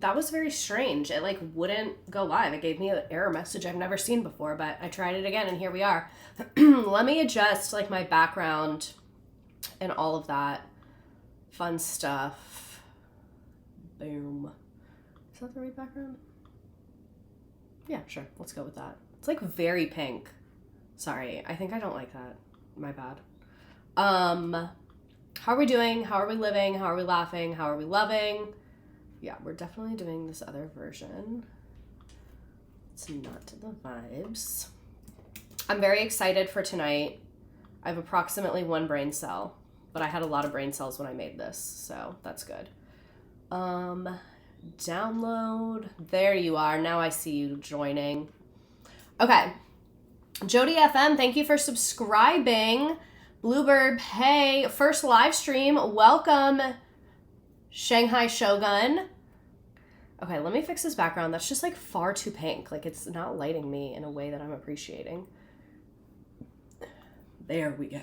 that was very strange. It like wouldn't go live. It gave me an error message I've never seen before, but I tried it again and here we are. Let me adjust like my background and all of that fun stuff. Boom. Is that the right background? Yeah, sure. Let's go with that. It's like very pink. Sorry. I think I don't like that. My bad. How are we doing? How are we living? How are we laughing? How are we loving? Yeah, we're definitely doing this other version. It's not the vibes. I'm very excited for tonight. I have approximately 1 brain cell, but I had a lot of brain cells when I made this, so that's good. Download. There you are. Now I see you joining. Okay. Jody FM, thank you for subscribing. Bluebird, hey, first live stream. Welcome, Shanghai Shogun. Okay, let me fix this background. That's just like far too pink. Like it's not lighting me in a way that I'm appreciating. There we go.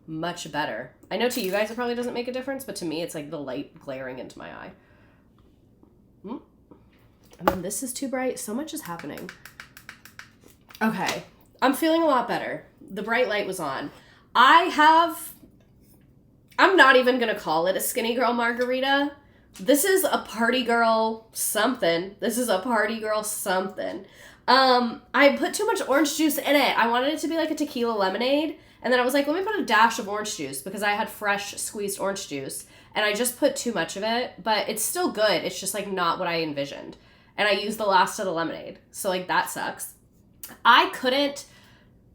Much better. I know to you guys it probably doesn't make a difference, but to me it's like the light glaring into my eye. And then this is too bright. So much is happening. Okay, I'm feeling a lot better. The bright light was on. I'm not even gonna call it a skinny girl margarita. This is a party girl something. I put too much orange juice in it. I wanted it to be like a tequila lemonade. And then I was like, let me put a dash of orange juice because I had fresh squeezed orange juice. And I just put too much of it, but it's still good. It's just like not what I envisioned. And I used the last of the lemonade. So like that sucks. I couldn't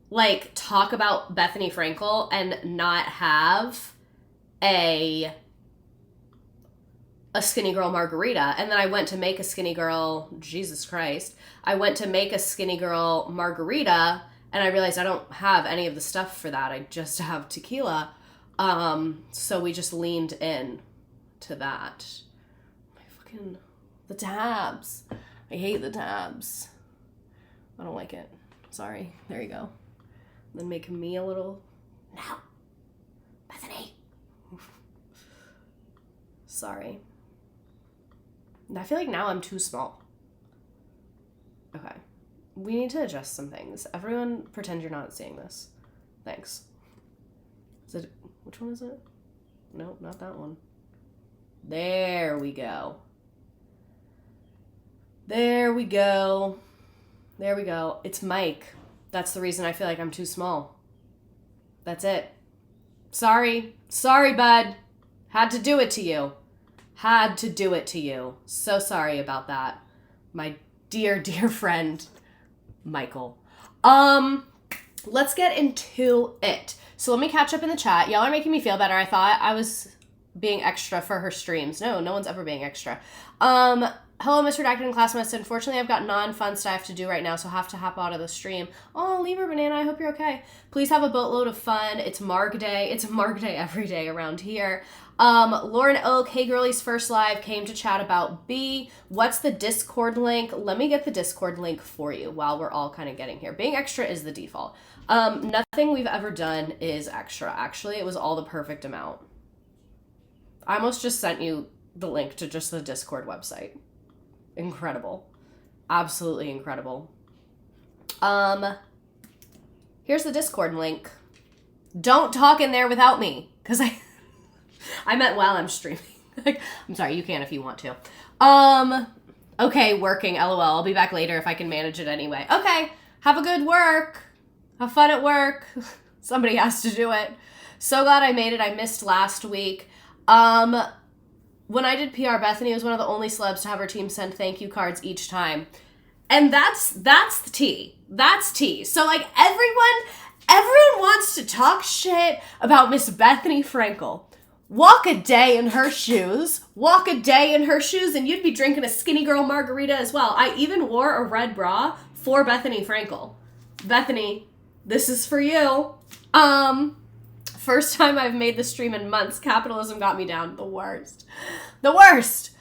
like talk about Bethenny Frankel and not have a skinny girl margarita. And then I went to make a skinny girl, Jesus Christ. I went to make a skinny girl margarita and I realized I don't have any of the stuff for that. I just have tequila. So we just leaned in to that. The tabs. I hate the tabs. I don't like it. Sorry. There you go. Then make me a little... No. Bethenny. Sorry. I feel like now I'm too small. Okay. We need to adjust some things. Everyone pretend you're not seeing this. Thanks. Is it... Which one is it? Nope, not that one. There we go. There we go. There we go. It's Mike. That's the reason I feel like I'm too small. That's it. Sorry. Sorry, bud. Had to do it to you. Had to do it to you. So sorry about that. My dear, dear friend, Michael. Let's get into it. So let me catch up in the chat. Y'all are making me feel better. I thought I was being extra for her streams. No one's ever being extra. Hello, Miss Redacted and Classmates. Unfortunately, I've got non-fun stuff to do right now, so I have to hop out of the stream. Oh, Libra Banana, I hope you're okay. Please have a boatload of fun. It's Marg Day. It's Marg Day every day around here. Lauren Oak, hey girlies, first live, came to chat about B. What's the Discord link? Let me get the Discord link for you while we're all kind of getting here. Being extra is the default. Nothing we've ever done is extra. Actually, it was all the perfect amount. I almost just sent you the link to just the Discord website. Incredible. Absolutely incredible. Here's the Discord link. Don't talk in there without me, because I meant while I'm streaming. I'm sorry, you can if you want to. Okay, working, LOL. I'll be back later if I can manage it anyway. Okay, have a good work. Have fun at work. Somebody has to do it. So glad I made it. I missed last week. When I did PR, Bethenny was one of the only celebs to have her team send thank you cards each time. And that's the tea. That's tea. So like everyone wants to talk shit about Miss Bethenny Frankel. Walk a day in her shoes, and you'd be drinking a skinny girl margarita as well. I even wore a red bra for Bethenny Frankel. Bethenny, this is for you. First time I've made the stream in months. Capitalism got me down. The worst. The worst.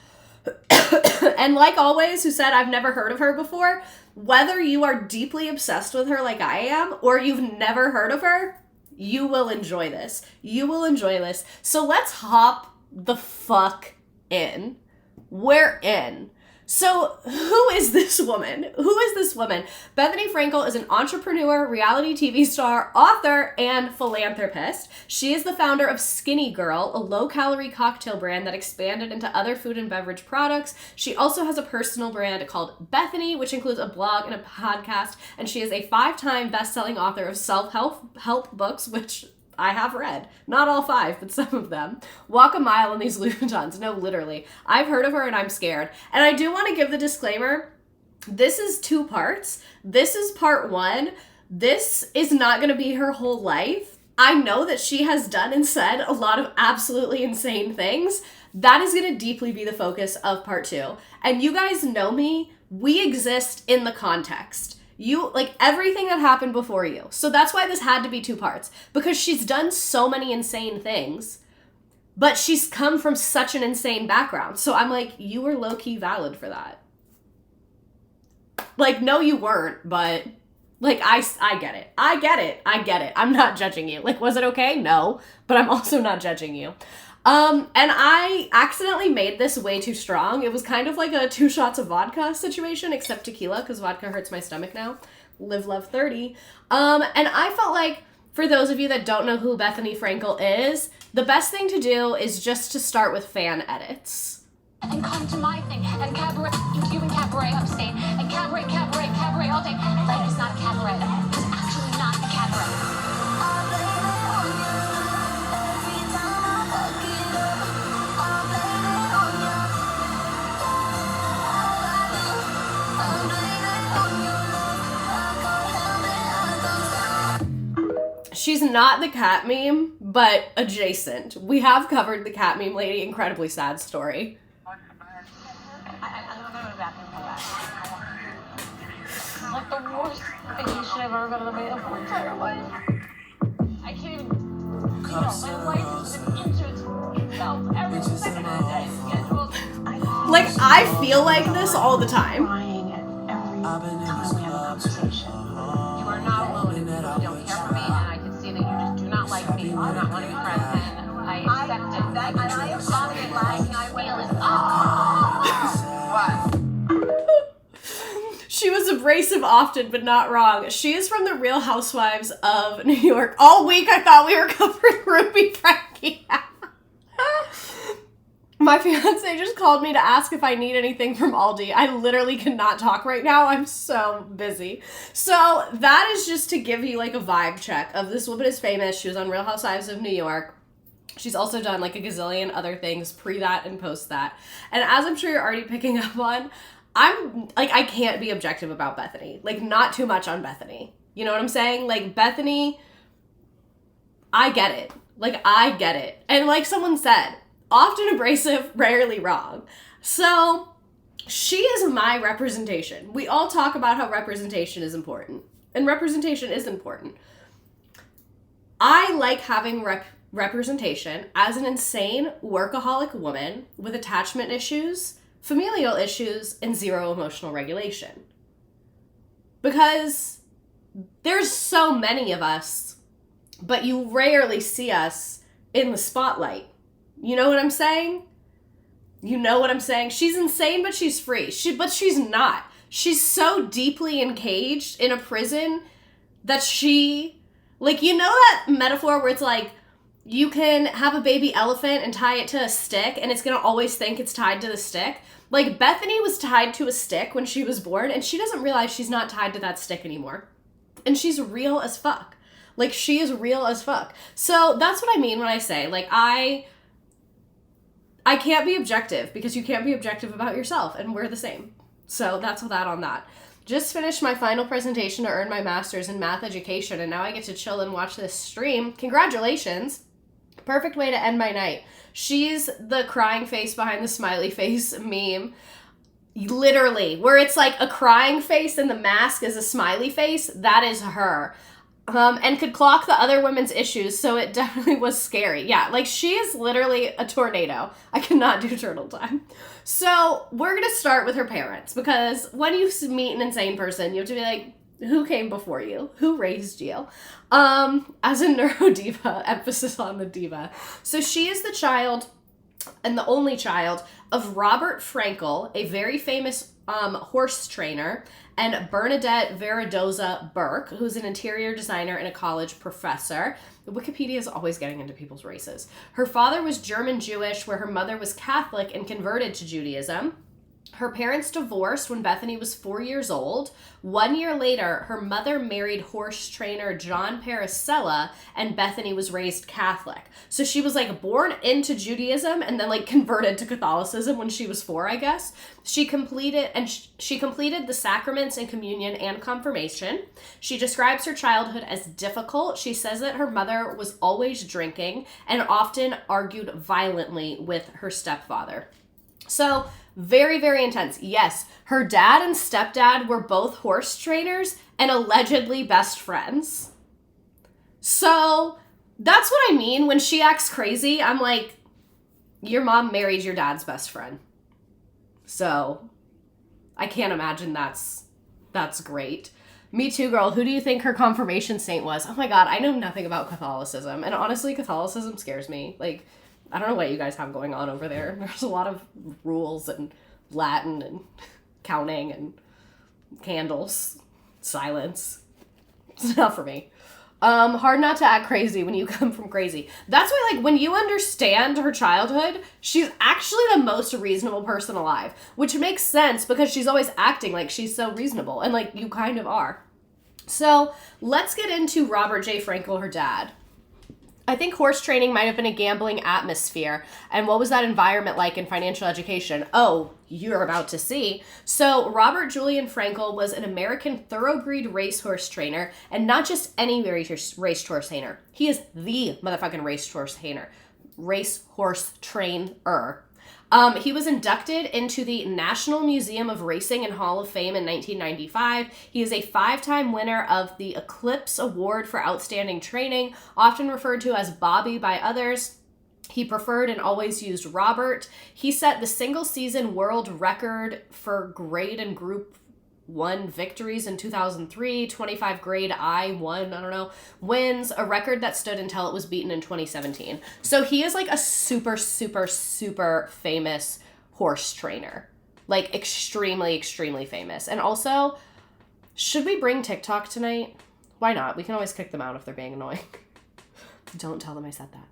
And like always, who said I've never heard of her before, whether you are deeply obsessed with her like I am, or you've never heard of her, you will enjoy this. You will enjoy this. So let's hop the fuck in. We're in. So who is this woman? Who is this woman? Bethenny Frankel is an entrepreneur, reality TV star, author, and philanthropist. She is the founder of Skinny Girl, a low-calorie cocktail brand that expanded into other food and beverage products. She also has a personal brand called Bethenny, which includes a blog and a podcast, and she is a 5-time best-selling author of self-help books, which I have read. Not all 5, but some of them. Walk a mile in these Louboutins. No, literally. I've heard of her and I'm scared. And I do want to give the disclaimer. This is 2 parts. This is part 1. This is not going to be her whole life. I know that she has done and said a lot of absolutely insane things. That is going to deeply be the focus of part 2. And you guys know me. We exist in the context. You, like, everything that happened before you. So that's why this had to be 2 parts. Because she's done so many insane things. But she's come from such an insane background. So I'm like, you were low-key valid for that. Like, no, you weren't. But, like, I get it. I get it. I'm not judging you. Like, was it okay? No. But I'm also not judging you. And I accidentally made this way too strong. It was kind of like a 2 shots of vodka situation, except tequila, because vodka hurts my stomach now. Live, love, 30. And I felt like, for those of you that don't know who Bethenny Frankel is, the best thing to do is just to start with fan edits. And come to my thing, and cabaret, you and cabaret upstate, and cabaret all day. Life is not a cabaret. It's actually not a cabaret. She's not the cat meme, but adjacent. We have covered the cat meme lady. Incredibly sad story. I'm not going to the bathroom for that. Like the worst vacation I've ever been on in my entire life. I can't even, my life is an inch itself every second of the day. Scheduled. Like, I feel like this all the time. Crying at every time we have a conversation. You are not alone in this. You don't care for me, and I can see that you just do not like me. You do not want to be friends, and I accept it. That, and I am sorry, and last thing I feel is, what? She was abrasive often, but not wrong. She is from the Real Housewives of New York. All week I thought we were covering Ruby Frankie. My fiance just called me to ask if I need anything from Aldi. I literally cannot talk right now. I'm so busy. So that is just to give you like a vibe check of this woman is famous. She was on Real Housewives of New York. She's also done like a gazillion other things pre that and post that. And as I'm sure you're already picking up on, I'm like, I can't be objective about Bethenny. Like, not too much on Bethenny. You know what I'm saying? Like, Bethenny, I get it. Like, I get it. And like someone said, often abrasive, rarely wrong. So she is my representation. We all talk about how representation is important. And representation is important. I like having representation as an insane workaholic woman with attachment issues, familial issues, and zero emotional regulation. Because there's so many of us, but you rarely see us in the spotlight. You know what I'm saying? You know what I'm saying? She's insane, but she's free. But she's not. She's so deeply encaged in a prison that she, like, you know that metaphor where it's like, you can have a baby elephant and tie it to a stick, and it's going to always think it's tied to the stick? Like, Bethenny was tied to a stick when she was born, and she doesn't realize she's not tied to that stick anymore. And she's real as fuck. Like, she is real as fuck. So that's what I mean when I say, like, I can't be objective because you can't be objective about yourself, and we're the same. So that's that on that. Just finished my final presentation to earn my master's in math education, and now I get to chill and watch this stream. Congratulations. Perfect way to end my night. She's the crying face behind the smiley face meme. Literally, where it's like a crying face and the mask is a smiley face. That is her. And could clock the other women's issues, so it definitely was scary. Yeah, like, she is literally a tornado. I cannot do turtle time. So we're going to start with her parents, because when you meet an insane person, you have to be like, who came before you? Who raised you? As a neurodiva, emphasis on the diva. So she is the child and the only child of Robert Frankel, a very famous horse trainer, and Bernadette Veradoza Burke, who's an interior designer and a college professor. Wikipedia is always getting into people's races. Her father was German Jewish, where her mother was Catholic and converted to Judaism. Her parents divorced when Bethenny was 4 years old. 1 year later, her mother married horse trainer John Paracella, and Bethenny was raised Catholic. So she was like born into Judaism and then like converted to Catholicism when she was 4, I guess. She completed the sacraments and communion and confirmation. She describes her childhood as difficult. She says that her mother was always drinking and often argued violently with her stepfather. So, very, very intense. Yes, her dad and stepdad were both horse trainers and allegedly best friends. So, that's what I mean. When she acts crazy, I'm like, your mom married your dad's best friend. So, I can't imagine that's great. Me too, girl. Who do you think her confirmation saint was? Oh my God, I know nothing about Catholicism. And honestly, Catholicism scares me. Like, I don't know what you guys have going on over there. There's a lot of rules and Latin and counting and candles, silence. It's not for me. Hard not to act crazy when you come from crazy. That's why, like, when you understand her childhood, she's actually the most reasonable person alive, which makes sense because she's always acting like she's so reasonable, and, like, you kind of are. So, let's get into Robert J. Frankel, her dad. I think horse training might have been a gambling atmosphere. And what was that environment like in financial education? Oh, you're about to see. So Robert Julian Frankel was an American thoroughbred racehorse trainer, and not just any racehorse trainer. He is the motherfucking racehorse trainer. He was inducted into the National Museum of Racing and Hall of Fame in 1995. He is a 5-time winner of the Eclipse Award for Outstanding Training, often referred to as Bobby by others. He preferred and always used Robert. He set the single-season world record for grade and group 1 victories in 2003, 25 grade I1, wins, a record that stood until it was beaten in 2017. So he is like a super, super, super famous horse trainer. Like extremely, extremely famous. And also, should we bring TikTok tonight? Why not? We can always kick them out if they're being annoying. Don't tell them I said that.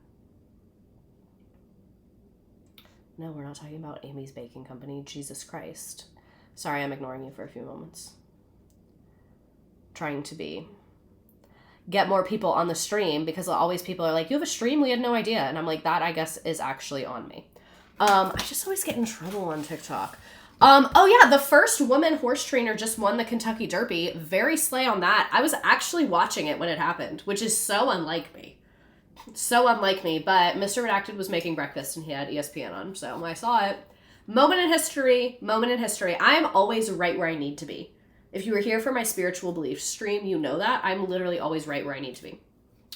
No, we're not talking about Amy's Baking Company. Jesus Christ. Sorry, I'm ignoring you for a few moments. Trying to get more people on the stream, because always people are like, you have a stream? We had no idea. And I'm like, that I guess is actually on me. I just always get in trouble on TikTok. Oh yeah, the first woman horse trainer just won the Kentucky Derby. Very slay on that. I was actually watching it when it happened, which is so unlike me. So unlike me, but Mr. Redacted was making breakfast and he had ESPN on, so I saw it. Moment in history. I am always right where I need to be. If you were here for my spiritual beliefs stream, you know that. I'm literally always right where I need to be.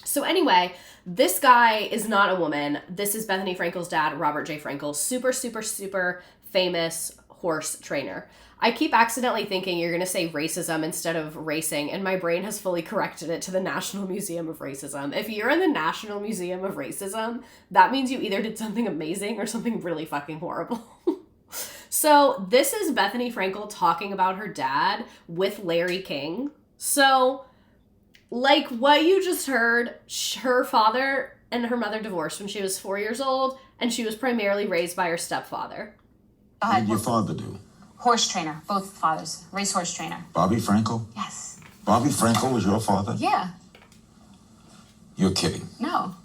So anyway, this guy is not a woman. This is Bethenny Frankel's dad, Robert J. Frankel. Super, super, super famous horse trainer. I keep accidentally thinking you're going to say racism instead of racing, and my brain has fully corrected it to the National Museum of Racism. If you're in the National Museum of Racism, that means you either did something amazing or something really fucking horrible. So this is Bethenny Frankel talking about her dad with Larry King. So, like what you just heard, her father and her mother divorced when she was 4 years old, and she was primarily raised by her stepfather. What did your father do? Horse trainer, both fathers. Racehorse trainer. Bobby Frankel? Yes. Bobby Frankel was your father? Yeah. You're kidding. No.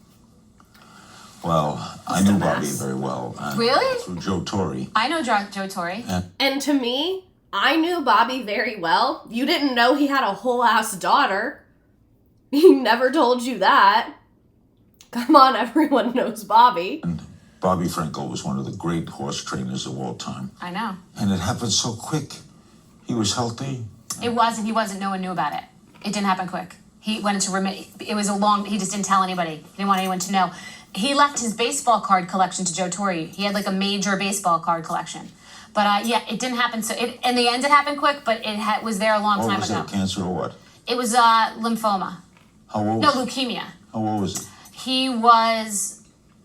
Well, I knew Bobby very well. Really? Through Joe Torre. I know Joe Torre. And to me, I knew Bobby very well. You didn't know he had a whole ass daughter. He never told you that. Come on, everyone knows Bobby. And Bobby Frankel was one of the great horse trainers of all time. I know. And it happened so quick. He was healthy. He wasn't. No one knew about it. It didn't happen quick. He went into it was he just didn't tell anybody. He didn't want anyone to know. He left his baseball card collection to Joe Torre. He had like a major baseball card collection. But yeah, it didn't happen. So in the end, it happened quick, but it was there a long time ago. Was it cancer or what? It was lymphoma. How old No, leukemia. How old was it? He was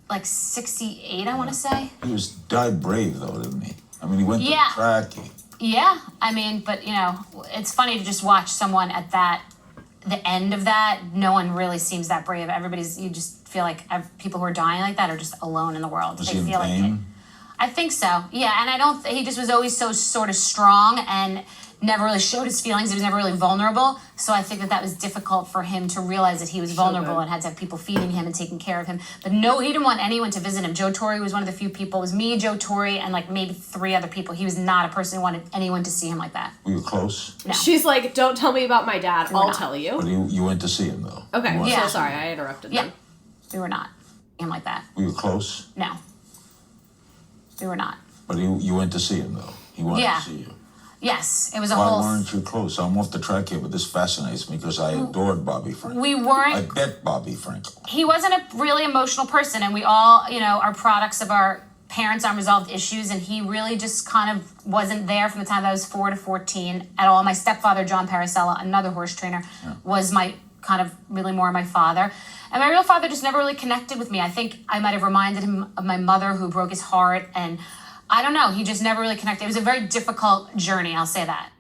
like 68, I want to say. He died brave, though, didn't he? I mean, he went to track. Yeah, I mean, but, you know, it's funny to just watch someone at the end of that. No one really seems that brave. You just feel like people who are dying like that are just alone in the world. Was he in pain? I think so, yeah, and he just was always so sort of strong and never really showed his feelings. He was never really vulnerable. So I think that was difficult for him to realize that he was vulnerable and had to have people feeding him and taking care of him. But no, he didn't want anyone to visit him. Joe Torre was one of the few people. It was me, Joe Torre, and like maybe 3 other people. He was not a person who wanted anyone to see him like that. Were you close? No. She's like, don't tell me about my dad. I'll tell you. But you went to see him, though. Okay, so sorry, I interrupted them. We were not. Him like that. Were you close? No. We were not. But you went to see him, though. He wanted to see you. Yes, it was a Why whole... Why weren't you close? I'm off the track here, but this fascinates me because I adored Bobby Frankel. We weren't... I bet Bobby Frankel. He wasn't a really emotional person, and we all, you know, are products of our parents' unresolved issues, and he really just kind of wasn't there from the time I was 4 to 14 at all. My stepfather, John Paracella, another horse trainer, was my kind of really more my father. And my real father just never really connected with me. I think I might have reminded him of my mother who broke his heart, and I don't know. He just never really connected. It was a very difficult journey, I'll say that.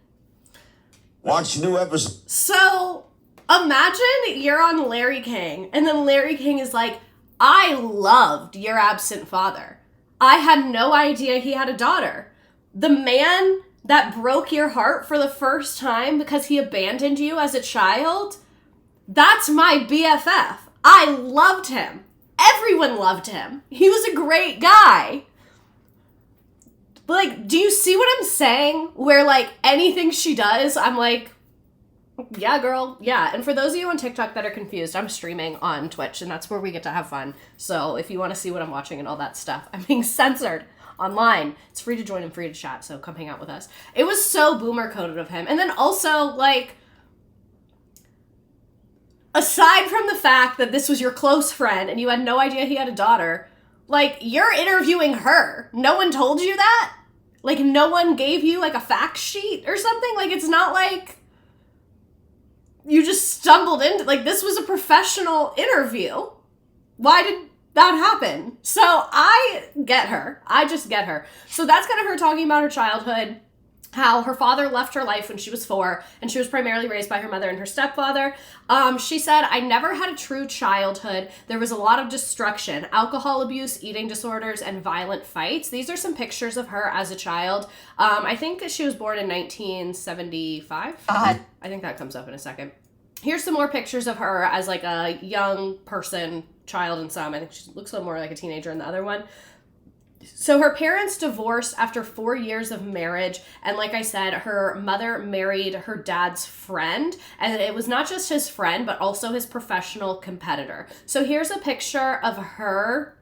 Watch new episodes. So, imagine you're on Larry King, and then Larry King is like, I loved your absent father. I had no idea he had a daughter. The man that broke your heart for the first time because he abandoned you as a child, that's my BFF. I loved him. Everyone loved him. He was a great guy. Like, do you see what I'm saying? Where, like, anything she does, I'm like, yeah, girl, yeah. And for those of you on TikTok that are confused, I'm streaming on Twitch, and that's where we get to have fun. So if you want to see what I'm watching and all that stuff, I'm being censored online. It's free to join and free to chat, so come hang out with us. It was so boomer-coded of him. And then also, like, aside from the fact that this was your close friend and you had no idea he had a daughter, like, you're interviewing her. No one told you that? Like, no one gave you, like, a fact sheet or something? Like, it's not like you just stumbled into... Like, this was a professional interview. Why did that happen? So, I get her. I just get her. So, that's kind of her talking about her childhood, how her father left her life when she was 4, and she was primarily raised by her mother and her stepfather. She said, I never had a true childhood. There was a lot of destruction, alcohol abuse, eating disorders, and violent fights. These are some pictures of her as a child. I think that she was born in 1975. I think that comes up in a second. Here's some more pictures of her as like a young person, child in some. I think she looks a little more like a teenager in the other one. So her parents divorced after 4 years of marriage, and like I said, her mother married her dad's friend, and it was not just his friend, but also his professional competitor. So here's a picture of her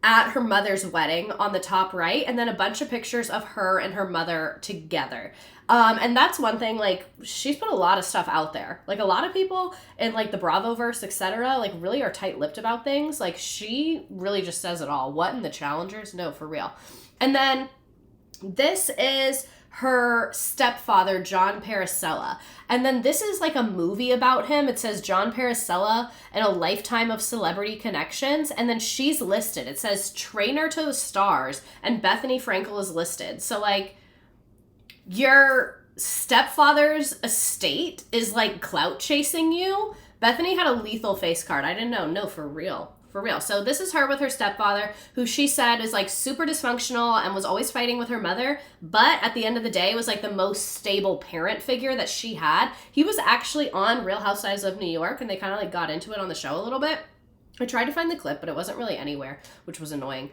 at her mother's wedding on the top right, and then a bunch of pictures of her and her mother together. And that's one thing, like, she's put a lot of stuff out there. Like, a lot of people in, like, the Bravoverse, etc., like, really are tight-lipped about things. Like, she really just says it all. What in the Challengers? No, for real. And then this is her stepfather, John Paracella. And then this is, like, a movie about him. It says John Paracella and a lifetime of celebrity connections. And then she's listed. It says trainer to the stars. And Bethenny Frankel is listed. So, like, your stepfather's estate is like clout chasing you. Bethenny had a lethal face card. I didn't know. No, for real. For real. So this is her with her stepfather, who she said is like super dysfunctional and was always fighting with her mother, but at the end of the day was like the most stable parent figure that she had. He was actually on Real Housewives of New York, and they kind of like got into it on the show a little bit. I tried to find the clip, but it wasn't really anywhere, which was annoying.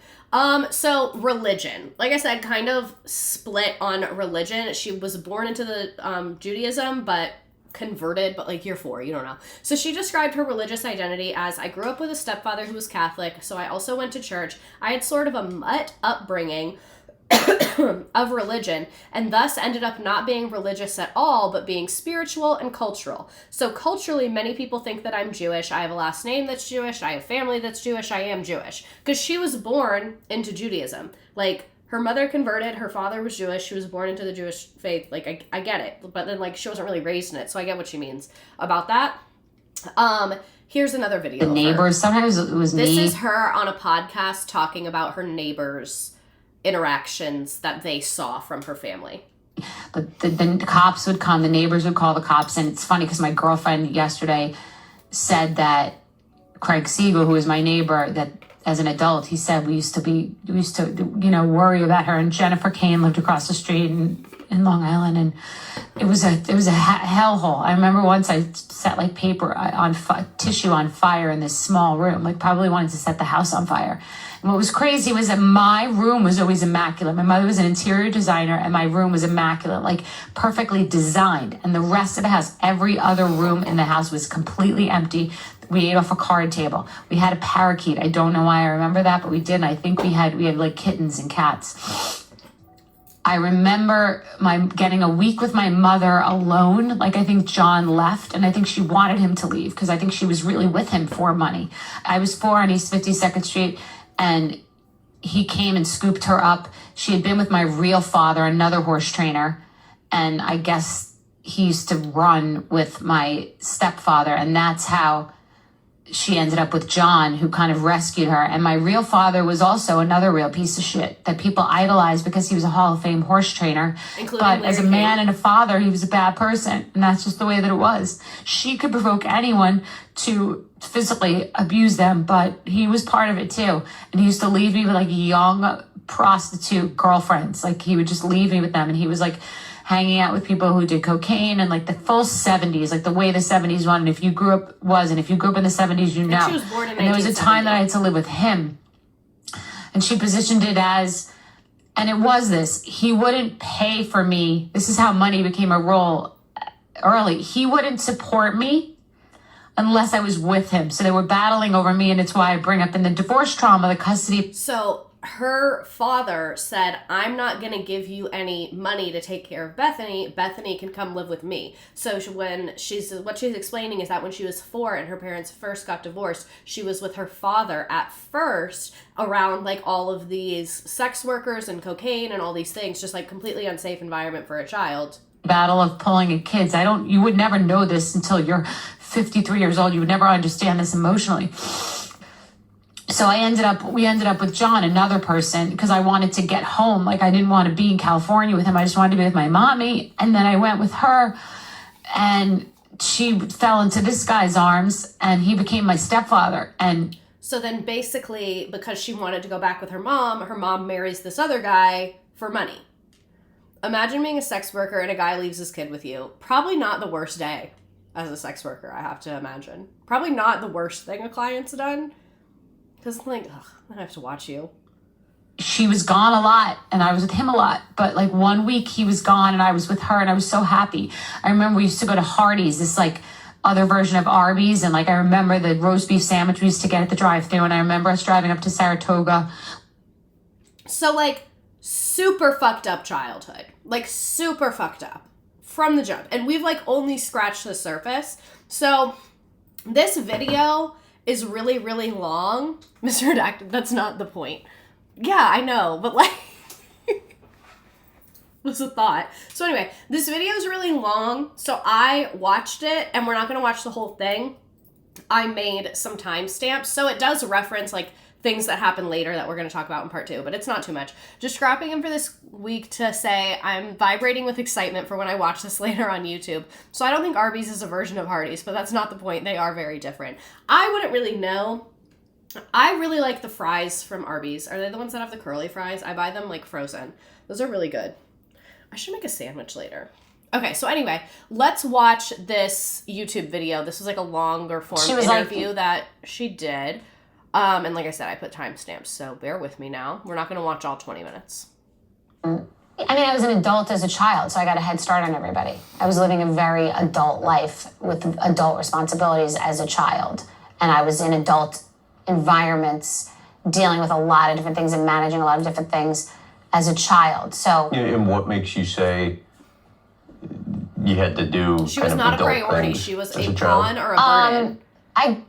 So religion, like I said, kind of split on religion. She was born into the Judaism, but converted, but like you're 4, you don't know. So she described her religious identity as, I grew up with a stepfather who was Catholic, so I also went to church. I had sort of a mutt upbringing of religion, and thus ended up not being religious at all, but being spiritual and cultural. So culturally, many people think that I'm Jewish. I have a last name that's Jewish. I have family that's Jewish. I am Jewish. Because she was born into Judaism. Like, her mother converted, her father was Jewish, she was born into the Jewish faith. Like, I get it. But then, like, she wasn't really raised in it, so I get what she means about that. Here's another video. The neighbors. Sometimes it was This me. is her on a podcast talking about her neighbors' interactions that they saw from her family. But the cops would come, the neighbors would call the cops. And it's funny because my girlfriend yesterday said that Craig Siegel, who is my neighbor, that as an adult, he said we used to, worry about her. And Jennifer Kane lived across the street in Long Island, and it was a hellhole. I remember once I set like tissue on fire in this small room, like probably wanted to set the house on fire. And what was crazy was that my room was always immaculate. My mother was an interior designer, and my room was immaculate, like perfectly designed. And the rest of the house, every other room in the house was completely empty. We ate off a card table. We had a parakeet. I don't know why I remember that, but we did. And I think we had like kittens and cats. I remember getting a week with my mother alone. Like, I think John left, and I think she wanted him to leave because I think she was really with him for money. I was 4 on East 52nd Street, and he came and scooped her up. She had been with my real father, another horse trainer, and I guess he used to run with my stepfather, and that's how she ended up with John, who kind of rescued her. And my real father was also another real piece of shit that people idolized because he was a Hall of Fame horse trainer. But as a man and a father, he was a bad person. And that's just the way that it was. She could provoke anyone to physically abuse them, but he was part of it too. And he used to leave me with like young prostitute girlfriends. Like, he would just leave me with them. And he was like hanging out with people who did cocaine and like the full 70s, like the way the 70s went. And if you grew up in the 70s, you know. And she was born in 1970. And there was a time that I had to live with him. And she positioned it as, and it was this, he wouldn't pay for me. This is how money became a role early. He wouldn't support me unless I was with him. So they were battling over me, and it's why I bring up in the divorce trauma, the custody. So her father said, I'm not going to give you any money to take care of Bethenny. Bethenny can come live with me. So what she's explaining is that when she was 4 and her parents first got divorced, she was with her father at first around like all of these sex workers and cocaine and all these things, just like completely unsafe environment for a child. Battle of pulling at kids. You would never know this until you're 53 years old. You would never understand this emotionally. So we ended up with John, another person, because I wanted to get home. Like, I didn't want to be in California with him. I just wanted to be with my mommy. And then I went with her, and she fell into this guy's arms, and he became my stepfather. And so then basically, because she wanted to go back with her mom marries this other guy for money. Imagine being a sex worker and a guy leaves his kid with you. Probably not the worst day as a sex worker, I have to imagine. Probably not the worst thing a client's done. Because I'm like, I have to watch you. She was gone a lot, and I was with him a lot. But like 1 week he was gone, and I was with her, and I was so happy. I remember we used to go to Hardee's, this like other version of Arby's. And like, I remember the roast beef sandwich we used to get at the drive-thru. And I remember us driving up to Saratoga. So like super fucked up childhood. Like super fucked up from the jump. And we've like only scratched the surface. So this video is really, really long. Mr. Redacted, that's not the point. Yeah, I know, but like, was a thought. So anyway, this video is really long, so I watched it, and we're not going to watch the whole thing. I made some timestamps, so it does reference like things that happen later that we're going to talk about in part 2, but it's not too much. Just scrapping in for this week to say I'm vibrating with excitement for when I watch this later on YouTube. So I don't think Arby's is a version of Hardee's, but that's not the point. They are very different. I wouldn't really know. I really like the fries from Arby's. Are they the ones that have the curly fries? I buy them like frozen. Those are really good. I should make a sandwich later. Okay, so anyway, let's watch this YouTube video. This was like a longer form interview that she did. And like I said, I put timestamps, so bear with me now. We're not going to watch all 20 minutes. I mean, I was an adult as a child, so I got a head start on everybody. I was living a very adult life with adult responsibilities as a child. And I was in adult environments, dealing with a lot of different things and managing a lot of different things as a child. So, and what makes you say you had to do She was not a priority. She was a pawn or a burden.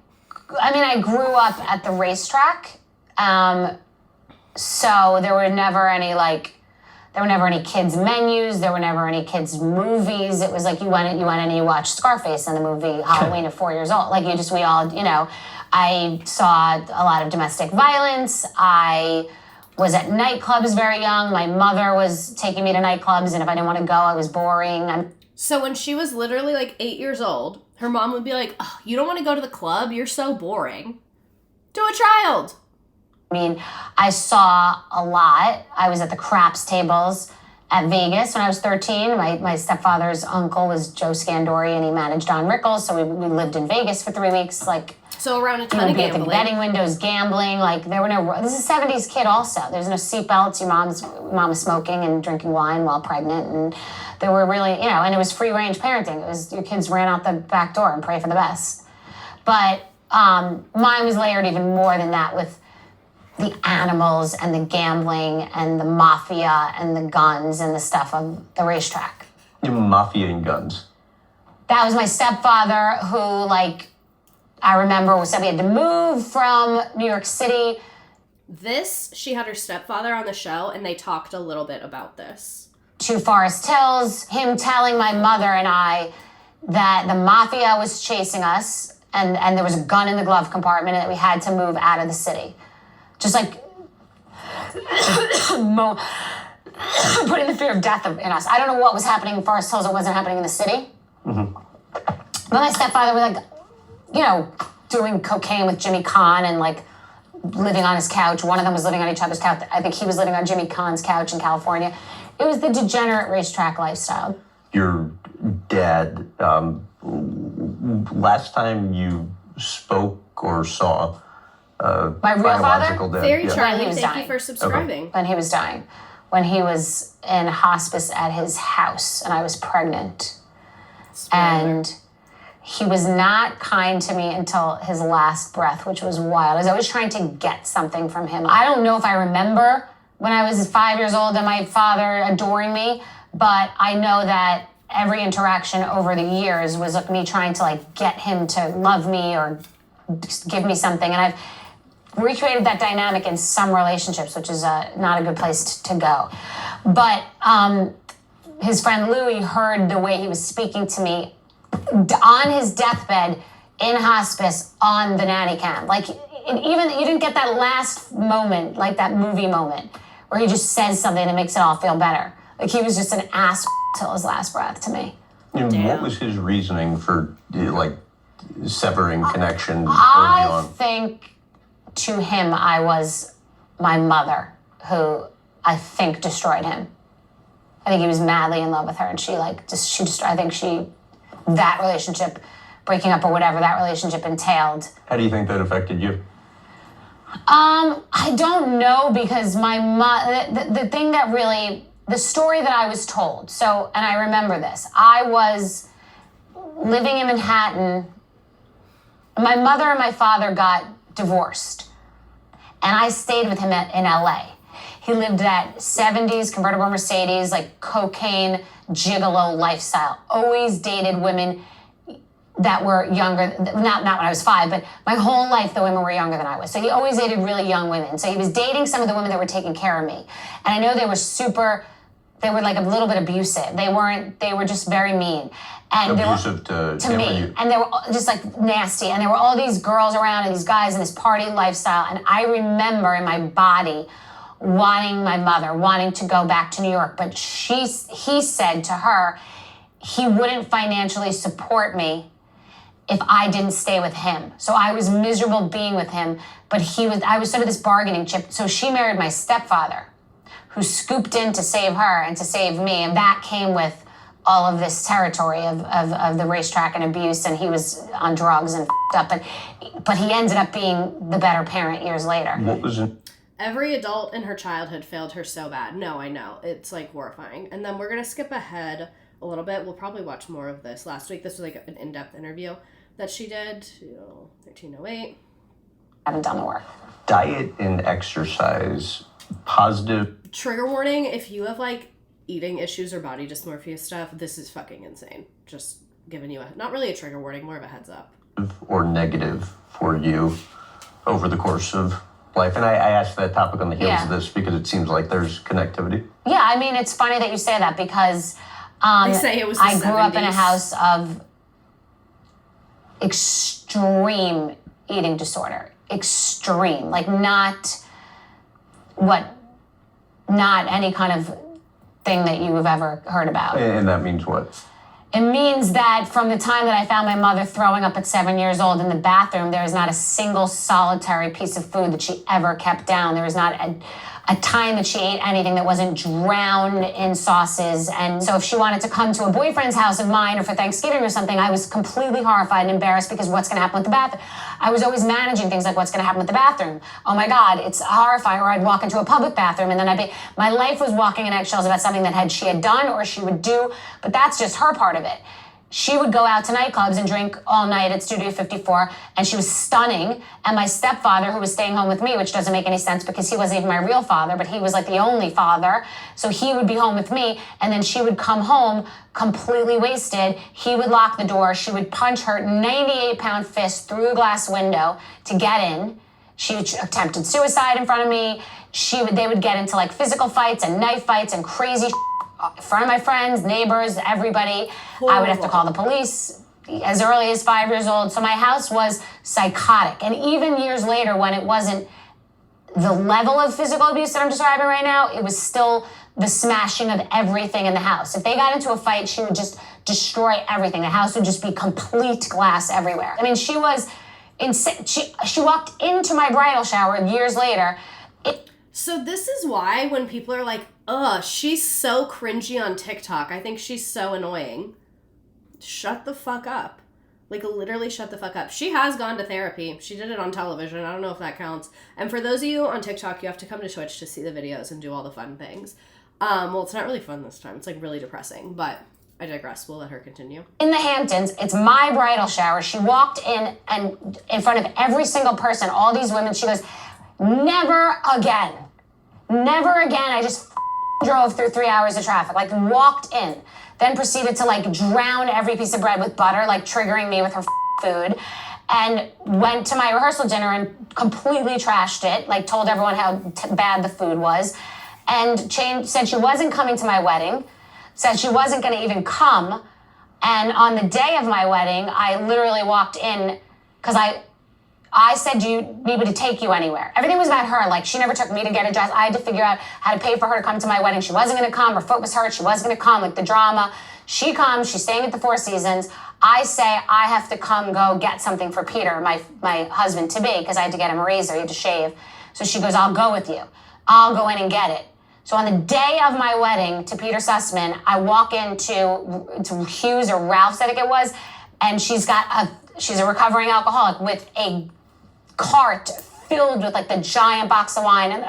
I grew up at the racetrack, so there were never any, like, There were never any kids' menus. There were never any kids' movies. It was like you went and you watched Scarface in the movie Halloween at 4 years old. Like we all, I saw a lot of domestic violence. I was at nightclubs very young. My mother was taking me to nightclubs, and if I didn't want to go, I was boring. So when she was literally like 8 years old, her mom would be like, oh, you don't want to go to the club? You're so boring. To a child. I mean, I saw a lot. I was at the craps tables at Vegas when I was 13. My stepfather's uncle was Joe Scandori, and he managed Don Rickles, so we lived in Vegas for 3 weeks. So around a ton of gambling. At the betting windows, gambling. There were no. This is a 70s kid. Also, there's no seatbelts. Your mom was smoking and drinking wine while pregnant, and there were really, and it was free range parenting. It was your kids ran out the back door and pray for the best. But mine was layered even more than that with the animals and the gambling and the mafia and the guns and the stuff on the racetrack. Mafia and guns. That was my stepfather who, I remember said we had to move from New York City. She had her stepfather on the show, and they talked a little bit about this. To Forest Hills, him telling my mother and I that the mafia was chasing us and there was a gun in the glove compartment and that we had to move out of the city. Just putting the fear of death in us. I don't know what was happening in Forest Hills. It wasn't happening in the city. Mm-hmm. But my stepfather was doing cocaine with Jimmy Kahn and living on his couch. One of them was living on each other's couch. I think he was living on Jimmy Kahn's couch in California. It was the degenerate racetrack lifestyle. Your dad, last time you spoke or saw my real biological father? dad. Very yeah. Charlie, thank you for subscribing. When he was dying. When he was in hospice at his house and I was pregnant. And he was not kind to me until his last breath, which was wild. I was always trying to get something from him. I don't know if I remember when I was 5 years old and my father adoring me, but I know that every interaction over the years was me trying to get him to love me or give me something. And I've recreated that dynamic in some relationships, which is not a good place to go. But his friend Louie heard the way he was speaking to me on his deathbed in hospice on the nanny cam. Even you didn't get that last moment, that movie moment, where he just says something that makes it all feel better. He was just an ass till his last breath to me. And what was his reasoning for severing connection early on? I think to him I was my mother who I think destroyed him. I think he was madly in love with her, and that relationship, breaking up or whatever that relationship entailed. How do you think that affected you? I don't know, because my mom, the thing that really, the story that I was told, and I remember this, I was living in Manhattan. My mother and my father got divorced, and I stayed with him in LA. He lived that 70s convertible Mercedes, cocaine, gigolo lifestyle. Always dated women that were younger, not when I was 5, but my whole life the women were younger than I was. So he always dated really young women. So he was dating some of the women that were taking care of me. And I know they were a little bit abusive. They were just very mean. And abusive to me. And they were just nasty. And there were all these girls around and these guys and this party lifestyle. And I remember in my body wanting my mother, wanting to go back to New York. But he said to her, he wouldn't financially support me if I didn't stay with him. So I was miserable being with him, but I was sort of this bargaining chip. So she married my stepfather, who scooped in to save her and to save me. And that came with all of this territory of the racetrack and abuse. And he was on drugs and up. But he ended up being the better parent years later. What was it? Every adult in her childhood failed her so bad. No, I know. It's horrifying. And then we're going to skip ahead a little bit. We'll probably watch more of this. Last week, this was an in-depth interview that she did, 1308. I haven't done the work. Diet and exercise, positive. Trigger warning, if you have eating issues or body dysmorphia stuff, this is fucking insane. Just giving you not really a trigger warning, more of a heads up. Or negative for you over the course of life? And I asked that topic on the heels Yeah. of this because it seems like there's connectivity. Yeah, I mean, it's funny that you say that because They say it was the I grew up in a 70s. house of extreme eating disorder. Extreme. Like not any kind of thing that you have ever heard about. And that means what? It means that from the time that I found my mother throwing up at 7 years old in the bathroom, there is not a single solitary piece of food that she ever kept down. There was not a time that she ate anything that wasn't drowned in sauces. And so if she wanted to come to a boyfriend's house of mine or for Thanksgiving or something, I was completely horrified and embarrassed because what's going to happen with the bathroom? I was always managing things like what's going to happen with the bathroom. Oh my God, it's horrifying. Or I'd walk into a public bathroom and then my life was walking in eggshells about something that she had done or she would do, but that's just her part of it. She would go out to nightclubs and drink all night at Studio 54, and she was stunning. And my stepfather, who was staying home with me, which doesn't make any sense because he wasn't even my real father, but he was like the only father. So he would be home with me, and then she would come home completely wasted. He would lock the door. She would punch her 98-pound fist through a glass window to get in. She attempted suicide in front of me. They would get into like physical fights and knife fights and crazy in front of my friends, neighbors, everybody. I would have to call the police as early as 5 years old. So my house was psychotic. And even years later, when it wasn't the level of physical abuse that I'm describing right now, it was still the smashing of everything in the house. If they got into a fight, she would just destroy everything. The house would just be complete glass everywhere. I mean, she was insane. She walked into my bridal shower years later. So this is why when people are like, ugh, she's so cringy on TikTok, I think she's so annoying. Shut the fuck up. Like, literally shut the fuck up. She has gone to therapy. She did it on television. I don't know if that counts. And for those of you on TikTok, you have to come to Twitch to see the videos and do all the fun things. Well, it's not really fun this time. It's, like, really depressing. But I digress. We'll let her continue. In the Hamptons, it's my bridal shower. She walked in and in front of every single person, all these women, she goes, never again. Never again. I just drove through 3 hours of traffic, like walked in, then proceeded to like drown every piece of bread with butter, like triggering me with her food, and went to my rehearsal dinner and completely trashed it, like told everyone how bad the food was, and said she wasn't coming to my wedding, said she wasn't going to even come. And on the day of my wedding, I literally walked in because I said, do you need me to take you anywhere? Everything was about her. Like, she never took me to get a dress. I had to figure out how to pay for her to come to my wedding. She wasn't going to come. Her foot was hurt. She wasn't going to come. Like, the drama. She comes. She's staying at the Four Seasons. I say, I have to come go get something for Peter, my husband-to-be, because I had to get him a razor. He had to shave. So she goes, I'll go with you. I'll go in and get it. So on the day of my wedding to Peter Sussman, I walk into Hughes or Ralph's, I think it was, and she's a recovering alcoholic with a cart filled with like the giant box of wine and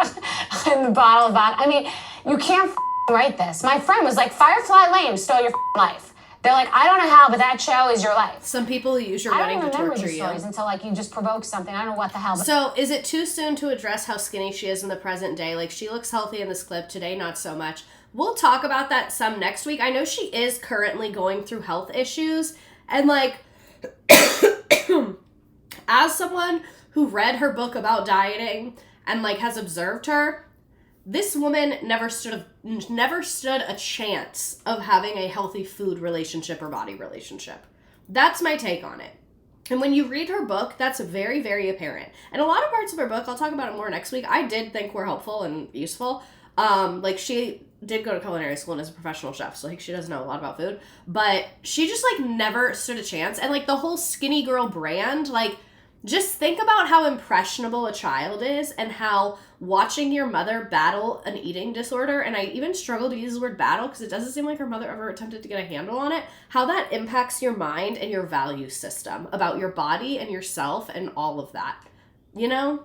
the bottle of vodka. I mean, you can't write this. My friend was like, Firefly Lane stole your life. They're like, I don't know how, but that show is your life. Some people use your I wedding don't to remember torture these you. stories until like you just provoke something. I don't know what the hell. So is it too soon to address how skinny she is in the present day? Like, she looks healthy in this clip. Today, not so much. We'll talk about that some next week. I know she is currently going through health issues. And like, as someone who read her book about dieting and like has observed her, this woman never stood a chance of having a healthy food relationship or body relationship. That's my take on it. And when you read her book, that's very, very apparent. And a lot of parts of her book, I'll talk about it more next week, I did think were helpful and useful. Like, she did go to culinary school and is a professional chef, so like she does know a lot about food. But she just like never stood a chance. And like the whole skinny girl brand, like, just think about how impressionable a child is and how watching your mother battle an eating disorder, and I even struggle to use the word battle because it doesn't seem like her mother ever attempted to get a handle on it, how that impacts your mind and your value system about your body and yourself and all of that, you know?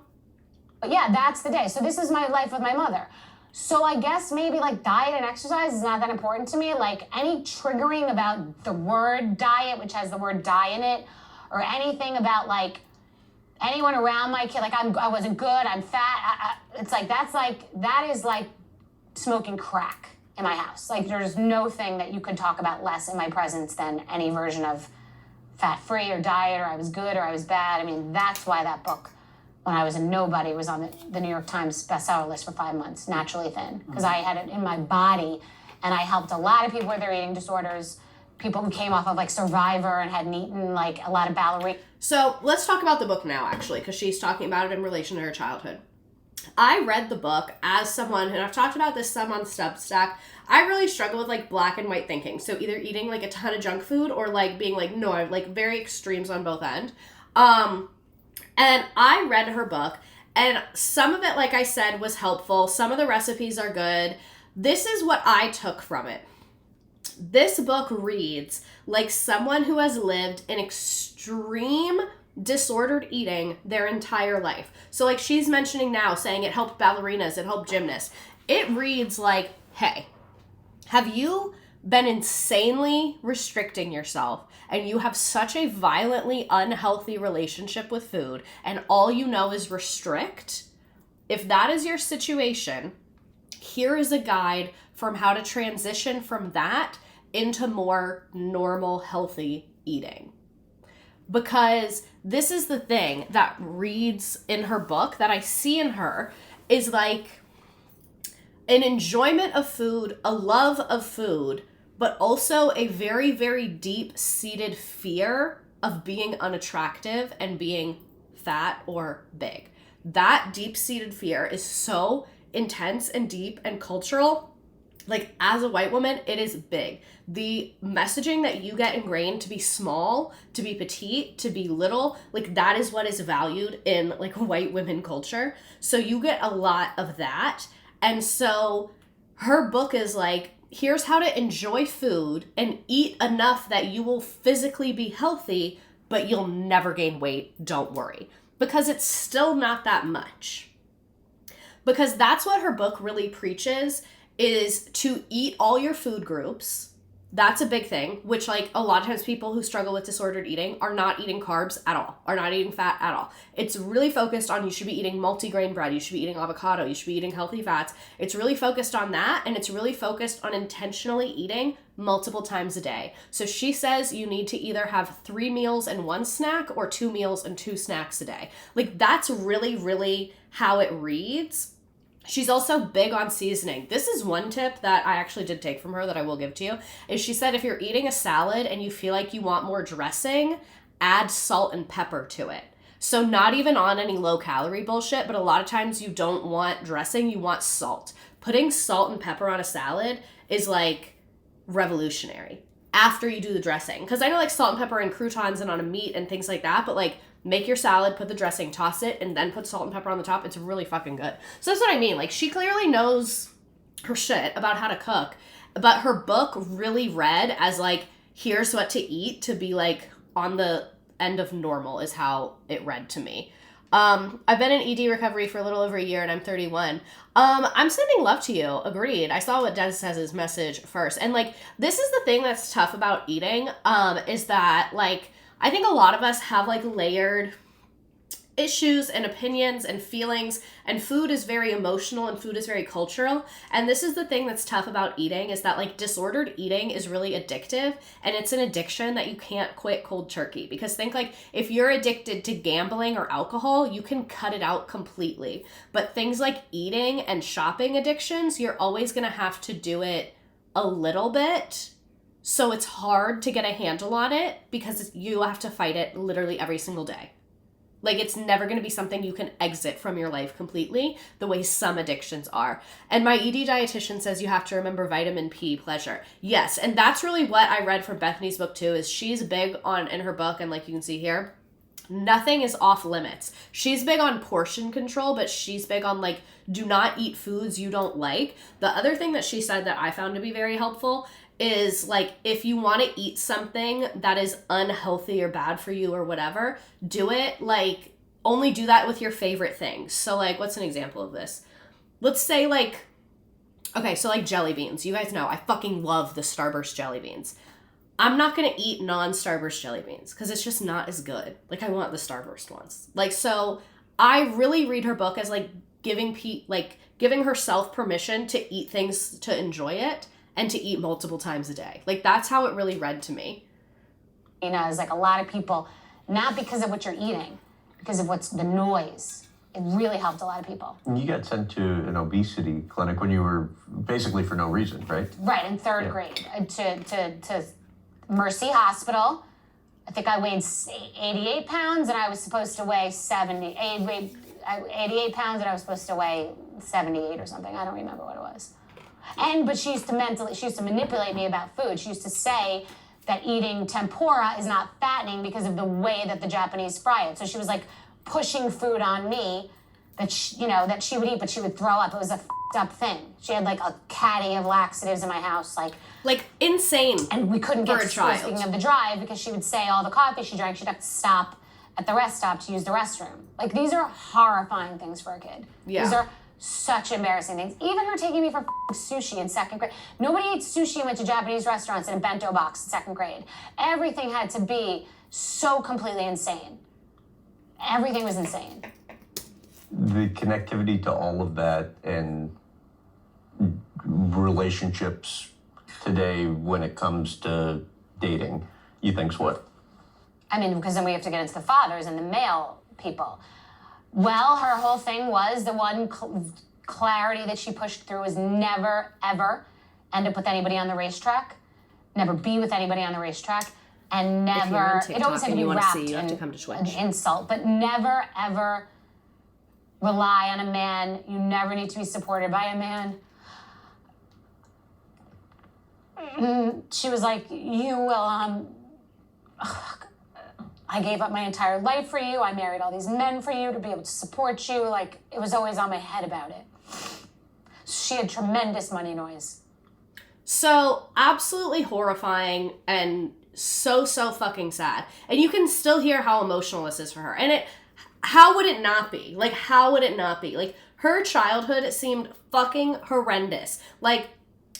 But yeah, that's the day. So this is my life with my mother. So I guess maybe like diet and exercise is not that important to me. Like any triggering about the word diet, which has the word die in it, or anything about like anyone around my kid, like I wasn't good, I'm fat. It's like, that is like smoking crack in my house. Like there's no thing that you could talk about less in my presence than any version of fat-free or diet or I was good or I was bad. I mean, that's why that book when I was a nobody, was on the New York Times bestseller list for 5 months, Naturally Thin, because I had it in my body, and I helped a lot of people with their eating disorders, people who came off of like Survivor and hadn't eaten, like a lot of ballerina. So let's talk about the book now, actually, because she's talking about it in relation to her childhood. I read the book as someone, and I've talked about this some on Substack, I really struggle with like black and white thinking. So either eating like a ton of junk food or like being like, no, like very extremes on both ends. And I read her book, and some of it, like I said, was helpful. Some of the recipes are good. This is what I took from it. This book reads like someone who has lived an extreme disordered eating their entire life. So like she's mentioning now, saying it helped ballerinas, it helped gymnasts. It reads like, hey, have you been insanely restricting yourself and you have such a violently unhealthy relationship with food and all you know is restrict? If that is your situation, here is a guide from how to transition from that into more normal, healthy eating. Because this is the thing that reads in her book that I see in her is like an enjoyment of food, a love of food, but also a very, very deep-seated fear of being unattractive and being fat or big. That deep-seated fear is so intense and deep and cultural. Like, as a white woman, it is big. The messaging that you get ingrained to be small, to be petite, to be little, like, that is what is valued in, like, white women culture. So you get a lot of that. And so her book is like, here's how to enjoy food and eat enough that you will physically be healthy, but you'll never gain weight, don't worry. Because it's still not that much. Because that's what her book really preaches, is to eat all your food groups. That's a big thing, which like a lot of times people who struggle with disordered eating are not eating carbs at all, are not eating fat at all. It's really focused on you should be eating multigrain bread, you should be eating avocado, you should be eating healthy fats. It's really focused on that, and it's really focused on intentionally eating multiple times a day. So she says you need to either have 3 meals and 1 snack or 2 meals and 2 snacks a day. Like that's really, really how it reads. She's also big on seasoning. This is one tip that I actually did take from her that I will give to you, is she said if you're eating a salad and you feel like you want more dressing, add salt and pepper to it. So not even on any low calorie bullshit, but a lot of times you don't want dressing, you want salt. Putting salt and pepper on a salad is like revolutionary after you do the dressing. Because I know like salt and pepper and croutons and on a meat and things like that, but like make your salad, put the dressing, toss it, and then put salt and pepper on the top. It's really fucking good. So that's what I mean. Like, she clearly knows her shit about how to cook. But her book really read as, like, here's what to eat to be, like, on the end of normal is how it read to me. I've been in ED recovery for a little over a year, and I'm 31. I'm sending love to you. Agreed. I saw what Des says his message first. And, like, this is the thing that's tough about eating, is that, like, I think a lot of us have like layered issues and opinions and feelings, and food is very emotional and food is very cultural. And this is the thing that's tough about eating, is that like disordered eating is really addictive, and it's an addiction that you can't quit cold turkey. Because think like if you're addicted to gambling or alcohol, you can cut it out completely. But things like eating and shopping addictions, you're always going to have to do it a little bit. So it's hard to get a handle on it because you have to fight it literally every single day. Like it's never going to be something you can exit from your life completely the way some addictions are. And my ED dietitian says you have to remember vitamin P, pleasure. Yes, and that's really what I read from Bethenny's book too, is she's big on, in her book, and like you can see here, nothing is off limits. She's big on portion control, but she's big on like, do not eat foods you don't like. The other thing that she said that I found to be very helpful is like, if you want to eat something that is unhealthy or bad for you or whatever, do it like, only do that with your favorite things. So like, what's an example of this? Let's say like, okay, so like jelly beans. You guys know I fucking love the Starburst jelly beans. I'm not going to eat non-Starburst jelly beans because it's just not as good. Like I want the Starburst ones. Like, so I really read her book as like giving herself permission to eat things to enjoy it, and to eat multiple times a day. Like, that's how it really read to me. You know, it's like a lot of people, not because of what you're eating, because of what's the noise It really helped a lot of people. You got sent to an obesity clinic when you were basically for no reason, right? Right, in third grade, to Mercy Hospital. I think I weighed 88 pounds, and I was supposed to weigh 88 pounds, and I was supposed to weigh 78 or something. I don't remember what it was. But she used to manipulate me about food. She used to say that eating tempura is not fattening because of the way that the Japanese fry it. So she was like pushing food on me that she would eat, but she would throw up. It was a f***ed up thing. She had like a caddy of laxatives in my house, like insane. And we couldn't get for to a school, child. speaking of the drive, because she would say all the coffee she drank, she'd have to stop at the rest stop to use the restroom. Like, these are horrifying things for a kid. Yeah. These are such embarrassing things. Even her taking me for sushi in second grade. Nobody ate sushi and went to Japanese restaurants in a bento box in second grade. Everything had to be so completely insane. Everything was insane. The connectivity to all of that and relationships today when it comes to dating, you think's what? I mean, because then we have to get into the fathers and the male people. Well, her whole thing was the one clarity that she pushed through was never, ever end up with anybody on the racetrack, never be with anybody on the racetrack, and never, it always had to be wrapped in an insult, but never, ever rely on a man. You never need to be supported by a man. She was like, you will, I gave up my entire life for you. I married all these men for you to be able to support you. Like, it was always on my head about it. She had tremendous money noise. So, absolutely horrifying and so fucking sad. And you can still hear how emotional this is for her. And how would it not be? Like, how would it not be? Like, her childhood seemed fucking horrendous. Like,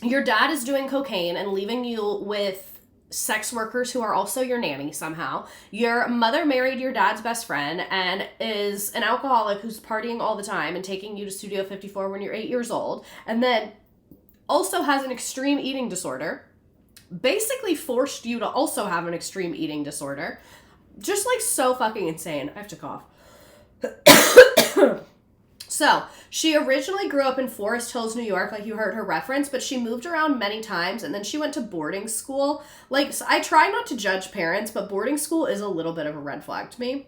your dad is doing cocaine and leaving you with sex workers who are also your nanny somehow. Your mother married your dad's best friend and is an alcoholic who's partying all the time and taking you to Studio 54 when you're 8 years old. And then also has an extreme eating disorder. Basically forced you to also have an extreme eating disorder. Just like so fucking insane. I have to cough. So, she originally grew up in Forest Hills, New York, like you heard her reference, but she moved around many times, and then she went to boarding school. Like, so I try not to judge parents, but boarding school is a little bit of a red flag to me.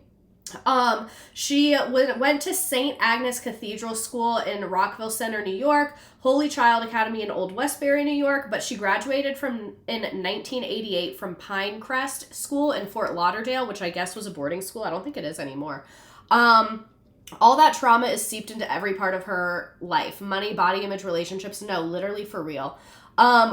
She went to St. Agnes Cathedral School in Rockville Center, New York, Holy Child Academy in Old Westbury, New York, but she graduated in 1988 from Pinecrest School in Fort Lauderdale, which I guess was a boarding school. I don't think it is anymore. All that trauma is seeped into every part of her life. Money, body image, relationships. No, literally for real.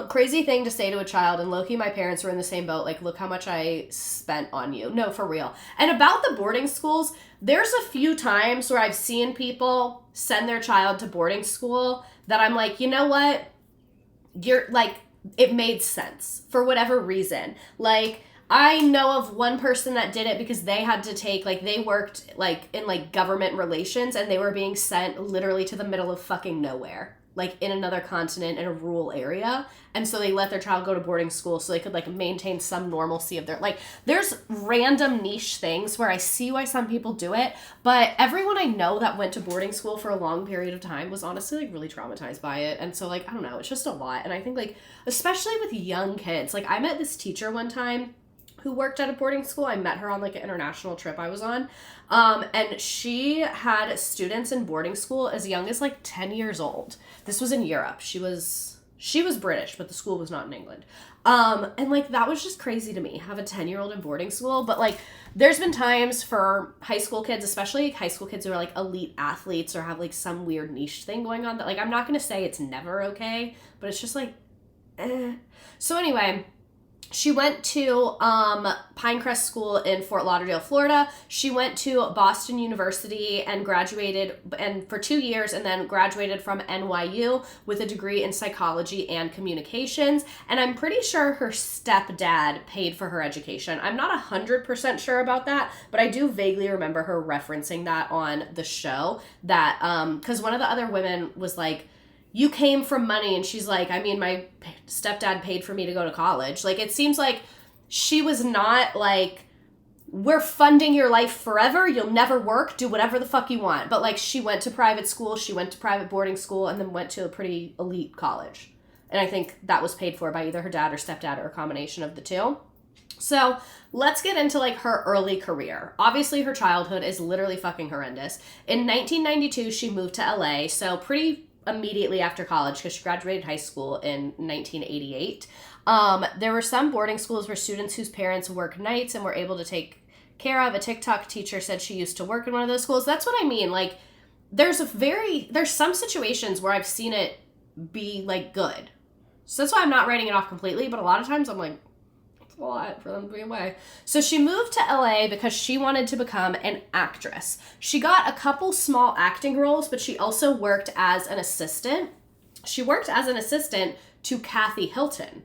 Crazy thing to say to a child, and low-key my parents were in the same boat, like, look how much I spent on you. No, for real. And about the boarding schools, there's a few times where I've seen people send their child to boarding school that I'm like, you know what? You're, like, it made sense for whatever reason. Like, I know of one person that did it because they had to take, like, they worked, like, in, like, government relations, and they were being sent literally to the middle of fucking nowhere, like, in another continent, in a rural area, and so they let their child go to boarding school so they could, like, maintain some normalcy of their, like, there's random niche things where I see why some people do it, but everyone I know that went to boarding school for a long period of time was honestly, like, really traumatized by it, and so, like, I don't know, it's just a lot, and I think, like, especially with young kids, like, I met this teacher one time who worked at a boarding school. I met her on, like, an international trip I was on. And she had students in boarding school as young as, like, 10 years old. This was in Europe. She was British, but the school was not in England. And, like, that was just crazy to me, have a 10-year-old in boarding school. But, like, there's been times for high school kids, especially high school kids who are, like, elite athletes or have, like, some weird niche thing going on that, like, I'm not going to say it's never okay, but it's just, like, So anyway, she went to Pinecrest School in Fort Lauderdale, Florida. She went to Boston University and graduated for 2 years and then graduated from NYU with a degree in psychology and communications. And I'm pretty sure her stepdad paid for her education. I'm not 100% sure about that, but I do vaguely remember her referencing that on the show, that because one of the other women was like, you came from money, and she's like, I mean, my stepdad paid for me to go to college. Like, it seems like she was not, like, we're funding your life forever. You'll never work. Do whatever the fuck you want. But, like, she went to private school. She went to private boarding school and then went to a pretty elite college. And I think that was paid for by either her dad or stepdad or a combination of the two. So let's get into, like, her early career. Obviously, her childhood is literally fucking horrendous. In 1992, she moved to LA. So pretty immediately after college, because she graduated high school in 1988. There were some boarding schools where students whose parents work nights and were able to take care of. A TikTok teacher said she used to work in one of those schools. That's what I mean. Like, there's some situations where I've seen it be, like, good. So that's why I'm not writing it off completely, but a lot of times I'm like, it's a lot for them to be away. So she moved to LA because she wanted to become an actress. She got a couple small acting roles, but she also worked as an assistant. She worked as an assistant to Kathy Hilton.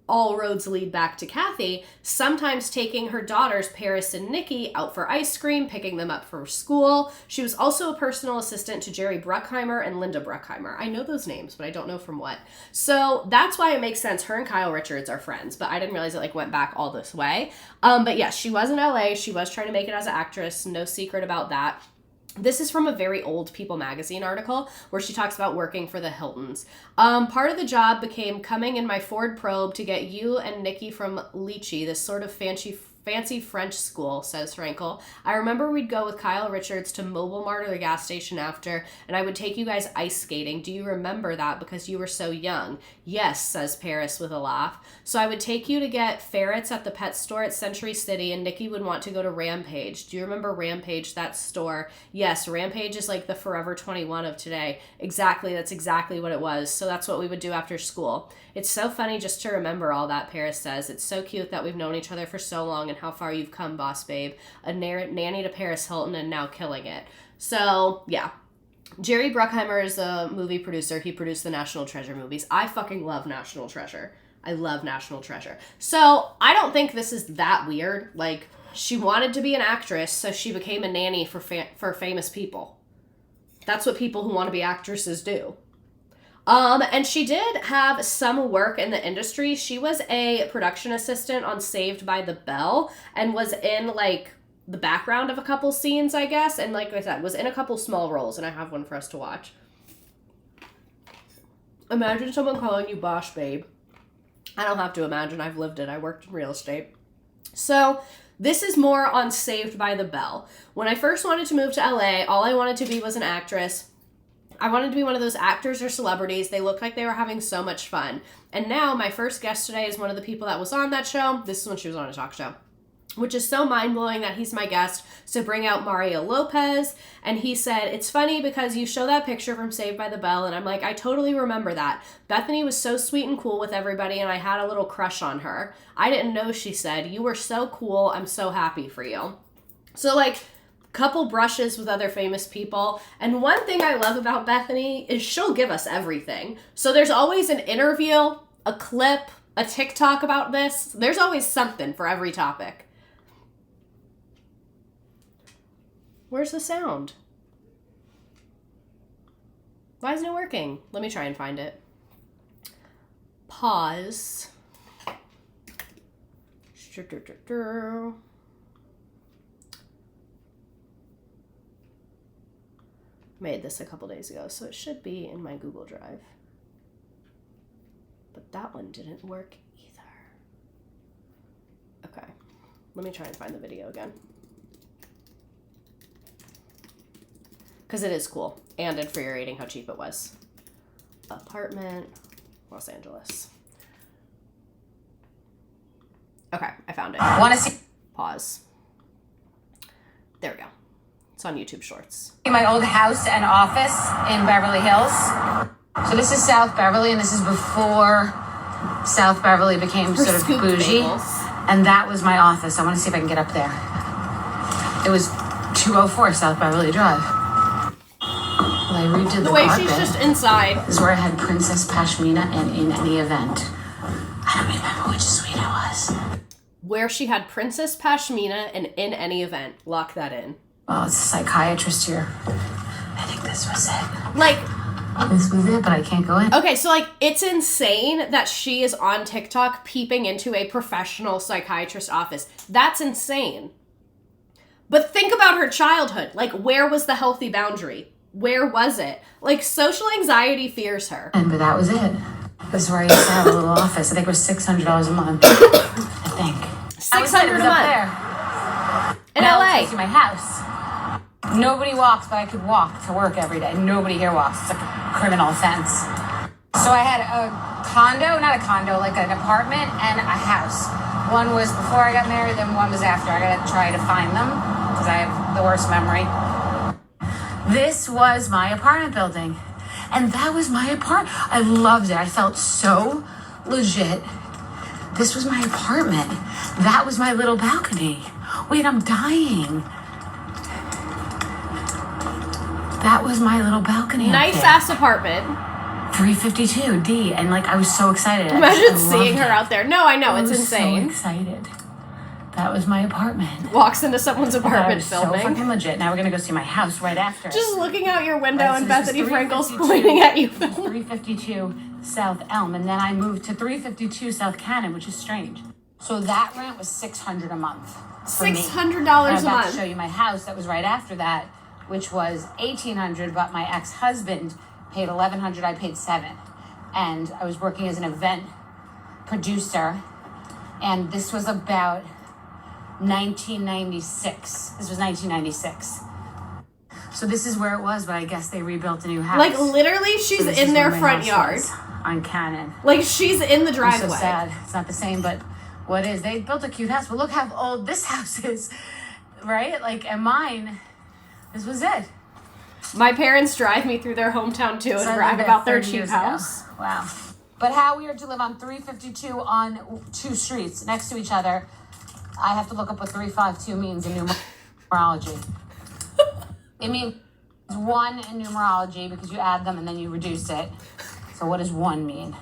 All roads lead back to Kathy, sometimes taking her daughters, Paris and Nikki, out for ice cream, picking them up from school. She was also a personal assistant to Jerry Bruckheimer and Linda Bruckheimer. I know those names, but I don't know from what. So that's why it makes sense. Her and Kyle Richards are friends, but I didn't realize it, like, went back all this way. But yeah, she was in LA. She was trying to make it as an actress. No secret about that. This is from a very old People magazine article where she talks about working for the Hiltons. Part of the job became coming in my Ford Probe to get you and Nikki from Lychee, this sort of fancy French school, says Frankel. I remember we'd go with Kyle Richards to Mobile Mart or the gas station after, and I would take you guys ice skating. Do you remember that? Because you were so young. Yes, says Paris with a laugh. So I would take you to get ferrets at the pet store at Century City, and Nikki would want to go to Rampage. Do you remember Rampage, that store? Yes, Rampage is like the Forever 21 of today. Exactly, that's exactly what it was. So that's what we would do after school. It's so funny just to remember all that, Paris says. It's so cute that we've known each other for so long and how far you've come, boss babe. A nanny to Paris Hilton and now killing it. So, yeah. Jerry Bruckheimer is a movie producer. He produced the National Treasure movies. I fucking love National Treasure. I love National Treasure. So, I don't think this is that weird. Like, she wanted to be an actress, so she became a nanny for famous people. That's what people who want to be actresses do. And she did have some work in the industry. She was a production assistant on Saved by the Bell and was in, like, the background of a couple scenes, I guess. And like I said, was in a couple small roles, and I have one for us to watch. Imagine someone calling you boss babe. I don't have to imagine. I've lived it. I worked in real estate. So this is more on Saved by the Bell. When I first wanted to move to LA, all I wanted to be was an actress. I wanted to be one of those actors or celebrities. They looked like they were having so much fun. And now my first guest today is one of the people that was on that show. This is when she was on a talk show, which is so mind-blowing that he's my guest. So bring out Mario Lopez. And he said, it's funny because you show that picture from Saved by the Bell, and I'm like, I totally remember that. Bethenny was so sweet and cool with everybody, and I had a little crush on her. I didn't know, she said. You were so cool. I'm so happy for you. So, like, couple brushes with other famous people. And one thing I love about Bethenny is she'll give us everything. So there's always an interview, a clip, a TikTok about this. There's always something for every topic. Where's the sound? Why isn't it working? Let me try and find it. Pause. Made this a couple days ago, so it should be in my Google Drive. But that one didn't work either. Okay, let me try and find the video again. Because it is cool and infuriating how cheap it was. Apartment, Los Angeles. Okay, I found it. Want to see Pause. There we go. It's on YouTube Shorts. my old house and office in Beverly Hills? So this is South Beverly, and this is before South Beverly became sort of scooped bougie. bagels. And that was my office. I want to see if I can get up there. It was 204 South Beverly Drive. Well, I redid The way carpet. she's just inside. This is where I had Princess Pashmina and In Any Event. I don't remember which suite it was. Where she had Princess Pashmina and In Any Event. Lock that in. Well, it's a psychiatrist here. I think this was it. Like, This was it, but I can't go in. okay, so, like, it's insane that she is on TikTok peeping into a professional psychiatrist's office. That's insane. But think about her childhood. Like, where was the healthy boundary? Where was it? Like, social anxiety fears her. But that was it. This is where I used to have a little office. I think it was $600 a month. I think. $600 a month. Up there. In Now LA. to my house. Nobody walks, but I could walk to work every day. Nobody here walks. It's like a criminal offense. So I had a condo, not a condo, like an apartment and a house. One was before I got married, then one was after. I gotta try to find them because I have the worst memory. This was my apartment building. And that was my apartment. I loved it. I felt so legit. This was my apartment. That was my little balcony. Wait, I'm dying. That was my little balcony. Nice ass apartment. 352D. And like, I was so excited. Imagine seeing her out there. No, I know. It's insane. So excited. That was my apartment. Walks into someone's apartment filming. So fucking legit. Now we're gonna go see my house right after. Just looking out your window and Bethenny Frankel's pointing at you. 352 South Elm, and then I moved to 352 South Cannon, which is strange. So that rent was $600 a month. $600 a I'm about month. to show you my house that was right after that, which was $1,800, but my ex-husband paid $1,100. I paid $700, and I was working as an event producer, and this was about 1996. This was 1996. So this is where it was, but I guess they rebuilt a new house. Like, literally, she's So this in is their where my front house yard. was, on Cannon. Like, she's in the I'm driveway. so sad. It's not the same, but what is? They built a cute house, but look how old this house is, right? Like, and mine, this was it. My parents drive me through their hometown, too, and So I brag lived there about their 30 cheap years ago. house. Wow. But how weird to live on 352 on two streets next to each other. I have to look up what 352 means in numerology. It means one in numerology because you add them and then you reduce it. So what does one mean?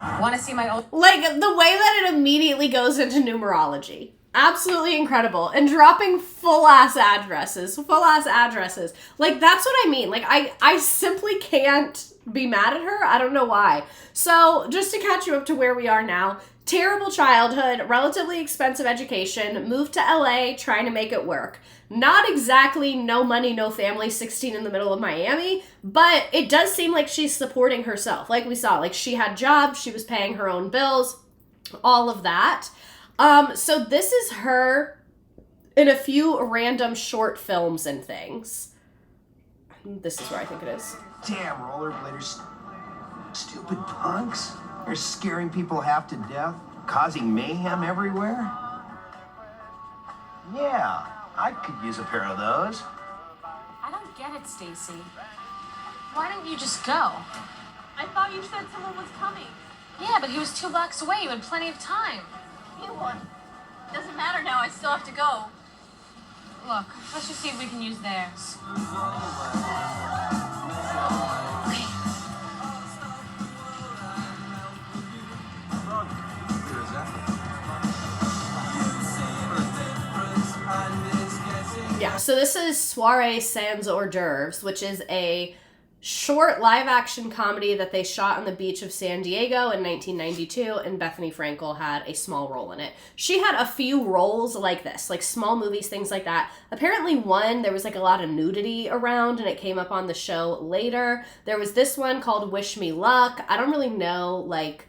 Want to see my old... Like, the way that it immediately goes into numerology. Absolutely incredible. And dropping full-ass addresses. Like, that's what I mean. Like, I simply can't be mad at her. I don't know why. So, just to catch you up to where we are now, terrible childhood, relatively expensive education, moved to LA, trying to make it work. Not exactly no money, no family, 16 in the middle of Miami, but it does seem like she's supporting herself. Like we saw, like she had jobs, she was paying her own bills, all of that. So this is her in a few random short films and things. This is where I think it is. Damn rollerbladers. Stupid punks. They're scaring people half to death, causing mayhem everywhere. Yeah, I could use a pair of those. I don't get it, Stacy. Why didn't you just go? I thought you said someone was coming. Yeah, but he was 2 blocks away. You had plenty of time. You won. Doesn't matter now. I still have to go. Look, let's just see if we can use theirs. Yeah, so this is Soiree Sans Hors d'oeuvres, which is a short live-action comedy that they shot on the beach of San Diego in 1992, and Bethenny Frankel had a small role in it. She had a few roles like this, like small movies, things like that. Apparently one, there was like a lot of nudity around, and it came up on the show later. There was this one called Wish Me Luck. I don't really know, like,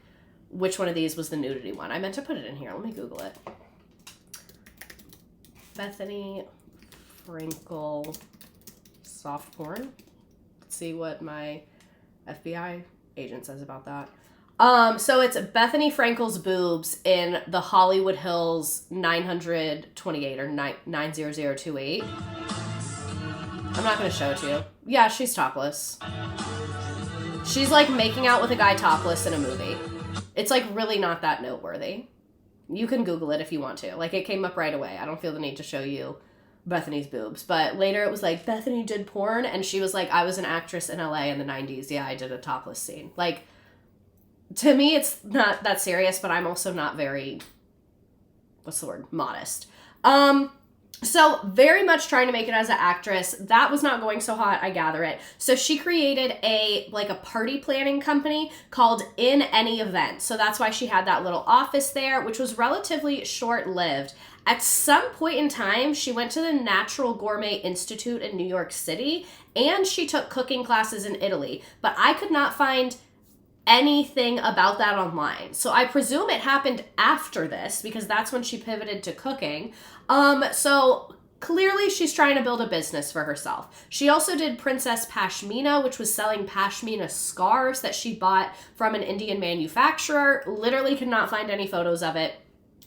which one of these was the nudity one. I meant to put it in here. Let me Google it. Bethenny Frankel soft porn. Let's see what my FBI agent says about that. So it's Bethenny Frankel's boobs in the Hollywood Hills 928 or 90028. I'm not going to show it to you. Yeah, she's topless. She's like making out with a guy topless in a movie. It's like really not that noteworthy. You can Google it if you want to. Like, it came up right away. I don't feel the need to show you Bethenny's boobs. But later it was like, Bethenny did porn, and she was like, I was an actress in LA in the 90s. Yeah, I did a topless scene. Like, to me, it's not that serious, but I'm also not very, what's the word, modest. So very much trying to make it as an actress. That was not going so hot, I gather it. So she created a party planning company called In Any Event. So that's why she had that little office there, which was relatively short-lived. At some point in time, she went to the Natural Gourmet Institute in New York City, and she took cooking classes in Italy. But I could not find anything about that online. So I presume it happened after this, because that's when she pivoted to cooking. So clearly she's trying to build a business for herself. She also did Princess Pashmina, which was selling pashmina scarves that she bought from an Indian manufacturer. Literally could not find any photos of it.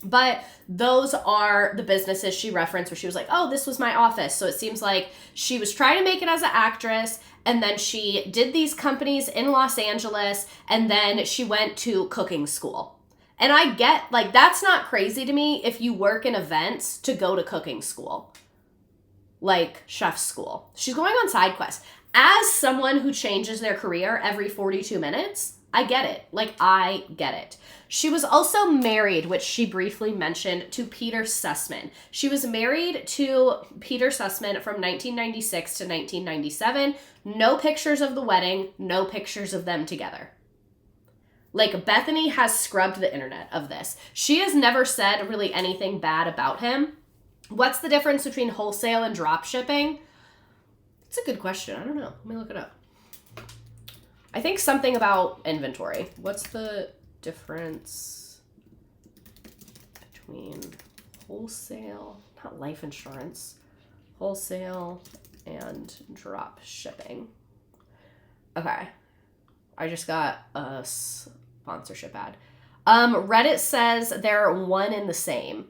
But those are the businesses she referenced where she was like, oh, this was my office. So it seems like she was trying to make it as an actress, and then she did these companies in Los Angeles, and then she went to cooking school. And I get, like, that's not crazy to me if you work in events to go to cooking school. Like, chef school. She's going on side quests. As someone who changes their career every 42 minutes, I get it. Like, I get it. She was also married, which she briefly mentioned, to Peter Sussman. She was married to Peter Sussman from 1996 to 1997. No pictures of the wedding, no pictures of them together. Like, Bethenny has scrubbed the internet of this. She has never said really anything bad about him. What's the difference between wholesale and drop shipping? It's a good question. I don't know. Let me look it up. I think something about inventory. What's the difference between wholesale, not life insurance, wholesale and drop shipping? Okay. I just got a sponsorship ad. Reddit says they're one and the same.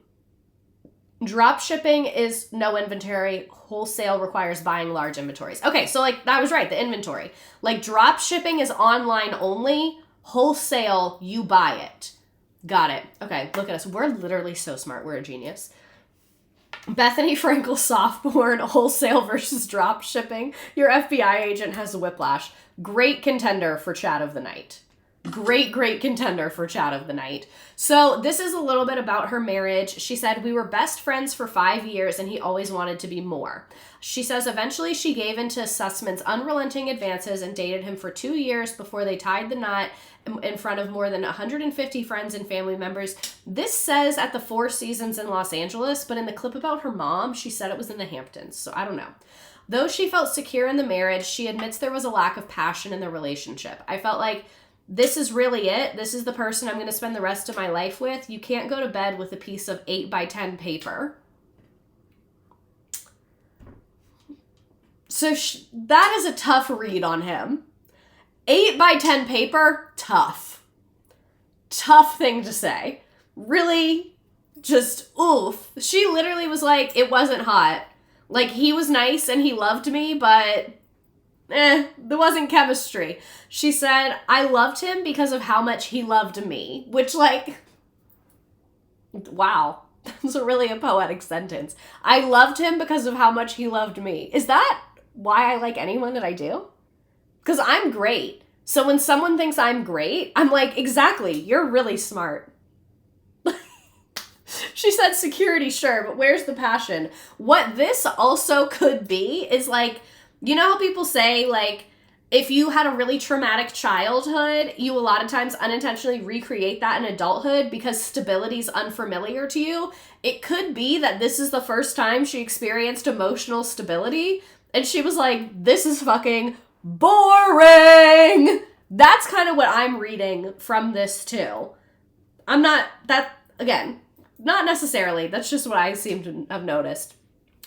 Drop shipping is no inventory. Wholesale requires buying large inventories. Okay, so like that was right, the inventory. Like drop shipping is online only. Wholesale, you buy it. Got it. Okay, look at us. We're literally so smart. We're a genius. Bethenny Frankel sophomore, wholesale versus drop shipping. Your FBI agent has a whiplash. Great contender for chat of the night. Great contender for chat of the night. So this is a little bit about her marriage. She said, we were best friends for 5 years and he always wanted to be more. She says eventually she gave into Sussman's unrelenting advances and dated him for 2 years before they tied the knot in front of more than 150 friends and family members. This says at the Four Seasons in Los Angeles, but in the clip about her mom, she said it was in the Hamptons. So I don't know. Though she felt secure in the marriage, she admits there was a lack of passion in the relationship. I felt like this is really it. This is the person I'm going to spend the rest of my life with. You can't go to bed with a piece of 8 by 10 paper. So that is a tough read on him. 8 by 10 paper, tough. Tough thing to say. Really, just oof. She literally was like, it wasn't hot. Like, he was nice and he loved me, but there wasn't chemistry. She said, I loved him because of how much he loved me. Which, like, wow. That's really a poetic sentence. I loved him because of how much he loved me. Is that why I like anyone that I do? Because I'm great. So when someone thinks I'm great, I'm like, exactly, you're really smart. She said security, sure, but where's the passion? What this also could be is like, you know how people say, like, if you had a really traumatic childhood, you a lot of times unintentionally recreate that in adulthood because stability is unfamiliar to you? It could be that this is the first time she experienced emotional stability, and she was like, this is fucking boring! That's kind of what I'm reading from this, too. I'm not, that, again, not necessarily. That's just what I seem to have noticed.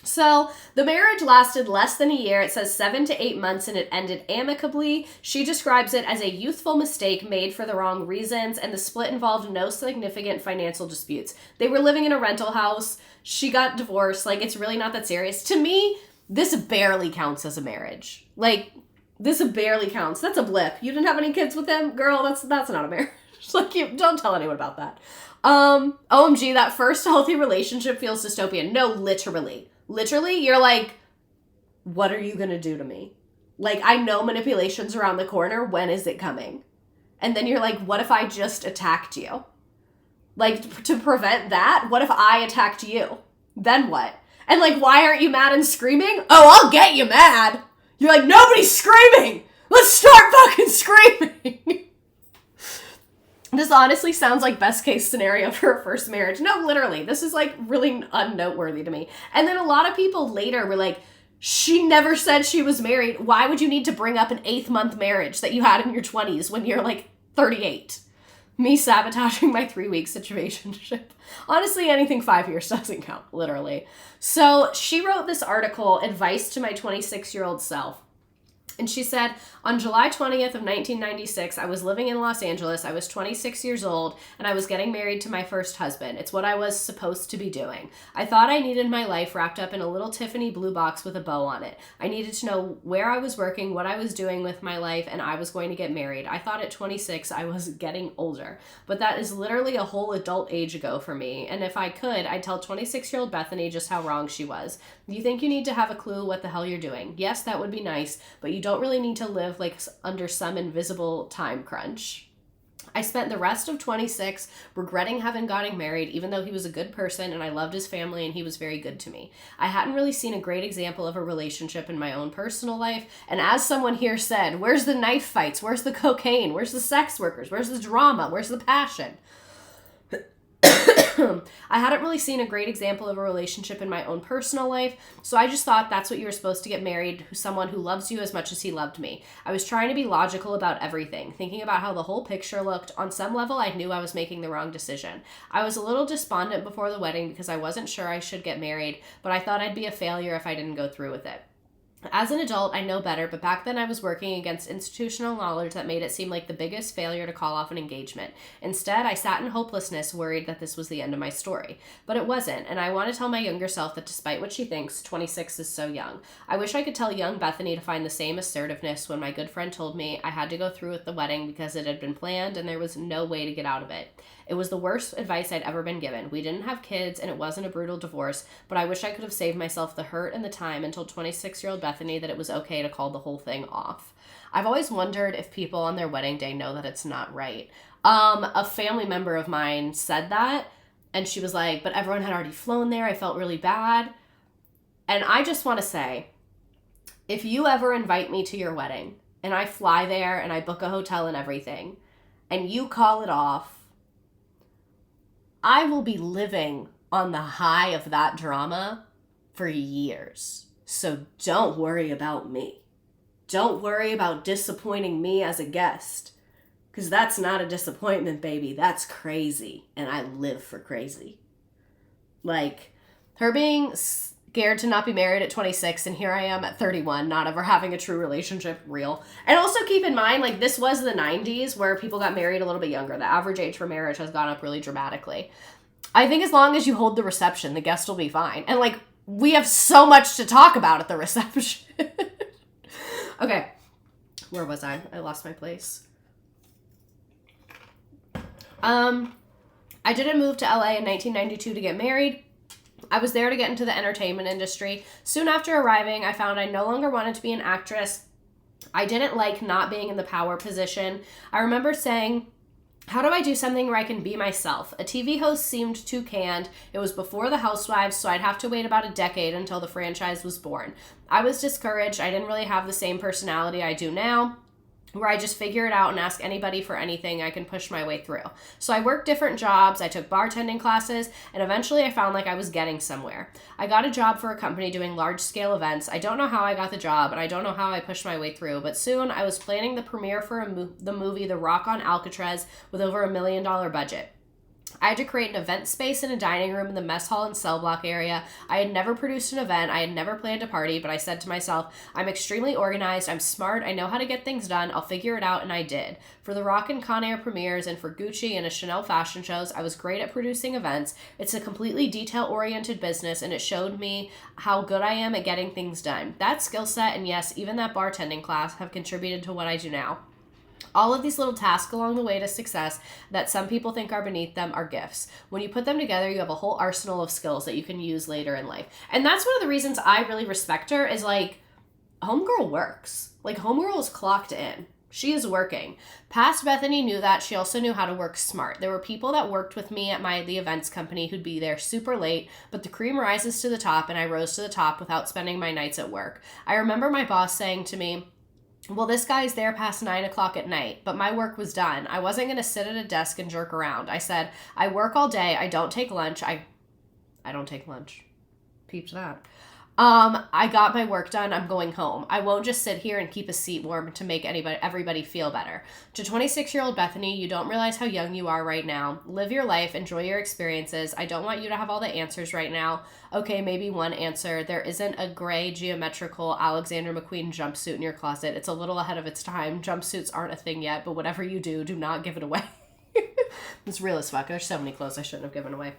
So the marriage lasted less than a year. It says 7 to 8 months and it ended amicably. She describes it as a youthful mistake made for the wrong reasons, and the split involved no significant financial disputes. They were living in a rental house. She got divorced. Like, it's really not that serious. To me, this barely counts as a marriage. Like, this barely counts. That's a blip. You didn't have any kids with him? Girl, that's not a marriage. Like, you don't tell anyone about that. OMG, that first healthy relationship feels dystopian. No, literally. Literally, you're like, what are you gonna do to me? Like, I know manipulation's around the corner. When is it coming? And then you're like, what if I just attacked you? Like, to prevent that, what if I attacked you? Then what? And like, why aren't you mad and screaming? Oh, I'll get you mad. You're like, nobody's screaming. Let's start fucking screaming. This honestly sounds like best case scenario for a first marriage. No, literally, this is like really unnoteworthy to me. And then a lot of people later were like, she never said she was married. Why would you need to bring up an 8th month marriage that you had in your 20s when you're like 38? Me sabotaging my 3-week situationship. Honestly, anything 5 years doesn't count, literally. So she wrote this article, Advice to My 26-Year-Old Self. And she said, on July 20th of 1996, I was living in Los Angeles. I was 26 years old, and I was getting married to my first husband. It's what I was supposed to be doing. I thought I needed my life wrapped up in a little Tiffany blue box with a bow on it. I needed to know where I was working, what I was doing with my life, and I was going to get married. I thought at 26 I was getting older, but that is literally a whole adult age ago for me. And if I could, I'd tell 26-year-old Bethenny just how wrong she was. You think you need to have a clue what the hell you're doing? Yes, that would be nice, but you don't really need to live like under some invisible time crunch. I spent the rest of 26 regretting having gotten married, even though he was a good person and I loved his family and he was very good to me. I hadn't really seen a great example of a relationship in my own personal life. And as someone here said, where's the knife fights? Where's the cocaine? Where's the sex workers? Where's the drama? Where's the passion? I hadn't really seen a great example of a relationship in my own personal life, so I just thought that's what you were supposed to get married, someone who loves you as much as he loved me. I was trying to be logical about everything, thinking about how the whole picture looked. On some level, I knew I was making the wrong decision. I was a little despondent before the wedding because I wasn't sure I should get married, but I thought I'd be a failure if I didn't go through with it. As an adult, I know better, but back then I was working against institutional knowledge that made it seem like the biggest failure to call off an engagement. Instead, I sat in hopelessness, worried that this was the end of my story. But it wasn't, and I want to tell my younger self that despite what she thinks, 26 is so young. I wish I could tell young Bethenny to find the same assertiveness when my good friend told me I had to go through with the wedding because it had been planned and there was no way to get out of it. It was the worst advice I'd ever been given. We didn't have kids, and it wasn't a brutal divorce, but I wish I could have saved myself the hurt and the time and told 26-year-old Bethenny that it was okay to call the whole thing off. I've always wondered if people on their wedding day know that it's not right. A family member of mine said that, and she was like, but everyone had already flown there. I felt really bad. And I just want to say, if you ever invite me to your wedding, and I fly there, and I book a hotel and everything, and you call it off, I will be living on the high of that drama for years. So don't worry about me. Don't worry about disappointing me as a guest. Because that's not a disappointment, baby. That's crazy. And I live for crazy. Like, her being scared to not be married at 26, and here I am at 31, not ever having a true relationship, real. And also keep in mind, like, this was the 90s where people got married a little bit younger. The average age for marriage has gone up really dramatically. I think as long as you hold the reception, the guest will be fine. And, like, we have so much to talk about at the reception. Okay, where was I? I lost my place. I didn't move to LA in 1992 to get married. I was there to get into the entertainment industry. Soon after arriving, I found I no longer wanted to be an actress. I didn't like not being in the power position. I remember saying, how do I do something where I can be myself? A TV host seemed too canned. It was before The Housewives, so I'd have to wait about a decade until the franchise was born. I was discouraged. I didn't really have the same personality I do now, where I just figure it out and ask anybody for anything. I can push my way through. So I worked different jobs, I took bartending classes, and eventually I found like I was getting somewhere. I got a job for a company doing large-scale events. I don't know how I got the job, and I don't know how I pushed my way through, but soon I was planning the premiere for the movie The Rock on Alcatraz with over $1 million budget. I had to create an event space in a dining room in the mess hall and cell block area. I had never produced an event. I had never planned a party, but I said to myself, I'm extremely organized. I'm smart. I know how to get things done. I'll figure it out, and I did. For the Rock and Con Air premieres and for Gucci and a Chanel fashion shows, I was great at producing events. It's a completely detail-oriented business, and it showed me how good I am at getting things done. That skill set, and yes, even that bartending class, have contributed to what I do now. All of these little tasks along the way to success that some people think are beneath them are gifts. When you put them together, you have a whole arsenal of skills that you can use later in life. And that's one of the reasons I really respect her is, like, Homegirl works. Like, Homegirl is clocked in. She is working. Past Bethenny knew that. She also knew how to work smart. There were people that worked with me at the events company who'd be there super late, but the cream rises to the top, and I rose to the top without spending my nights at work. I remember my boss saying to me, well, this guy's there past 9 o'clock at night, but my work was done. I wasn't going to sit at a desk and jerk around. I said, I work all day. I don't take lunch. I don't take lunch. Peeped that. I got my work done. I'm going home. I won't just sit here and keep a seat warm to make everybody feel better. To 26-year-old Bethenny, you don't realize how young you are right now. Live your life. Enjoy your experiences. I don't want you to have all the answers right now. Okay, maybe one answer. There isn't a gray geometrical Alexander McQueen jumpsuit in your closet. It's a little ahead of its time. Jumpsuits aren't a thing yet, but whatever you do not give it away. It's real as fuck. There's so many clothes I shouldn't have given away.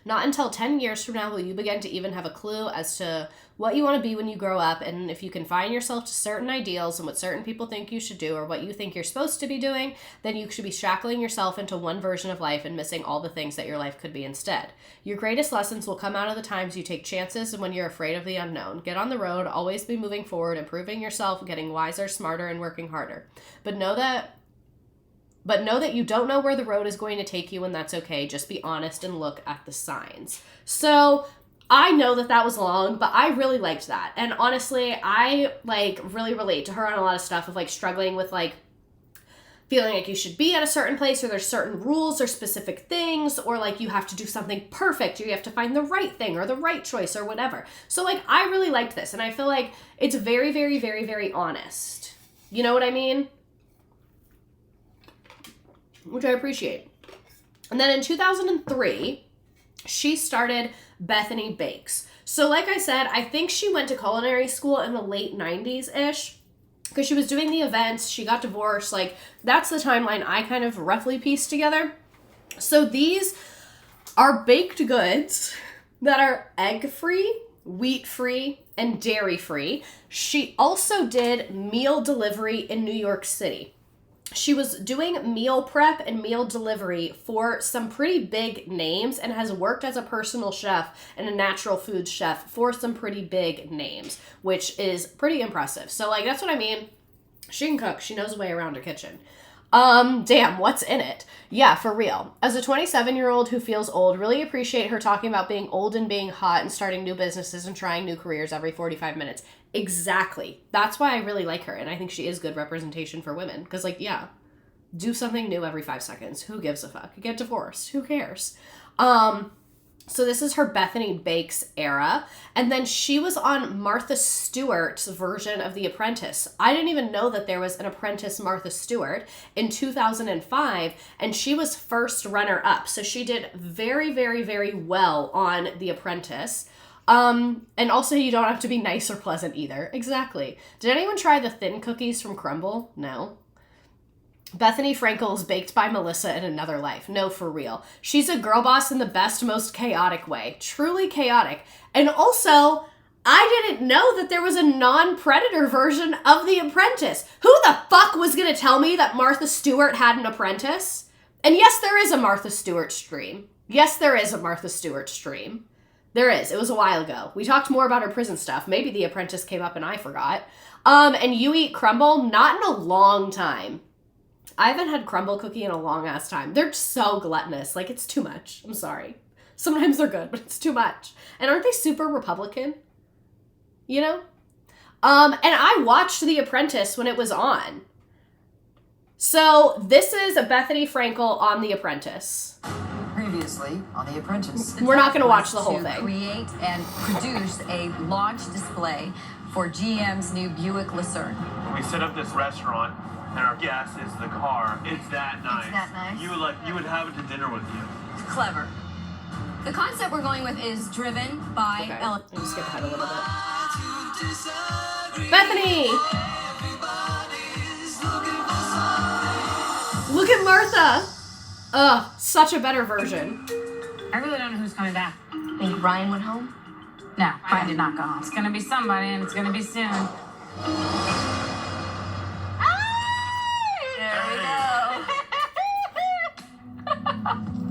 Not until 10 years from now will you begin to even have a clue as to what you want to be when you grow up, and if you confine yourself to certain ideals and what certain people think you should do or what you think you're supposed to be doing, then you should be shackling yourself into one version of life and missing all the things that your life could be instead. Your greatest lessons will come out of the times you take chances and when you're afraid of the unknown. Get on the road, always be moving forward, improving yourself, getting wiser, smarter, and working harder. But know that you don't know where the road is going to take you, and that's okay. Just be honest and look at the signs. So I know that was long, but I really liked that. And honestly, I really relate to her on a lot of stuff of struggling with feeling like you should be at a certain place, or there's certain rules or specific things, or you have to do something perfect, or you have to find the right thing or the right choice or whatever. So I really liked this, and I feel like it's very, very, very, very honest. You know what I mean? Which I appreciate. And then in 2003, she started Bethenny Bakes. So like I said, I think she went to culinary school in the late 90s-ish because she was doing the events, she got divorced, that's the timeline I kind of roughly pieced together. So these are baked goods that are egg-free, wheat-free, and dairy-free. She also did meal delivery in New York City. She was doing meal prep and meal delivery for some pretty big names and has worked as a personal chef and a natural food chef for some pretty big names, which is pretty impressive. So that's what I mean. She can cook. She knows a way around her kitchen. Damn, what's in it? Yeah, for real. As a 27-year-old who feels old, really appreciate her talking about being old and being hot and starting new businesses and trying new careers every 45 minutes. Exactly. That's why I really like her, and I think she is good representation for women. Because, do something new every 5 seconds. Who gives a fuck? Get divorced. Who cares? So this is her Bethenny Bakes era. And then she was on Martha Stewart's version of The Apprentice. I didn't even know that there was an Apprentice Martha Stewart in 2005, and she was first runner-up. So she did very, very, very well on The Apprentice. And also you don't have to be nice or pleasant either. Exactly. Did anyone try the thin cookies from Crumble? No. Bethenny Frankel is baked by Melissa in another life. No, for real. She's a girl boss in the best, most chaotic way. Truly chaotic. And also, I didn't know that there was a non-predator version of The Apprentice. Who the fuck was gonna tell me that Martha Stewart had an apprentice? And yes, there is a Martha Stewart stream. Yes, there is a Martha Stewart stream. There is. It was a while ago. We talked more about her prison stuff. Maybe The Apprentice came up and I forgot. And you eat crumble? Not in a long time. I haven't had crumble cookie in a long ass time. They're so gluttonous. It's too much. I'm sorry. Sometimes they're good, but it's too much. And aren't they super Republican? You know? And I watched The Apprentice when it was on. So this is a Bethenny Frankel on The Apprentice. Previously on The Apprentice. We're not going to watch the whole thing. Create and produce a launch display for GM's new Buick Lucerne. We set up this restaurant, and our gas is the car. It's that nice. It's that nice. You would have it to dinner with you. Clever. The concept we're going with is driven by Okay. I'll just skip ahead a little bit. Bethenny! Look at Martha! Ugh, such a better version. I really don't know who's coming back. Think Ryan went home? No, Ryan did not go home. It's gonna be somebody, and it's gonna be soon. There we go.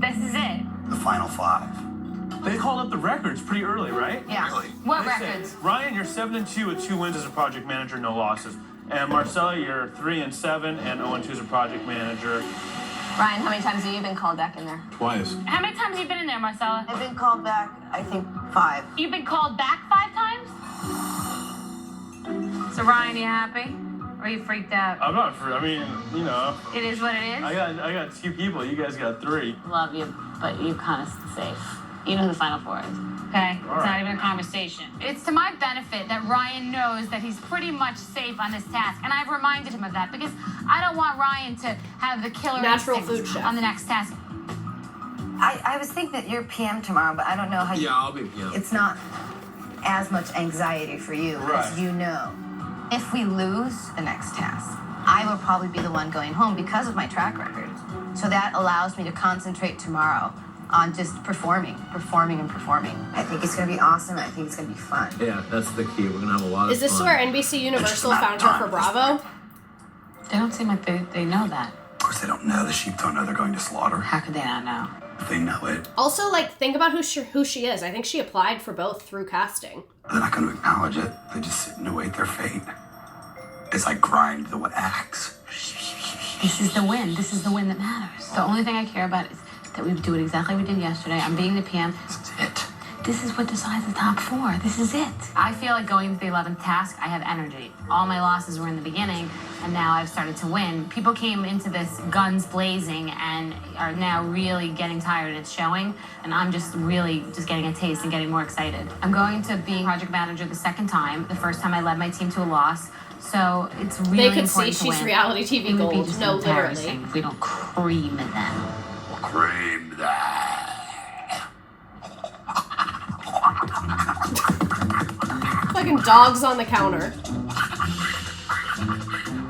This is it. The final 5. They called up the records pretty early, right? Yeah. Really? What They said, records? Ryan, you're 7-2 with 2 wins as a project manager, no losses. And Marcella, you're 3 and 7, and Owen 2's a project manager. Ryan, how many times have you been called back in there? Twice. How many times have you been in there, Marcella? I've been called back, I think, 5. You've been called back 5 times? So Ryan, you happy? Or are you freaked out? I'm not free. I mean, you know. It is what it is? I got 2 people. You guys got 3. Love you, but you kind of safe. You know who the Final Four is. Okay? It's not even a conversation. It's to my benefit that Ryan knows that he's pretty much safe on this task. And I've reminded him of that because I don't want Ryan to have the killer Natural instinct food chef. on the next task. I was thinking that you're PM tomorrow, but I don't know how you... Yeah, I'll be PM. It's not as much anxiety for you as you know. If we lose the next task, I will probably be the one going home because of my track record. So that allows me to concentrate tomorrow on just performing. I think it's going to be awesome. I think it's going to be fun. Yeah, that's the key. We're gonna have a lot of fun. Is this where NBC Universal found her for Bravo? They don't seem like they know that. Of course, they don't know. The sheep don't know they're going to slaughter. How could they not know? They know it. Also, like, think about who she is. I think she applied for both through casting. They're not going to acknowledge it. They just sit and await their fate. It's like grind the axe. This is the win. This is the win that matters. The only thing I care about is that we do it exactly like we did yesterday. I'm being the PM. This is it. This is what decides the top 4. This is it. I feel like going into the 11th task, I have energy. All my losses were in the beginning, and now I've started to win. People came into this guns blazing and are now really getting tired, and it's showing. And I'm just getting a taste and getting more excited. I'm going to be project manager the second time. The first time I led my team to a loss. So it's really They could important see to she's win. reality TV It would be gold. just No, embarrassing literally. if we don't cream them. Cream that. Fucking dogs on the counter.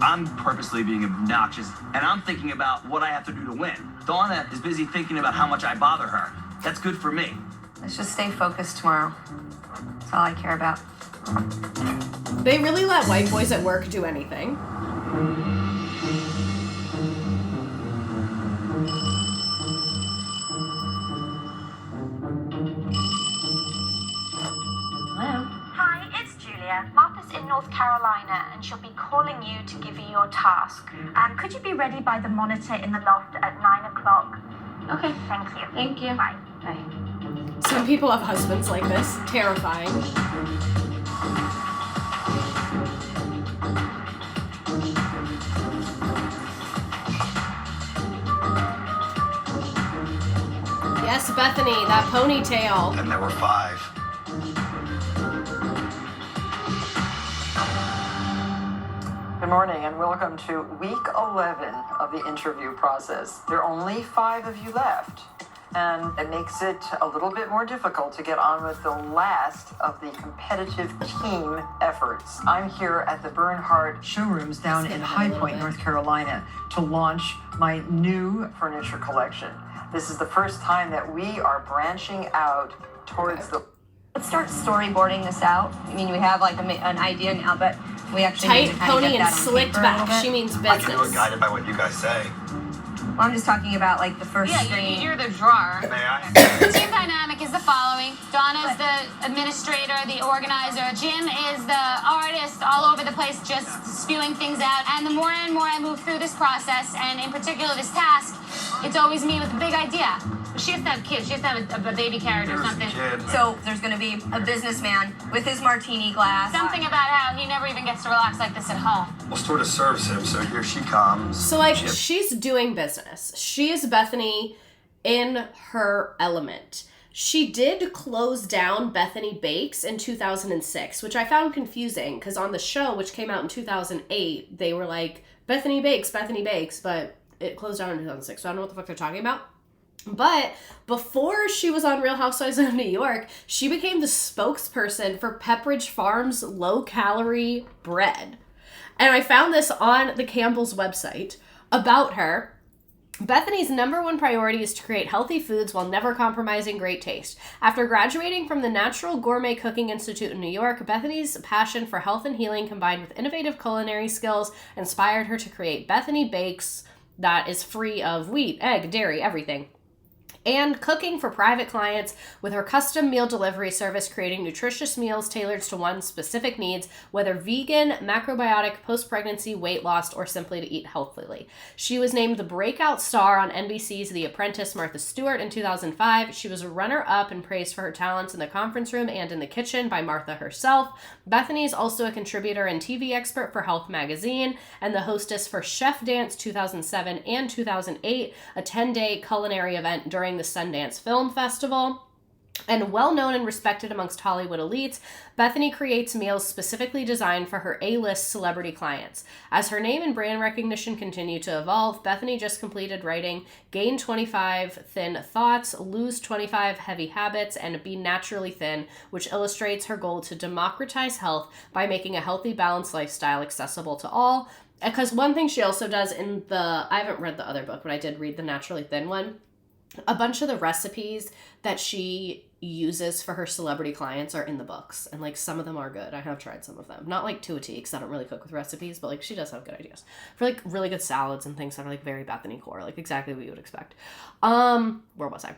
I'm purposely being obnoxious, and I'm thinking about what I have to do to win. Donna is busy thinking about how much I bother her. That's good for me. Let's just stay focused tomorrow. That's all I care about. They really let white boys at work do anything. Hello? Hi, it's Julia. Martha's in North Carolina and she'll be calling you to give you your task. Could you be ready by the monitor in the loft at 9 o'clock? Okay. Thank you. Thank you. Bye. Bye. Some people have husbands like this. Terrifying. Yes, Bethenny, that ponytail. And there were 5. Good morning and welcome to week 11 of the interview process. There are only 5 of you left, and it makes it a little bit more difficult to get on with the last of the competitive team efforts. I'm here at the Bernhardt showrooms down in High Point, North Carolina, to launch my new furniture collection. This is the first time that we are branching out towards the... Let's start storyboarding this out. I mean, we have like an idea now, but we actually need Tight to kind of pony get and that on slicked paper a little back. bit. She means I can do it business. guided by what you guys say. Well, I'm just talking about like the first Yeah, screen. you're the drawer. May I? The team dynamic is the following. Donna's the administrator, the organizer. Jim is the artist all over the place, just spewing things out. And the more and more I move through this process, and in particular this task, it's always me with a big idea. She has to have kids. She has to have a baby carriage or something. So there's going to be a businessman with his martini glass. Something about how he never even gets to relax like this at home. Well, sort of serves him, so here she comes. So, like, she's doing business. She is Bethenny in her element. She did close down Bethenny Bakes in 2006, which I found confusing because on the show, which came out in 2008, they were like, Bethenny Bakes, but it closed down in 2006, so I don't know what the fuck they're talking about. But before she was on Real Housewives of New York, she became the spokesperson for Pepperidge Farm's low-calorie bread. And I found this on the Campbell's website about her. Bethenny's number one priority is to create healthy foods while never compromising great taste. After graduating from the Natural Gourmet Cooking Institute in New York, Bethenny's passion for health and healing combined with innovative culinary skills inspired her to create Bethenny Bakes that is free of wheat, egg, dairy, everything. and cooking for private clients with her custom meal delivery service, creating nutritious meals tailored to one's specific needs, whether vegan, macrobiotic, post-pregnancy, weight loss, or simply to eat healthily. She was named the breakout star on NBC's The Apprentice Martha Stewart in 2005. She was a runner-up and praised for her talents in the conference room and in the kitchen by Martha herself. Bethenny is also a contributor and TV expert for Health Magazine and the hostess for Chef Dance 2007 and 2008, a 10-day culinary event during the Sundance Film Festival. And well-known and respected amongst Hollywood elites, Bethenny creates meals specifically designed for her A-list celebrity clients. As her name and brand recognition continue to evolve, Bethenny just completed writing Gain 25 Thin Thoughts, Lose 25 Heavy Habits, and Be Naturally Thin, which illustrates her goal to democratize health by making a healthy, balanced lifestyle accessible to all. Because one thing she also does in I haven't read the other book, but I did read the Naturally Thin one. A bunch of the recipes that she uses for her celebrity clients are in the books, and like some of them are good. I have tried some of them, not like to a T because I don't really cook with recipes, but like she does have good ideas for like really good salads and things that are like very Bethenny core, like exactly what you would expect. Where was I?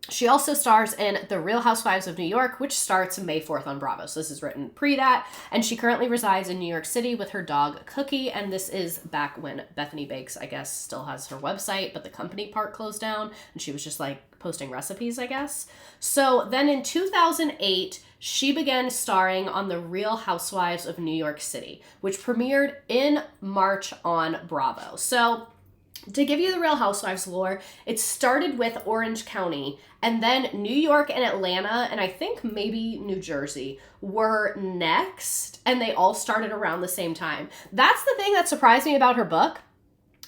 She also stars in The Real Housewives of New York, which starts May 4th on Bravo. So this is written pre that. And she currently resides in New York City with her dog, Cookie. And this is back when Bethenny Bakes, I guess, still has her website, but the company part closed down. And she was just like posting recipes, I guess. So then in 2008, she began starring on The Real Housewives of New York City, which premiered in March on Bravo. So to give you the Real Housewives lore, it started with Orange County, and then New York and Atlanta, and I think maybe New Jersey were next, and they all started around the same time. That's the thing that surprised me about her book.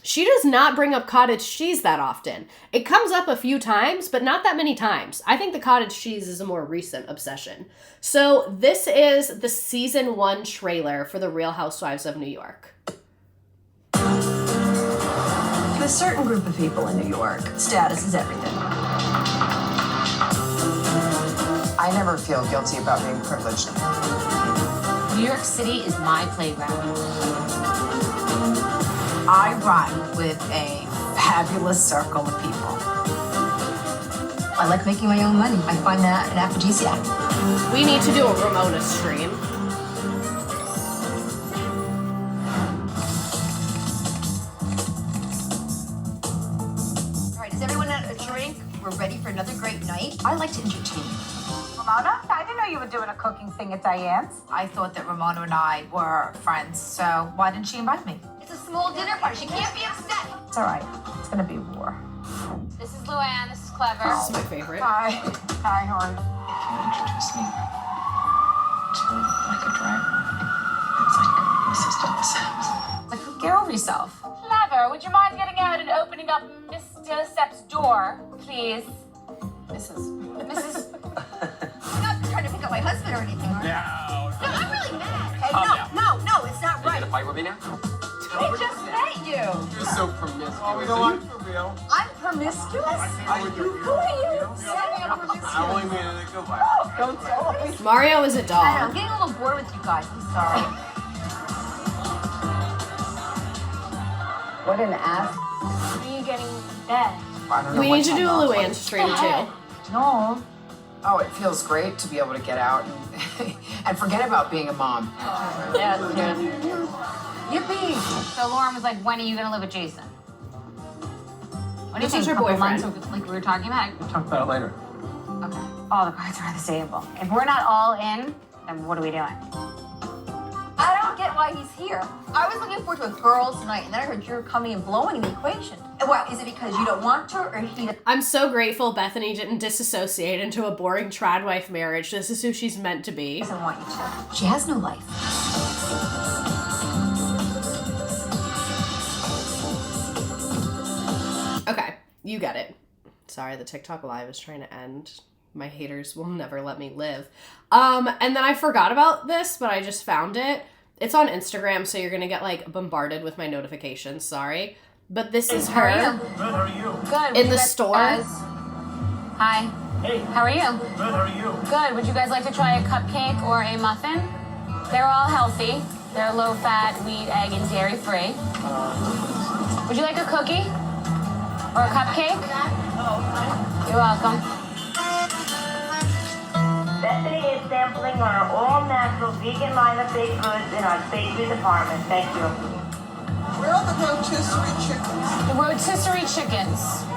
She does not bring up cottage cheese that often. It comes up a few times, but not that many times. I think the cottage cheese is a more recent obsession. So this is the season 1 trailer for The Real Housewives of New York. To a certain group of people in New York, status is everything. I never feel guilty about being privileged. New York City is my playground. I run with a fabulous circle of people. I like making my own money. I find that an aphrodisiac. We need to do a Ramona stream. All right, is everyone at a drink? We're ready for another great night. I like to entertain. Ramona? I didn't know you were doing a cooking thing at Diane's. I thought that Ramona and I were friends, so why didn't she invite me? It's a small dinner party. She can't be upset. It's all right. It's gonna be war. This is Luann. This is Clever. This is my favorite. Hi. Hi, how are you? Can you introduce me to like a driver? It's like assistant in the Sims. Like, get over yourself. Clever, would you mind getting out and opening up Mr. Sepp's door, please? Mrs. You're not trying to pick up my husband or anything, are you? No, I'm really mad. Hey, no, it's not right. Fight with me now? I just met you. You're so promiscuous. Oh, we don't want for real. I'm promiscuous? I would do Who are you? Say I'm promiscuous. I only mean it a good way. Don't tell me. Mario is a I know, dog. I'm getting a little bored with you guys. I'm sorry. What an ass. When are you getting in bed? I don't know We what need to do a time Luann stream too. No. Oh, it feels great to be able to get out and, and forget about being a mom. Yes, yes. Yippee! So Lauren was like, when are you going to live with Jason? What do you This is think? her Couple boyfriend. months, like we were talking about? We'll talk about it later. Okay. All the cards are on the table. If we're not all in, then what are we doing? I don't get why he's here. I was looking forward to a girls' night, and then I heard you're coming and blowing the equation. And what, is it because you don't want to, or he doesn't? I'm so grateful Bethenny didn't disassociate into a boring trad wife marriage. This is who she's meant to be. Doesn't want you to. She has no life. Okay, you get it. Sorry, the TikTok live is trying to end. My haters will never let me live. And then I forgot about this, but I just found it. It's on Instagram, so you're gonna get like bombarded with my notifications. Sorry, but this is her Good, how are you? Good. in the store. Hi. Hey. How are you? Good, how are you? Good. Would you guys like to try a cupcake or a muffin? They're all healthy. They're low fat, wheat, egg, and dairy free. Would you like a cookie? Or a cupcake? You're welcome. Bethenny is sampling our all-natural vegan line of baked goods in our bakery department. Thank you. Where are the rotisserie chickens? The rotisserie chickens.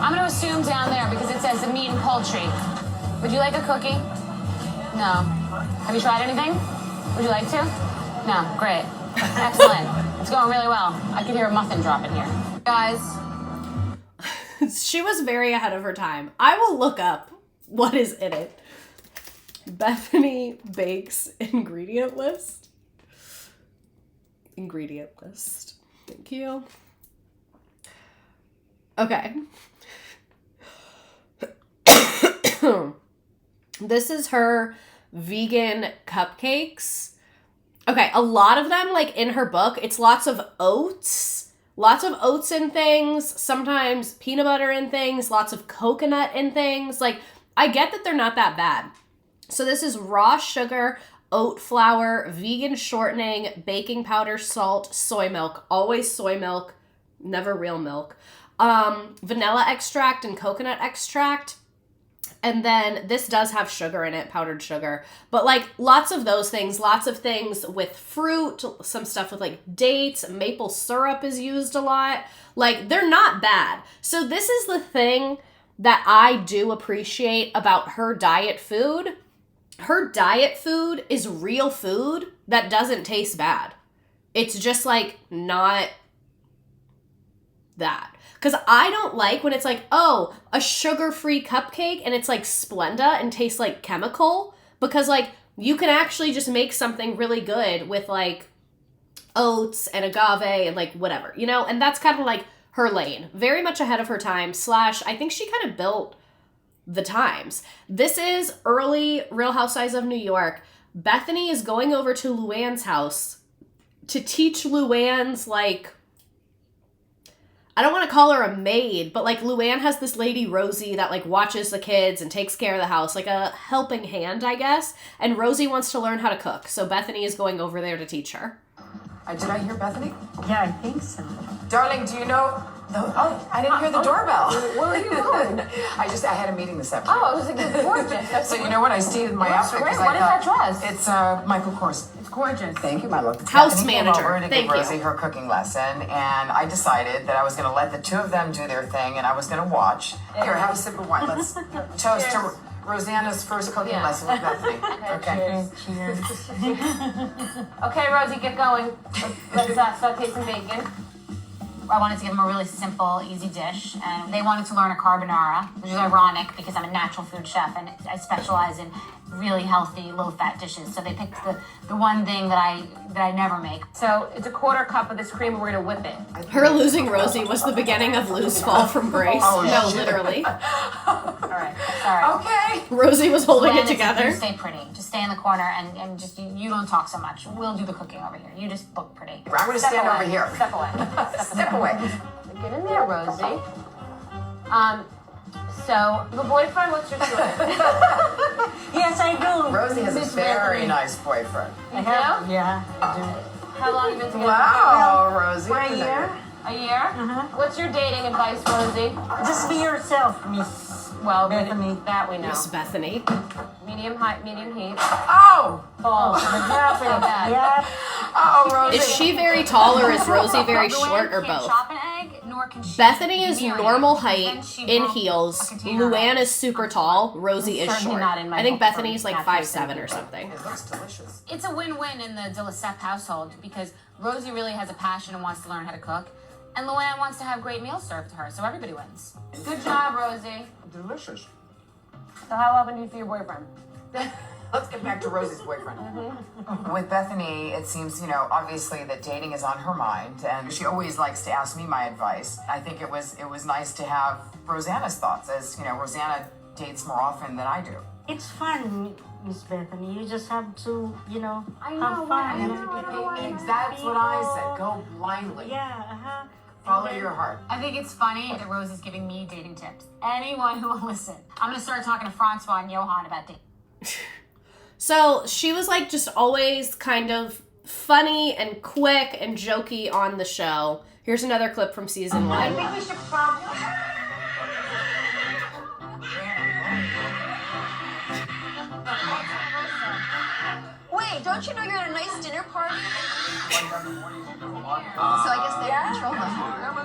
I'm going to assume down there because it says the meat and poultry. Would you like a cookie? No. Have you tried anything? Would you like to? No. Great. Excellent. It's going really well. I can hear a muffin drop in here. Guys. She was very ahead of her time. I will look up what is in it. Bethenny Bakes ingredient list. Ingredient list. Thank you. Okay. This is her vegan cupcakes. Okay, a lot of them, like in her book, it's lots of oats. Lots of oats in things. Sometimes peanut butter in things. Lots of coconut in things. Like, I get that they're not that bad. So this is raw sugar, oat flour, vegan shortening, baking powder, salt, soy milk. Always soy milk, never real milk. Vanilla extract and coconut extract. And then this does have sugar in it, powdered sugar. But like lots of those things, lots of things with fruit, some stuff with like dates, maple syrup is used a lot. Like they're not bad. So this is the thing that I do appreciate about her diet food. Her diet food is real food that doesn't taste bad. It's just like not that. Because I don't like when it's like, oh, a sugar-free cupcake and it's like Splenda and tastes like chemical. Because like you can actually just make something really good with like oats and agave and like whatever, you know? And that's kind of like her lane. Very much ahead of her time. / I think she kind of built the times. This is early Real Housewives of New York. Bethenny is going over to Luann's house to teach Luann's like, I don't want to call her a maid, but like Luann has this lady Rosie that like watches the kids and takes care of the house, like a helping hand, I guess. And Rosie wants to learn how to cook, so Bethenny is going over there to teach her. Did I hear Bethenny? Yeah, I think so. Darling, do you know? I didn't hear the doorbell. What are you doing? I had a meeting this afternoon. Oh, it was like it's gorgeous. So you know what? I stayed in my outfit because What is that dress? It's Michael Kors. It's gorgeous. Thank you, my love. House Bethenny came manager. over to Thank give you. Rosie her cooking lesson, and I decided that I was going to let the two of them do their thing, and I was going to watch. Here, have a sip of wine. Let's toast to Rosanna's first cooking lesson with Bethenny. Okay. Cheers. Okay, Rosie, get going. Let's saute some bacon. I wanted to give them a really simple, easy dish, and they wanted to learn a carbonara, which is ironic because I'm a natural food chef and I specialize in really healthy, low-fat dishes. So they picked the one thing that I never make. So it's a 1/4 cup of this cream, and we're gonna whip it. Her losing Rosie was the beginning of Lou's fall from grace. No, literally. All right, sorry. Okay. Rosie was holding it Luann, together. You stay pretty. Just stay in the corner and just you don't talk so much. We'll do the cooking over here. You just look pretty. I'm going to stand over here. Step away. Step away. Get in there, Rosie. So, the boyfriend, what's your story? Yes, I do. Rosie has a Miss very Bethenny. nice boyfend. I have. Yeah, I do. How long have you been together? Wow, Rosie. For a year. A year? What's your dating advice, Rosie? Just be yourself, Miss Well, Bethenny. that we know. Miss Bethenny. Medium height, medium heat. Oh! Balls. Yeah. Oh, Rosie. Is she very tall or is Rosie very short or Can't both? chop an egg, nor can she Bethany is veneer it. normal Then height she in broke heels. a container of Luann eggs. is super tall. Rosie is Certainly short. not in my I think book for Bethany's like naturally 5'7" thin or people. something. It looks delicious. It's a win-win in the De Lesseps household because Rosie really has a passion and wants to learn how to cook, and Luann wants to have great meals served to her, so everybody wins. Good job, Rosie. Delicious. So how often do you see your boyfriend? Let's get back to Rosie's boyfriend. With Bethenny, it seems, obviously that dating is on her mind, and she always likes to ask me my advice. I think it was nice to have Rosanna's thoughts, as, Rosanna dates more often than I do. It's fun, Miss Bethenny. You just have to, have fun. That's what I said. Go blindly. Yeah, Follow your heart. I think it's funny that Rose is giving me dating tips. Anyone who will listen. I'm going to start talking to Francois and Johan about dating. So she was like just always kind of funny and quick and jokey on the show. Here's another clip from season 1. I think we should probably... don't you know you're at a nice dinner party? So I guess they control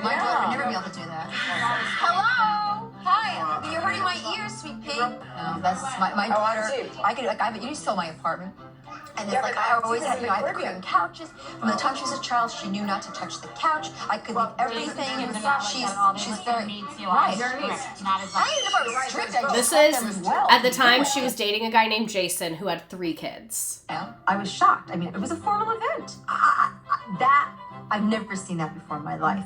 my daughter would never be able to do that. Hello? Hi. You're hurting my ears, sweet pea. No, that's my daughter. I could, like, you saw my apartment. And it's like I always had, I had the cream couches. From the time she was a child, she knew not to touch the couch. I could leave everything. She's very right. I didn't know I was strict. This is at the time she was dating a guy named Jason who had 3 kids. Yeah, I was shocked. I mean, it was a formal event. I've never seen that before in my life.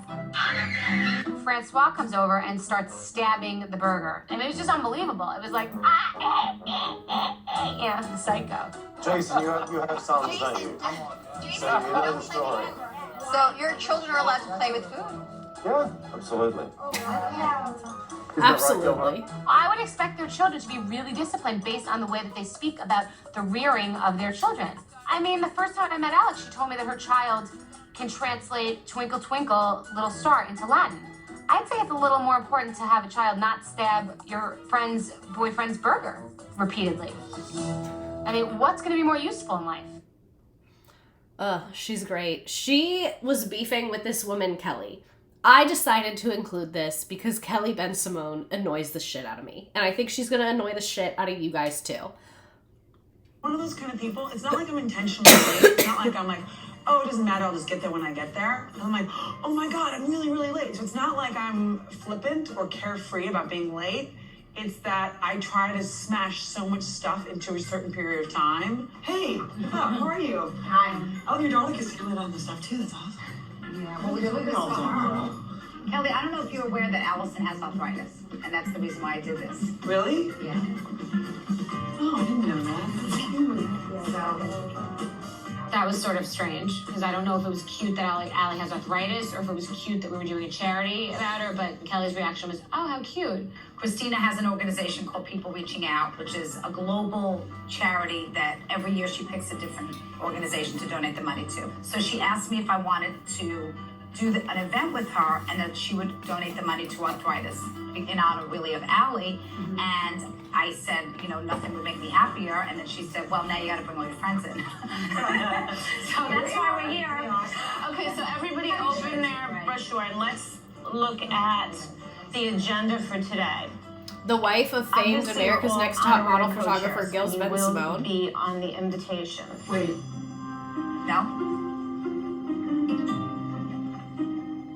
Francois comes over and starts stabbing the burger. I mean, it was just unbelievable. It was like, yeah, psycho. Jason, you have sons, don't you? So you know the story. So your children are allowed to play with food? Yeah, absolutely. Absolutely. I would expect their children to be really disciplined based on the way that they speak about the rearing of their children. I mean, the first time I met Alex, she told me that her child can translate Twinkle Twinkle Little Star into Latin. I'd say it's a little more important to have a child not stab your friend's boyfriend's burger repeatedly. I mean, what's going to be more useful in life? She's great. She was beefing with this woman, Kelly. I decided to include this because Kelly Ben-Simone annoys the shit out of me. And I think she's going to annoy the shit out of you guys too. One of those kind of people, it's not like I'm intentionally late. It's not like I'm like, oh, it doesn't matter, I'll just get there when I get there. And I'm like, oh my God, I'm really, really late. So it's not like I'm flippant or carefree about being late. It's that I try to smash so much stuff into a certain period of time. Hey, how are you? Hi. Oh, your daughter gets to come in on this stuff too, that's awesome. Yeah, well, we're doing this tomorrow. Kelly, I don't know if you're aware that Allison has arthritis, and that's the reason why I did this. Really? Yeah. Oh, I didn't know that. So... That was sort of strange, because I don't know if it was cute that Allie has arthritis, or if it was cute that we were doing a charity about her, but Kelly's reaction was, oh, how cute. Christina has an organization called People Reaching Out, which is a global charity that every year she picks a different organization to donate the money to. So she asked me if I wanted to do an event with her and that she would donate the money to arthritis in honor really of Allie. Mm-hmm. And I said, you know, nothing would make me happier. And then she said, well, now you got to bring all your friends in. So that's why we're here. Okay, so everybody open their brochure and let's look at the agenda for today. The wife of famed America's Next Top Model photographer Gils Ben-Simone will be on the invitation. Wait. No?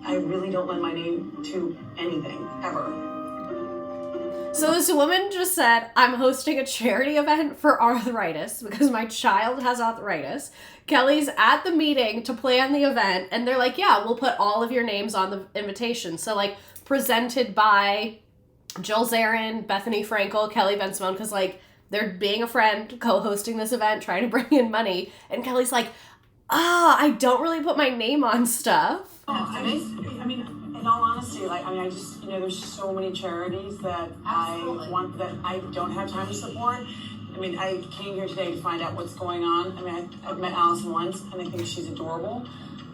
I really don't lend my name to anything, ever. So this woman just said, I'm hosting a charity event for arthritis because my child has arthritis. Kelly's at the meeting to plan the event, and they're like, yeah, we'll put all of your names on the invitation. So, like, presented by Jill Zarin, Bethenny Frankel, Kelly Ben-Simone, because, like, they're being a friend, co-hosting this event, trying to bring in money. And Kelly's like, I don't really put my name on stuff. I mean, in all honesty, I just, there's so many charities that I want, that I don't have time to support. I mean, I came here today to find out what's going on. I mean, I've met Allison once, and I think she's adorable.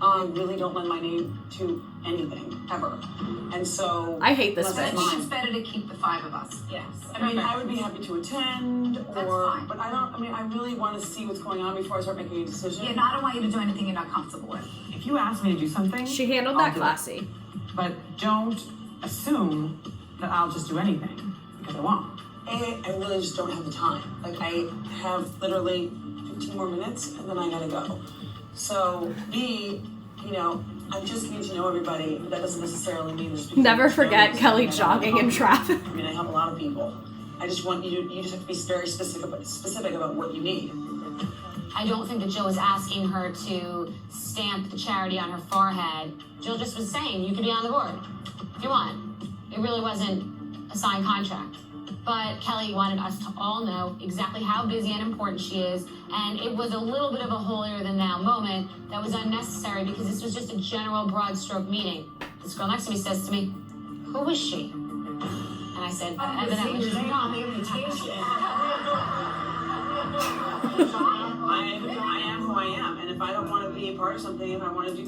I really don't lend my name to anything, ever. And so... I hate this bitch. It's better to keep the 5 of us. Yes. I mean, I would be happy to attend, but I really want to see what's going on before I start making a decision. Yeah, no, I don't want you to do anything you're not comfortable with. If you ask me to do something... She handled that classy. But don't assume that I'll just do anything, because I won't. A, I really just don't have the time. Like, I have literally 15 more minutes, and then I gotta go. So, B, I'm just getting to know everybody. That doesn't necessarily mean there's people. Never forget Kelly jogging in traffic. I mean, I help a lot of people. I just want you just have to be very specific about what you need. I don't think that Jill was asking her to stamp the charity on her forehead. Jill just was saying, you could be on the board if you want. It really wasn't a signed contract. But Kelly wanted us to all know exactly how busy and important she is, and it was a little bit of a holier-than-thou moment that was unnecessary because this was just a general broad stroke meeting. This girl next to me says to me, who was she? And I said, evidently she's on the invitation. I am who I am, and if I don't want to be a part of something, if I want to be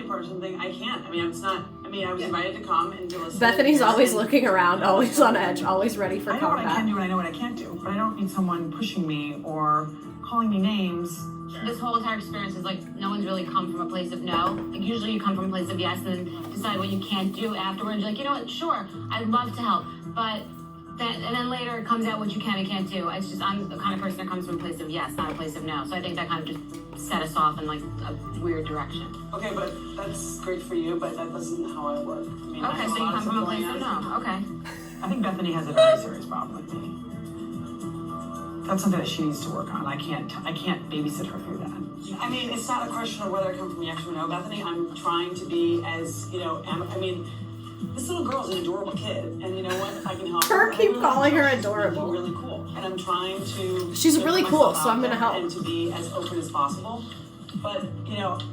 a part of something, I can't. I mean, mean, I was invited to come and to listen. Bethany's always looking around, always on edge, always ready for I know what I combat. can do and I know what I can't do, but I don't need someone pushing me or calling me names. This whole entire experience is like no one's really come from a place of no. Like usually you come from a place of yes and then decide what you can't do afterwards. You're like, you know what, sure, I'd love to help, but then later it comes out what you can and can't do. It's just I'm the kind of person that comes from a place of yes, not a place of no. So I think that kind of just set us off in like a weird direction. Okay, but that's great for you, but that isn't how I work. I mean, I Okay, have so you lot come from a stuff place going of on. no. Okay. I think Bethenny has a very serious problem with me. That's something that she needs to work on. I can't babysit her through that. I mean, it's not a question of whether I come from yes or no, Bethenny. I'm trying to be as, I mean, this little girl's an adorable kid, and you know what? I can help her. Keep calling her adorable. Really cool, and I'm trying to. She's really cool, so I'm gonna help. And to be as open as possible. But,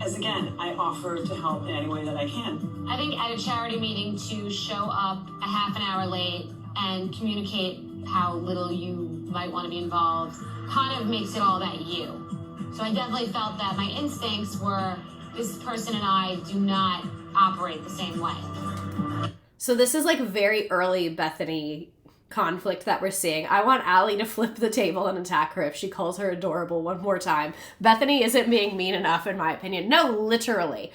as again, I offer to help in any way that I can. I think at a charity meeting to show up a half an hour late and communicate how little you might want to be involved kind of makes it all about you. So I definitely felt that my instincts were this person and I do not operate the same way. So this is like very early Bethenny conflict that we're seeing. I want Allie to flip the table and attack her if she calls her adorable one more time. Bethenny isn't being mean enough in my opinion. No, literally.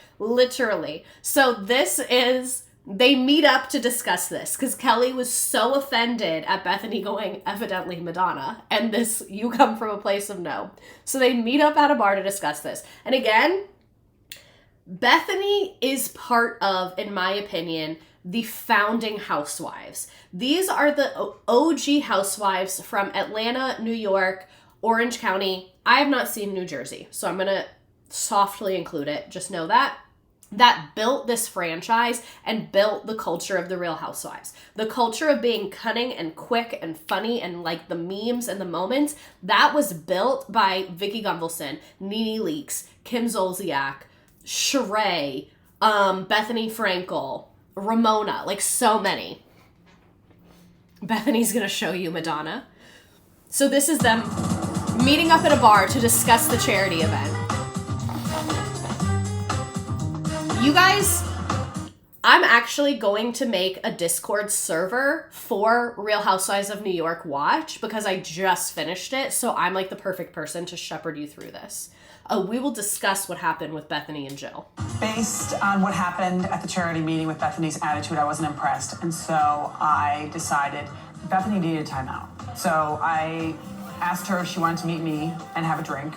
So they meet up to discuss this because Kelly was so offended at Bethenny going evidently Madonna and this you come from a place of no. So they meet up at a bar to discuss this. And again, Bethenny is part of, in my opinion, the founding housewives. These are the OG housewives from Atlanta, New York, Orange County. I have not seen New Jersey, so I'm going to softly include it. Just know that built this franchise and built the culture of the Real Housewives. The culture of being cunning and quick and funny and like the memes and the moments, that was built by Vicki Gunvalson, Nene Leakes, Kim Zolciak, Sheree, Bethenny Frankel, Ramona, like so many. Bethenny's gonna show you Madonna. So this is them meeting up at a bar to discuss the charity event. You guys, I'm actually going to make a Discord server for Real Housewives of New York Watch because I just finished it, so I'm like the perfect person to shepherd you through this. We will discuss what happened with Bethenny and Jill. Based on what happened at the charity meeting with Bethenny's attitude, I wasn't impressed. And so I decided Bethenny needed a timeout. So I asked her if she wanted to meet me and have a drink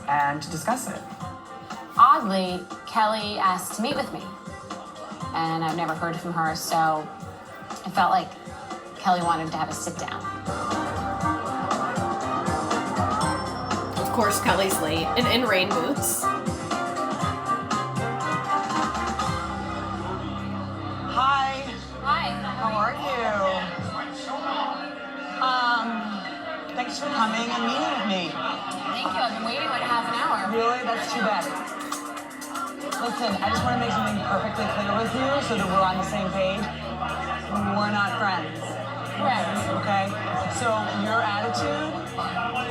and to discuss it. Oddly, Kelly asked to meet with me. And I've never heard from her, so it felt like Kelly wanted to have a sit down. Of course, Kelly's late and in rain boots. Hi. Hi. How are you? Thanks for coming and meeting with me. Thank you. I've been waiting like half an hour. Really? That's too bad. Listen, I just want to make something perfectly clear with you so that we're on the same page. We're not friends. Correct. Okay? So your attitude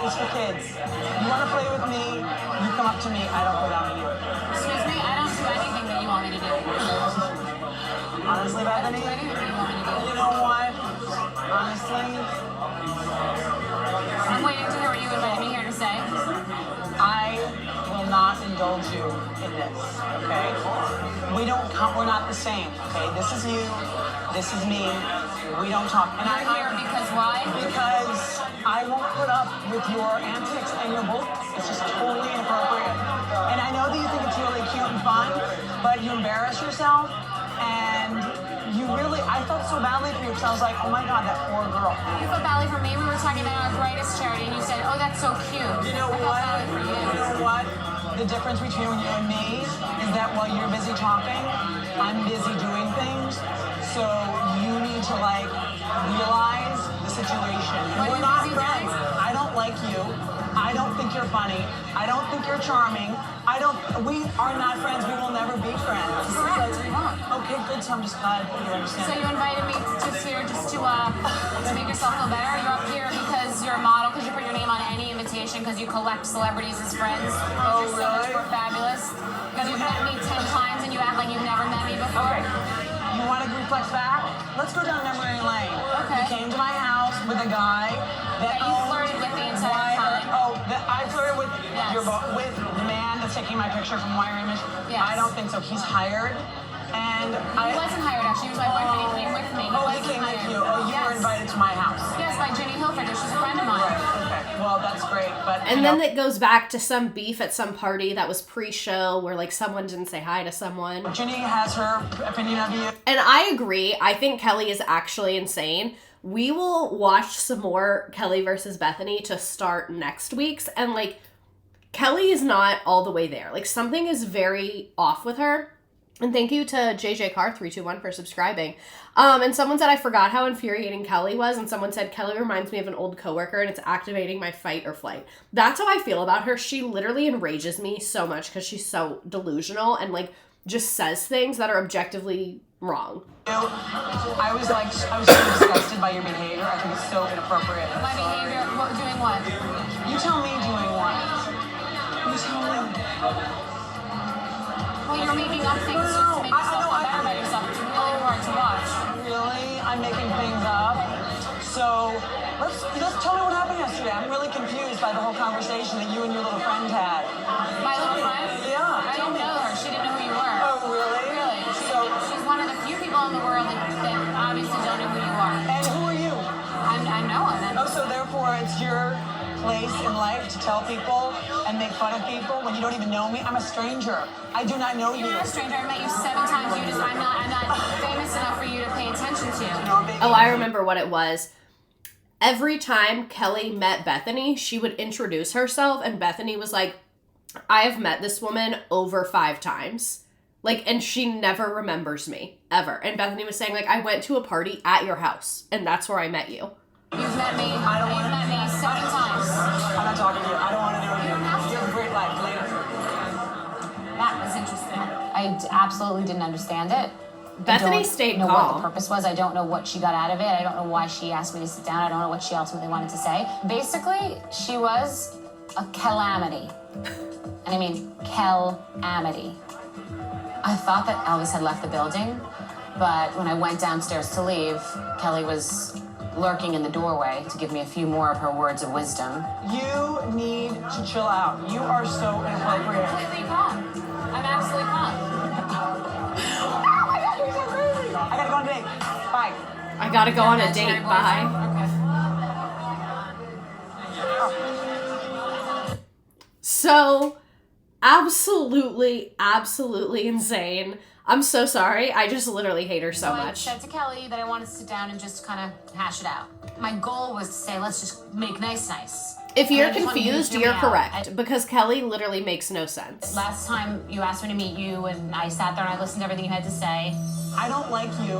is for kids. You want to play with me, you come up to me, I don't go down to you. Excuse me, I don't do anything that you want me to do. Honestly, Bethenny, you know what? Honestly, I'm waiting to hear what you invited me here to say. I will not indulge you in this, okay? We're not the same, okay? This is you, this is me. We don't talk. And You're here because why? Because I won't put up with your antics and your bull. It's just totally inappropriate. And I know that you think it's really cute and fun, but you embarrass yourself and I felt so badly for you because I was like, oh my God, that poor girl. You felt badly for me? We were talking about our brightest charity and you said, oh, that's so cute. You know what? You know what? The difference between you and me is that while you're busy talking, I'm busy doing things. So you need to realize the situation. We're not friends. I don't like you. I don't think you're funny. I don't think you're charming. We are not friends. We will never be friends. Correct. We won't. Okay, good. So I'm just glad you understand. So you invited me here just to make yourself feel better? You're up here because you're a model, because you put your name on any invitation, because you collect celebrities as friends. Oh, you're so much more fabulous. Because you've met me 10 times and you act like you've never met me before. Okay. You want to reflect back? Let's go down memory lane. Okay. You came to my house with a guy that you flirted with the entire time. I flirted with Yes. with the man that's taking my picture from Wire Image. Yes. I don't think so. He's hired. And He wasn't hired, actually. He was my boyfriend. He came with me. He he wasn't came with hired. you. Oh, you were Yes. invited to my house. Yes, by Jenny Hilford. She's a friend of mine. Okay. Well, that's great. But And then it goes back to some beef at some party that was pre-show where like someone didn't say hi to someone. Jenny has her opinion of you. And I agree. I think Kelly is actually insane. We will watch some more Kelly versus Bethenny to start next week's. And like, Kelly is not all the way there. Like, something is very off with her. And thank you to JJ Carr 321 for subscribing. And someone said I forgot how infuriating Kelly was, and someone said Kelly reminds me of an old coworker and it's activating my fight or flight. That's how I feel about her. She literally enrages me so much because she's so delusional and like just says things that are objectively wrong. I was so disgusted by your behavior. I think it's so inappropriate. My behavior, doing what? You tell me doing what? You tell me. Well, you're making up things just to make yourself feel better about yourself. It's really hard to watch. Really? I'm making things up? So, let's tell me what happened yesterday. I'm really confused by the whole conversation that you and your little friend had. My little friend? Yeah. I didn't know her. She didn't know who you were. Oh, really? Really. She's one of the few people in the world that obviously don't know who you are. And who are you? I'm no one. Oh, so therefore it's your place in life to tell people and make fun of people when you don't even know me? I'm a stranger. I do not know you. You're not a stranger. I met you 7 times. I'm not famous enough for you to pay attention to. Oh, I remember what it was. Every time Kelly met Bethenny, she would introduce herself, and Bethenny was like, I have met this woman over 5 times. Like, and she never remembers me, ever. And Bethenny was saying, like, I went to a party at your house, and that's where I met you. You've met me. You've met me 7 times. I'm not talking to you. I don't want to know you. You have a great life. Later. That was interesting. I absolutely didn't understand it. Bethany stayed calm. I don't know what the calm. purpose was. I don't know what she got out of it. I don't know why she asked me to sit down. I don't know what she ultimately wanted to say. Basically, she was a calamity. And I mean calamity. I thought that Elvis had left the building, but when I went downstairs to leave, Kelly was lurking in the doorway to give me a few more of her words of wisdom. You need to chill out. You are so inappropriate. I'm completely calm. I'm absolutely calm. Oh my God, you're so crazy. I gotta go on a date. Bye. I gotta go on a date. Bye. Okay. So, absolutely insane. I'm so sorry. I just literally hate her so much. I said to Kelly that I wanted to sit down and just kind of hash it out. My goal was to say, let's just make nice. If you're And I just wanted you to confused, hear you're me out. correct. Because Kelly literally makes no sense. Last time you asked me to meet you, and I sat there and I listened to everything you had to say. I don't like you.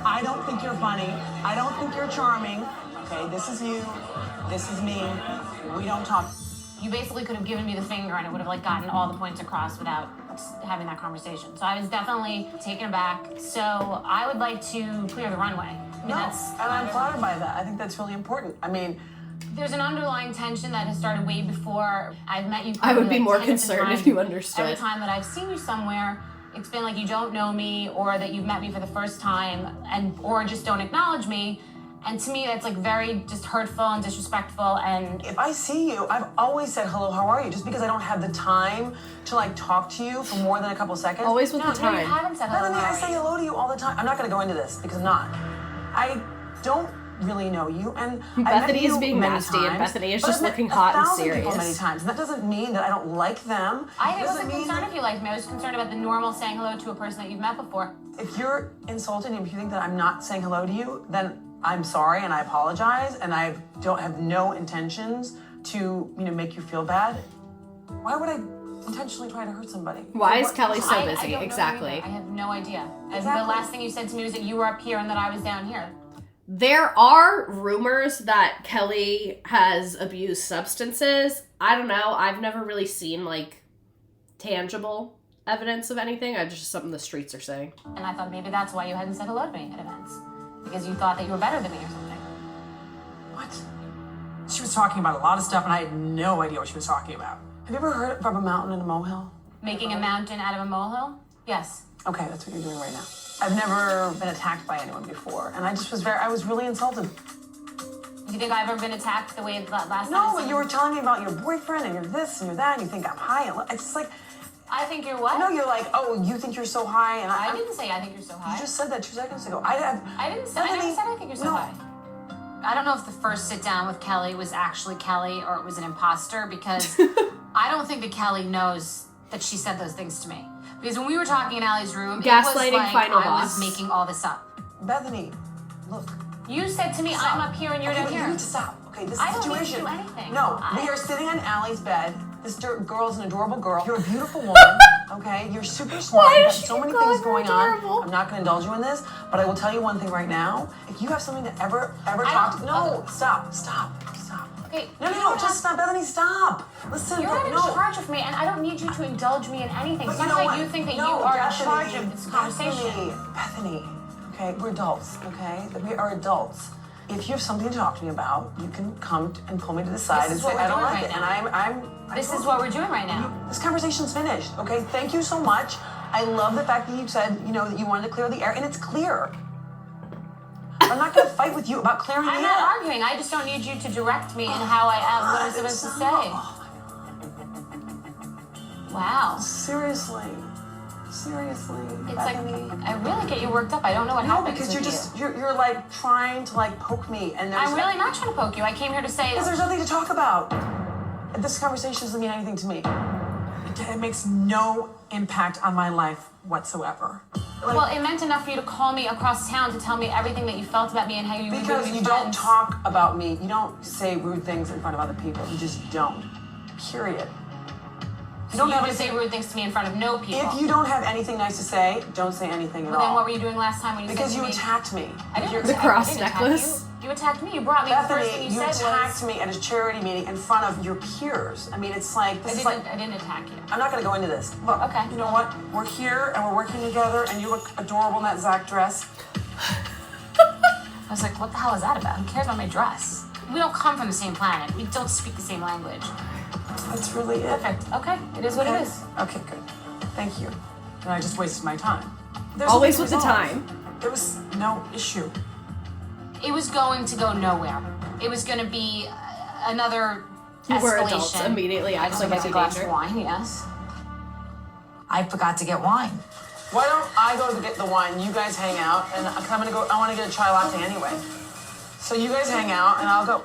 I don't think you're funny. I don't think you're charming. Okay, this is you. This is me. We don't talk. You basically could have given me the finger and it would have like gotten all the points across without having that conversation. So I was definitely taken aback. So I would like to clear the runway. I mean, And I'm flattered by that. I think that's really important. I mean, there's an underlying tension that has started way before I've met you. I would be like more 10 different concerned if times. you understood. Every time that I've seen you somewhere, it's been like you don't know me or that you've met me for the first time or just don't acknowledge me. And to me, that's like very just hurtful and disrespectful. And if I see you, I've always said, hello, how are you? Just because I don't have the time to like talk to you for more than a couple seconds. Always with the time. No, you haven't said hello. I say hello to you all the time. I'm not going to go into this because I'm not. I don't really know you, and Bethenny is being many nasty, and times, Bethenny is but just I've met looking hot and 1,000 serious. people many times, and that doesn't mean that I don't like them. I wasn't concerned if you liked me. I was concerned about the normal saying hello to a person that you've met before. If you're insulted, and if you think that I'm not saying hello to you, then I'm sorry and I apologize, and I don't have no intentions to make you feel bad. Why would I intentionally try to hurt somebody? Why is Kelly so I busy? don't know Exactly. either. I have no idea. Exactly. The last thing you said to me was that you were up here and that I was down here. There are rumors that Kelly has abused substances. I don't know. I've never really seen like tangible evidence of anything. It's just something the streets are saying. And I thought maybe that's why you hadn't said hello to me at events. Because you thought that you were better than me or something. What? She was talking about a lot of stuff, and I had no idea what she was talking about. Have you ever heard of a mountain and a molehill? Making a mountain out of a molehill? Yes. Okay, that's what you're doing right now. I've never been attacked by anyone before, and I was really insulted. You think I've ever been attacked the way that last time? No, but you were telling me about your boyfriend and you're this and you're that, and you think I'm high. And it's just like, I think you're what? No, you're like, oh, you think you're so high, and I didn't say I think you're so high. You just said that 2 seconds ago. I never said I think you're so high. I don't know if the first sit down with Kelly was actually Kelly or it was an imposter, because I don't think that Kelly knows that she said those things to me. Because when we were talking in Allie's room, Gaslighting it was like final I boss. was making all this up. Bethenny, look. You said to me, Stop. I'm up here and you're down here. You need to stop. Okay, this is I the don't need situation. to do anything. No, we are sitting on Allie's bed. This girl's an adorable girl. You're a beautiful woman. Okay, you're super smart. You have so many things going on. I'm not going to indulge you in this, but I will tell you one thing right now. If you have something to ever talk to, no, stop. Okay. No, just stop, Bethenny, stop. Listen, You're not in charge of me, and I don't need you to indulge me in anything. But Somehow you think that you are in charge of this conversation. Bethany, okay, we're adults, okay? We are adults. If you have something to talk to me about, you can come and pull me to the side and say, I don't like it. And This is what we're doing right now. This conversation's finished, okay? Thank you so much. I love the fact that you said, that you wanted to clear the air, and it's clear. I'm not going to fight with you about clearing the air. I'm not arguing. I just don't need you to direct me in how I am, what I'm supposed to say. Wow. Seriously. It's Bethany. like, I really get you worked up. I don't know what happened. No, because you're like trying to like poke me, and I'm really not trying to poke you. I came here to say. Because there's nothing to talk about. This conversation doesn't mean anything to me. It makes no impact on my life whatsoever. Well, it meant enough for you to call me across town to tell me everything that you felt about me and how you were going to Because be you don't talk about me. You don't say rude things in front of other people. You just don't. Period. You don't have to say rude things to me in front of no people. If you don't have anything nice to say, don't say anything at all. Well, then what were you doing last time when you because said to you me? attacked me. I didn't The cross necklace. You attacked me. You brought me. The first thing Bethany, you you said attacked was. me at a charity meeting in front of your peers. I mean, it's like I didn't attack you. I'm not going to go into this. Look, okay. You know what? We're here and we're working together, and you look adorable in that Zach dress. I was like, what the hell is that about? Who cares about my dress? We don't come from the same planet. We don't speak the same language. That's really it. Perfect. Okay. It is what it is. Okay, good. Thank you. And I just wasted my time. Always with the time. There was no issue. It was going to go nowhere. It was going to be another You escalation. were adults immediately. I just get a glass of wine, yes. I forgot to get wine. Why don't I go to get the wine? You guys hang out, and I want to get a chai latte anyway. So you guys hang out, and I'll go.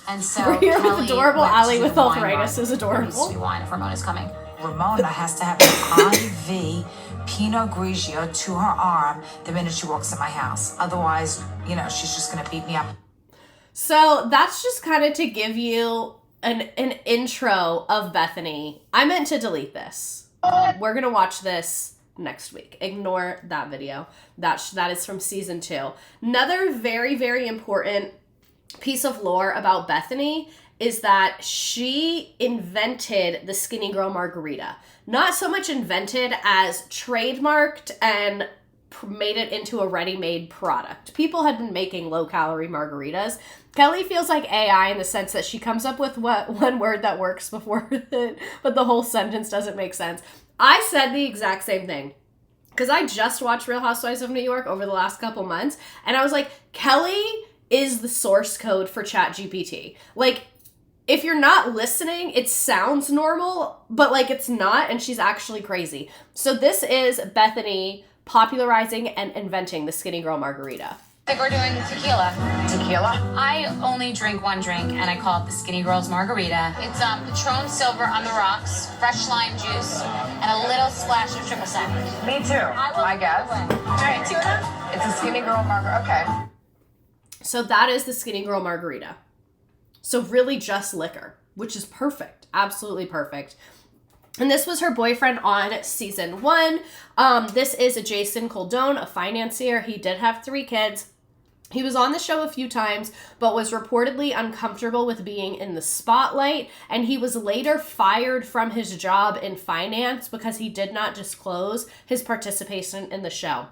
And so We're here Kelly with adorable went Allie to with the wine arthritis bar. is adorable. There needs to be wine if Ramona's coming. Ramona has to have an IV Pinot Grigio to her arm the minute she walks in my house. Otherwise, she's just going to beat me up. So that's just kind of to give you an intro of Bethenny. I meant to delete this. We're going to watch this next week. Ignore that video. That is from season 2. Another very, very important piece of lore about Bethenny is that she invented the Skinny Girl Margarita. Not so much invented as trademarked and made it into a ready-made product. People had been making low-calorie margaritas. Kelly feels like AI in the sense that she comes up with one word that works before it, but the whole sentence doesn't make sense. I said the exact same thing because I just watched Real Housewives of New York over the last couple months, and I was like, Kelly is the source code for ChatGPT. Like, if you're not listening, it sounds normal, but like it's not, and she's actually crazy. So this is Bethenny popularizing and inventing the Skinny Girl Margarita. I think we're doing tequila. Tequila? I only drink one drink, and I call it the Skinny Girls Margarita. It's Patron Silver on the rocks, fresh lime juice, and a little splash of triple sec. Me too, I guess. All right, tuna? It's a Skinny Girl Margarita. Okay. So that is the Skinny Girl Margarita. So really just liquor, which is perfect. Absolutely perfect. And this was her boyfriend on season 1. This is a Jason Coldone, a financier. He did have 3 kids. He was on the show a few times, but was reportedly uncomfortable with being in the spotlight. And he was later fired from his job in finance because he did not disclose his participation in the show.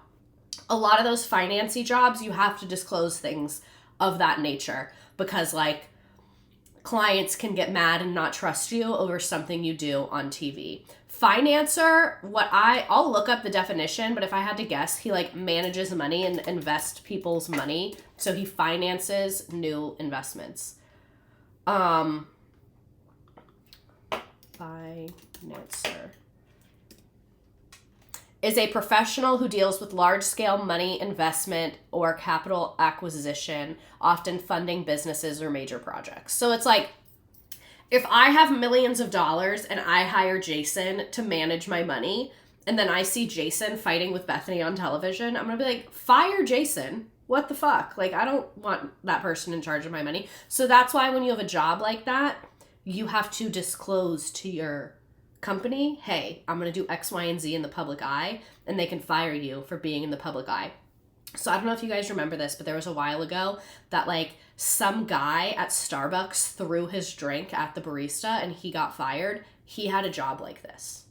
A lot of those financy jobs, you have to disclose things of that nature because, like, clients can get mad and not trust you over something you do on TV. Financer, I'll look up the definition, but if I had to guess, he like manages money and invests people's money. So he finances new investments. Financer is a professional who deals with large-scale money investment or capital acquisition, often funding businesses or major projects. So it's like, if I have millions of dollars and I hire Jason to manage my money, and then I see Jason fighting with Bethenny on television, I'm gonna be like, fire Jason. What the fuck? Like, I don't want that person in charge of my money. So that's why when you have a job like that, you have to disclose to your company, hey, I'm going to do X, Y, and Z in the public eye, and they can fire you for being in the public eye. So I don't know if you guys remember this, but there was a while ago that like some guy at Starbucks threw his drink at the barista and he got fired. He had a job like this.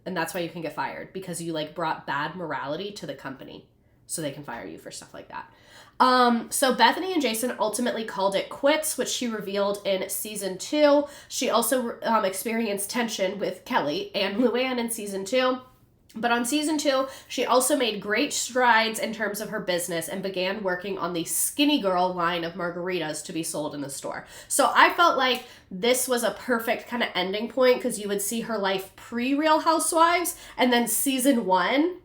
And that's why you can get fired, because you like brought bad morality to the company. So they can fire you for stuff like that. So Bethenny and Jason ultimately called it quits, which she revealed in season 2. She also experienced tension with Kelly and Luann in season 2. But on season 2, she also made great strides in terms of her business and began working on the Skinny Girl line of margaritas to be sold in the store. So I felt like this was a perfect kind of ending point, because you would see her life pre-Real Housewives, and then season 1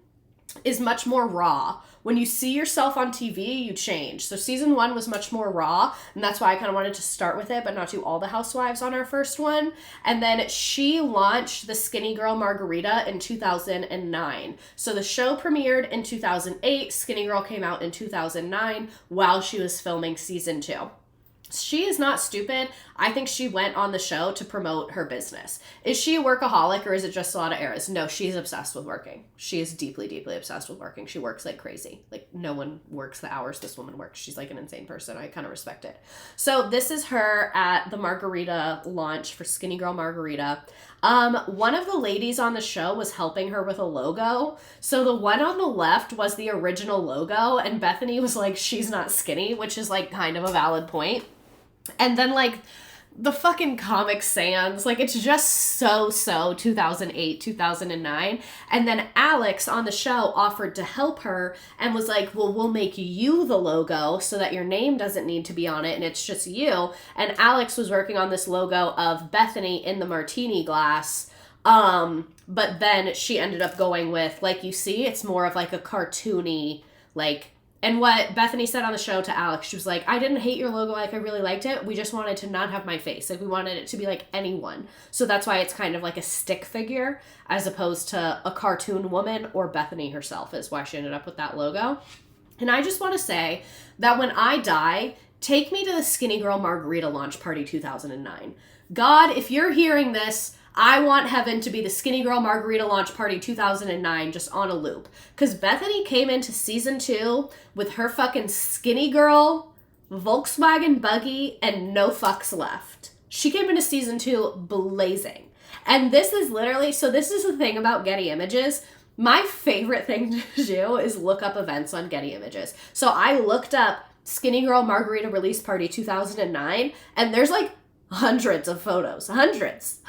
is much more raw. When you see yourself on TV, you change. So season 1 was much more raw, and that's why I kind of wanted to start with it, but not do all the housewives on our first one. And then she launched the Skinny Girl Margarita in 2009. So the show premiered in 2008. Skinny Girl came out in 2009 while she was filming season 2. She is not stupid. I think she went on the show to promote her business. Is she a workaholic, or is it just a lot of errors? No, she's obsessed with working. She is deeply, deeply obsessed with working. She works like crazy. Like, no one works the hours this woman works. She's like an insane person. I kind of respect it. So this is her at the margarita launch for Skinny Girl Margarita. One of the ladies on the show was helping her with a logo. So the one on the left was the original logo, and Bethenny was like, she's not skinny, which is like kind of a valid point. And then like the fucking Comic Sans, like it's just so 2008, 2009. And then Alex on the show offered to help her and was like, well, we'll make you the logo so that your name doesn't need to be on it and it's just you. And Alex was working on this logo of Bethenny in the martini glass. But then she ended up going with, like you see, it's more of like a cartoony, like. And what Bethenny said on the show to Alex, she was like, I didn't hate your logo, like I really liked it. We just wanted to not have my face. Like we wanted it to be like anyone. So that's why it's kind of like a stick figure as opposed to a cartoon woman, or Bethenny herself is why she ended up with that logo. And I just want to say that when I die, take me to the Skinny Girl Margarita launch party 2009. God, if you're hearing this, I want heaven to be the Skinny Girl Margarita launch party 2009 just on a loop. Because Bethenny came into season 2 with her fucking Skinny Girl, Volkswagen buggy, and no fucks left. She came into season 2 blazing. And this is literally, so this is the thing about Getty Images. My favorite thing to do is look up events on Getty Images. So I looked up Skinny Girl Margarita release party 2009, and there's like hundreds of photos, hundreds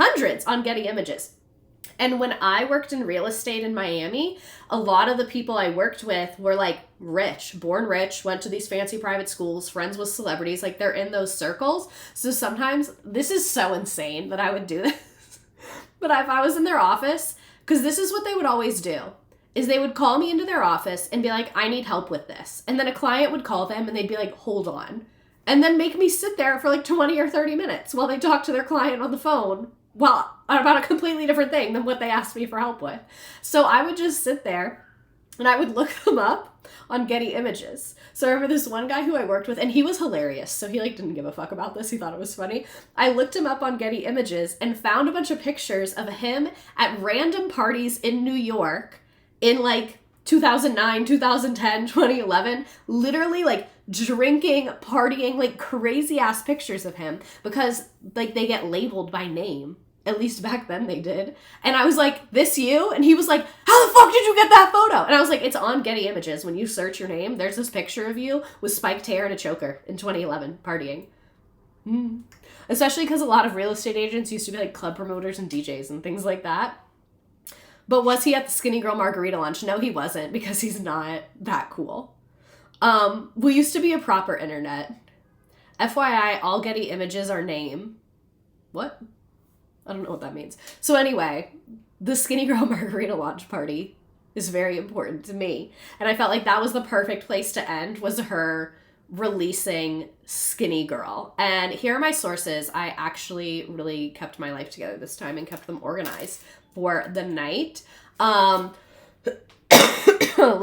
on Getty Images. And when I worked in real estate in Miami, a lot of the people I worked with were like rich, born rich, went to these fancy private schools, friends with celebrities, like they're in those circles. So sometimes, this is so insane that I would do this, but if I was in their office, because this is what they would always do, is they would call me into their office and be like, I need help with this. And then a client would call them and they'd be like, hold on. And then make me sit there for like 20 or 30 minutes while they talk to their client on the phone, well, about a completely different thing than what they asked me for help with. So I would just sit there and I would look them up on Getty Images. So I remember this one guy who I worked with, and he was hilarious. So he like didn't give a fuck about this. He thought it was funny. I looked him up on Getty Images and found a bunch of pictures of him at random parties in New York in like 2009, 2010, 2011, literally like drinking, partying, like crazy ass pictures of him, because like they get labeled by name. At least back then they did. And I was like, this you? And he was like, how the fuck did you get that photo? And I was like, it's on Getty Images. When you search your name, there's this picture of you with spiked hair and a choker in 2011 partying. Especially because a lot of real estate agents used to be like club promoters and DJs and things like that. But was he at the Skinny Girl Margarita lunch? No, he wasn't, because he's not that cool. We used to be a proper internet. FYI, all Getty images are name. What? I don't know what that means. So anyway, the Skinny Girl Margarita launch party is very important to me. And I felt like that was the perfect place to end, was her releasing Skinny Girl. And here are my sources. I actually really kept my life together this time and kept them organized for the night. Let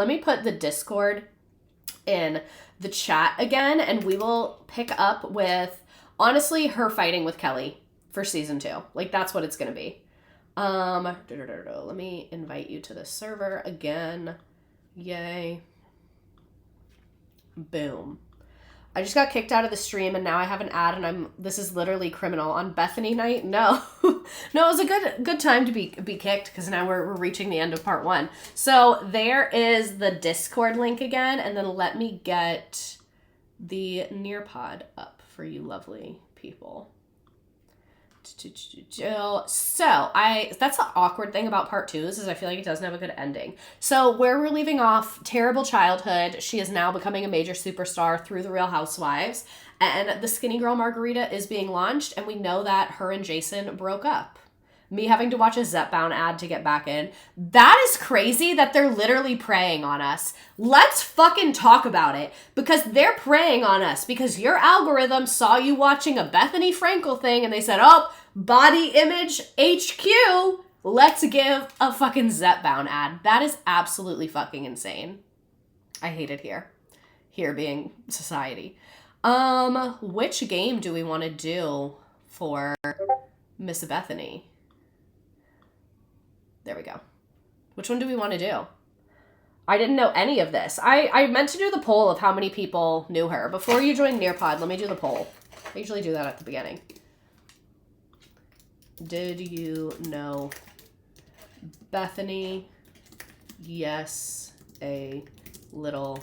me put the Discord in the chat again, and we will pick up with, honestly, her fighting with Kelly for season 2. Like, that's what it's gonna be. Let me invite you to the server again. Yay. Boom. I just got kicked out of the stream and now I have an ad and this is literally criminal. On Bethenny night? No. No, it was a good time to be kicked because now we're reaching the end of part 1. So there is the Discord link again, and then let me get the Nearpod up for you lovely people. So that's the awkward thing about part 2 is I feel like it doesn't have a good ending. So where we're leaving off, terrible childhood. She is now becoming a major superstar through the Real Housewives, and the Skinny Girl Margarita is being launched, and we know that her and Jason broke up. Me having to watch a Zepbound ad to get back in. That is crazy that they're literally preying on us. Let's fucking talk about it, because they're preying on us because your algorithm saw you watching a Bethenny Frankel thing and they said, oh, body image HQ, let's give a fucking Zepbound ad. That is absolutely fucking insane. I hate it here. Here being society. Which game do we want to do for Miss Bethenny? There we go. Which one do we want to do? I didn't know any of this. I meant to do the poll of how many people knew her. Before you join Nearpod, let me do the poll. I usually do that at the beginning. Did you know Bethenny? Yes, a little,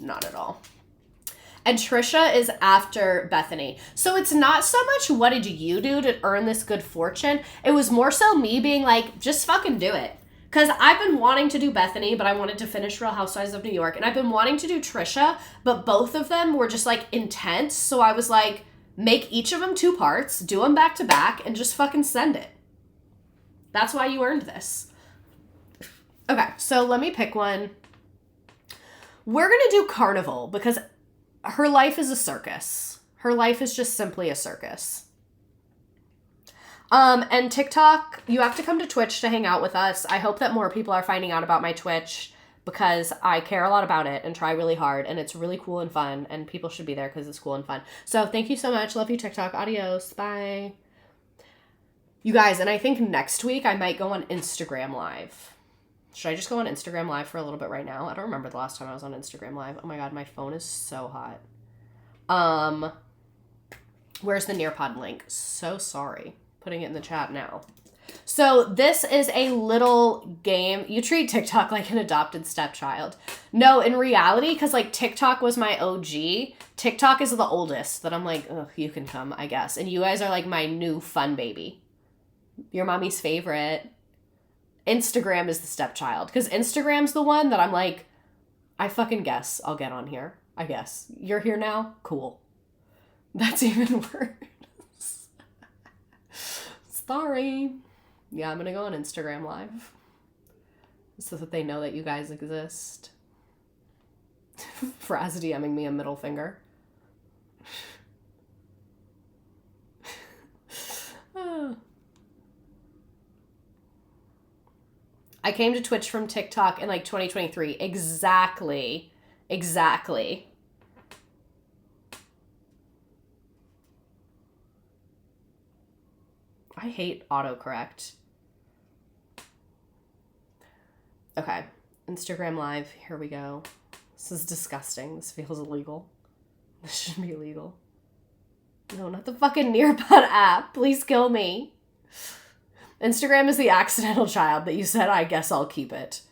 not at all. And Trisha is after Bethenny. So it's not so much what did you do to earn this good fortune. It was more so me being like, just fucking do it. Because I've been wanting to do Bethenny, but I wanted to finish Real Housewives of New York. And I've been wanting to do Trisha, but both of them were just like intense. So I was like, make each of them 2 parts, do them back to back, and just fucking send it. That's why you earned this. Okay, so let me pick one. We're going to do Carnival because her life is a circus. Her life is just simply a circus. And TikTok, you have to come to Twitch to hang out with us. I hope that more people are finding out about my Twitch because I care a lot about it and try really hard, and it's really cool and fun, and people should be there because it's cool and fun. So thank you so much. Love you, TikTok. Adios. Bye. You guys, and I think next week I might go on Instagram Live. Should I just go on Instagram Live for a little bit right now? I don't remember the last time I was on Instagram Live. Oh my god, my phone is so hot. Where's the Nearpod link? So sorry. Putting it in the chat now. So this is a little game. You treat TikTok like an adopted stepchild. No, in reality, because like TikTok was my OG, TikTok is the oldest that I'm like, ugh, you can come, I guess. And you guys are like my new fun baby. Your mommy's favorite. Instagram is the stepchild. Because Instagram's the one that I'm like, I fucking guess I'll get on here. I guess. You're here now? Cool. That's even worse. Sorry. Yeah, I'm gonna go on Instagram Live. So that they know that you guys exist. Fraz DMing me a middle finger. I came to Twitch from TikTok in like 2023. Exactly. I hate autocorrect. Okay, Instagram Live, here we go. This is disgusting. This feels illegal. This shouldn't be illegal. No, not the fucking Nearpod app. Please kill me. Instagram is the accidental child that you said, I guess I'll keep it.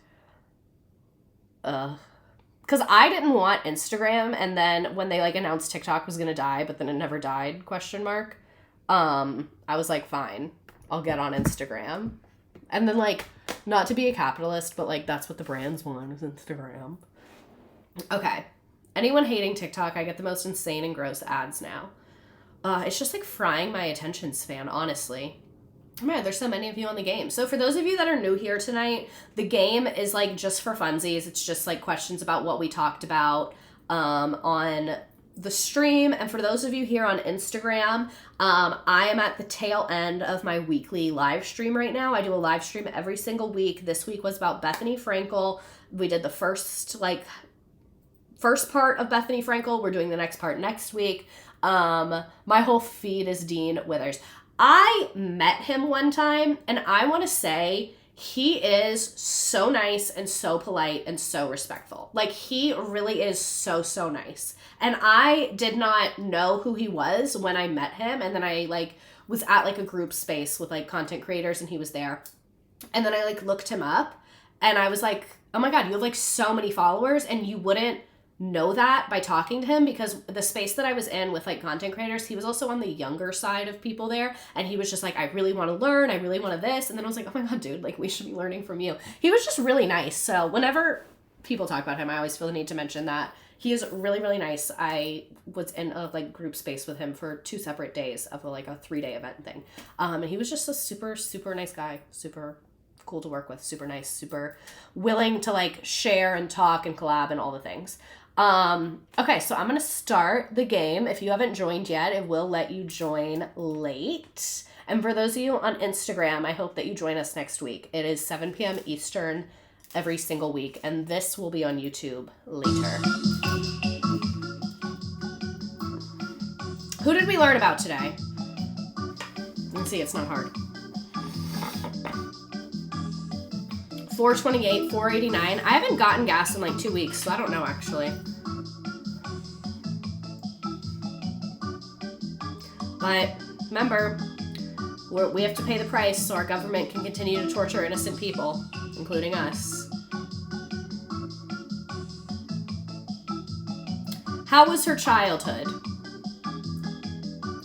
because I didn't want Instagram, and then when they like announced TikTok was gonna die, but then it never died, ? I was like, fine, I'll get on Instagram. And then like, not to be a capitalist, but like that's what the brands want is Instagram. Okay. Anyone hating TikTok, I get the most insane and gross ads now. It's just like frying my attention span, honestly. Man, there's so many of you on the game. So for those of you that are new here tonight, the game is like just for funsies. It's just like questions about what we talked about on the stream. And for those of you here on Instagram, I am at the tail end of my weekly live stream right now. I do a live stream every single week. This week was about Bethenny Frankel. We did the first part of Bethenny Frankel. We're doing the next part next week. My whole feed is Dean Withers. I met him one time, and I want to say he is so nice and so polite and so respectful. Like, he really is so, so nice. And I did not know who he was when I met him, and then I, like, was at, like, a group space with, like, content creators, and he was there. And then I, like, looked him up, and I was like, oh my God, you have, like, so many followers, and you wouldn't know that by talking to him, because the space that I was in with like content creators, he was also on the younger side of people there, and he was just like, I really want to learn, I really want to this, and then I was like, oh my God, dude, like we should be learning from you. He was just really nice. So whenever people talk about him, I always feel the need to mention that he is really, really nice. I was in a like group space with him for 2 separate days of like a 3-day event thing, and he was just a super, super nice guy, super cool to work with, super nice, super willing to like share and talk and collab and all the things. Okay, so I'm going to start the game. If you haven't joined yet, it will let you join late. And for those of you on Instagram, I hope that you join us next week. It is 7 p.m. Eastern every single week, and this will be on YouTube later. Who did we learn about today? Let's see, it's not hard. 428, 489. I haven't gotten gas in like 2 weeks, so I don't know actually. But remember, we have to pay the price so our government can continue to torture innocent people, including us. How was her childhood?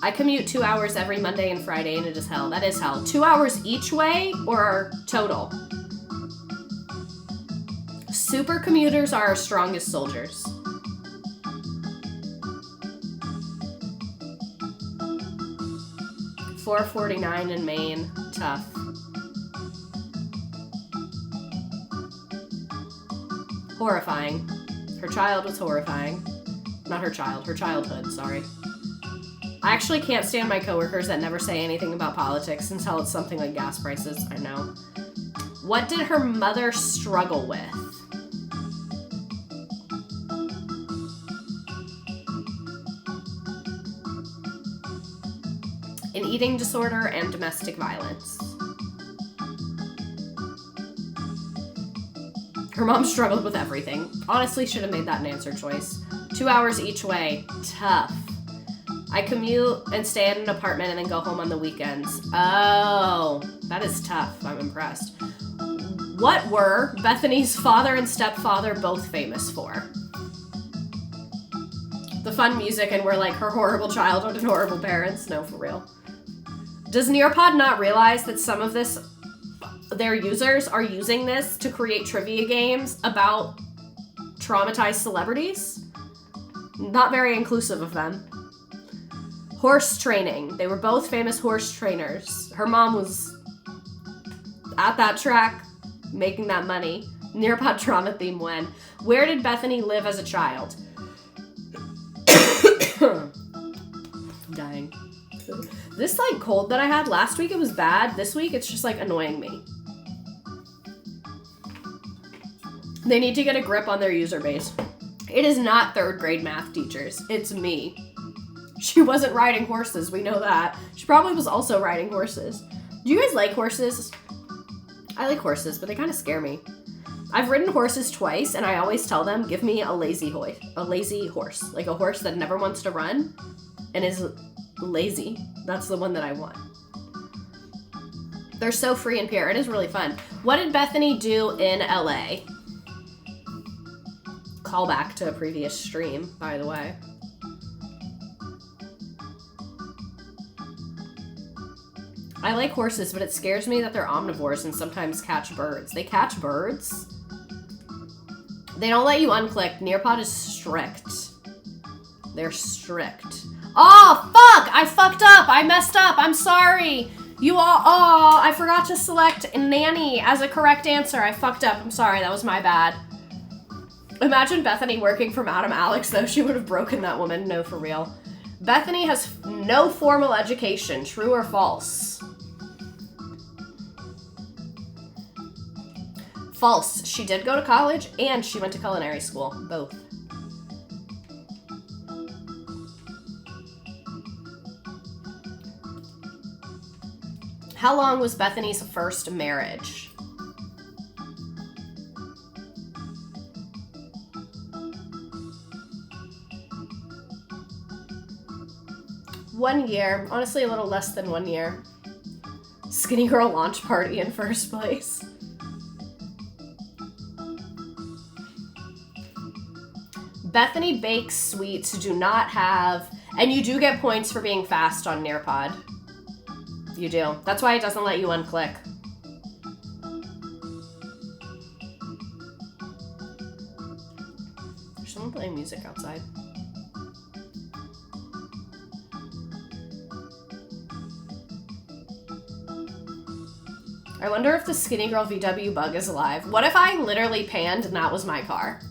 I commute 2 hours every Monday and Friday, and it is hell. That is hell. 2 hours each way or total? Super commuters are our strongest soldiers. $4.49 in Maine. Tough. Horrifying. Her child was horrifying. Not her child, her childhood, sorry. I actually can't stand my coworkers that never say anything about politics until it's something like gas prices. I know. What did her mother struggle with? An eating disorder and domestic violence. Her mom struggled with everything. Honestly, should have made that an answer choice. 2 hours each way. Tough. I commute and stay in an apartment and then go home on the weekends. Oh, that is tough. I'm impressed. What were Bethenny's father and stepfather both famous for? The fun music and we're like her horrible childhood and horrible parents? No, for real. Does Nearpod not realize that some of their users are using this to create trivia games about traumatized celebrities? Not very inclusive of them. Horse training. They were both famous horse trainers. Her mom was at that track making that money. Nearpod trauma theme when. Where did Bethenny live as a child? Dying. This like cold that I had last week, it was bad. This week, it's just like annoying me. They need to get a grip on their user base. It is not 3rd grade math teachers. It's me. She wasn't riding horses. We know that. She probably was also riding horses. Do you guys like horses? I like horses, but they kind of scare me. I've ridden horses twice, and I always tell them, give me a lazy horse. Like a horse that never wants to run and is lazy. That's the one that I want. They're so free and pure. It is really fun. What did Bethenny do in LA? Call back to a previous stream, by the way. I like horses, but it scares me that they're omnivores and sometimes catch birds. They catch birds? They don't let you unclick. Nearpod is strict. They're strict. Oh, fuck! I fucked up! I messed up! I'm sorry! You all- oh, I forgot to select nanny as a correct answer. I fucked up. I'm sorry. That was my bad. Imagine Bethenny working for Madam Alex, though. She would have broken that woman. No, for real. Bethenny has no formal education. True or false? False. She did go to college and she went to culinary school. Both. How long was Bethenny's first marriage? One year. Honestly, a little less than 1 year. Skinny girl launch party in first place. Bethenny bakes sweets do not have, and you do get points for being fast on Nearpod. You do. That's why it doesn't let you unclick. There's someone playing music outside. I wonder if the Skinny Girl VW bug is alive. What if I literally panned and that was my car?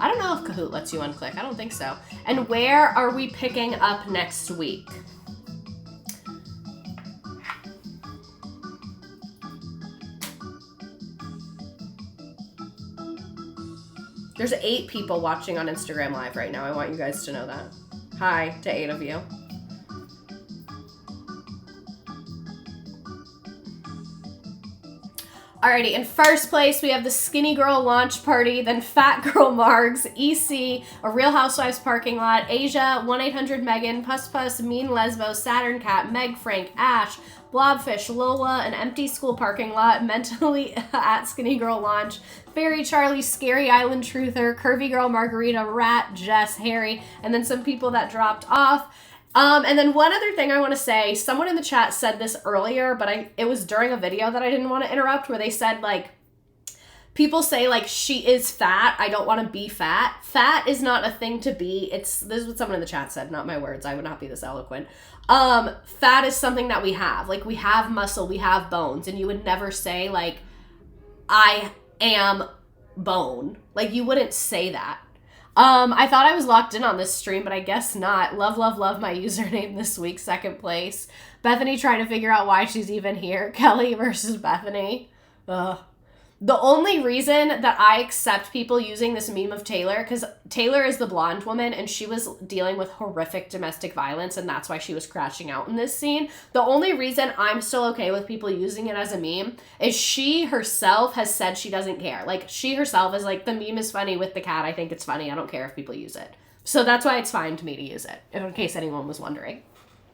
I don't know if Kahoot lets you unclick. I don't think so. And where are we picking up next week? There's 8 people watching on Instagram Live right now. I want you guys to know that. Hi to 8 of you. Alrighty, in first place, we have the Skinny Girl launch party, then Fat Girl Margs, EC, A Real Housewives parking lot, Asia, 1-800-MEGAN, Puss Puss, Mean Lesbo, Saturn Cat, Meg Frank, Ash, Blobfish, Lola, an empty school parking lot, Mentally at Skinny Girl launch, Fairy Charlie, Scary Island Truther, Curvy Girl Margarita, Rat, Jess, Harry, and then some people that dropped off. And then one other thing I want to say, someone in the chat said this earlier, but it was during a video that I didn't want to interrupt, where they said, like, people say, like, she is fat, I don't want to be fat. Fat is not a thing to be. This is what someone in the chat said, not my words. I would not be this eloquent. Fat is something that we have. Like, we have muscle, we have bones, and you would never say, like, I am bone. Like, you wouldn't say that. I thought I was locked in on this stream, but I guess not. Love, love, love my username this week, second place. Bethenny trying to figure out why she's even here. Kelly versus Bethenny. Ugh. The only reason that I accept people using this meme of Taylor, because Taylor is the blonde woman and she was dealing with horrific domestic violence and that's why she was crashing out in this scene. The only reason I'm still okay with people using it as a meme is she herself has said she doesn't care. Like, she herself is like, the meme is funny with the cat. I think it's funny. I don't care if people use it. So that's why it's fine to me to use it, in case anyone was wondering.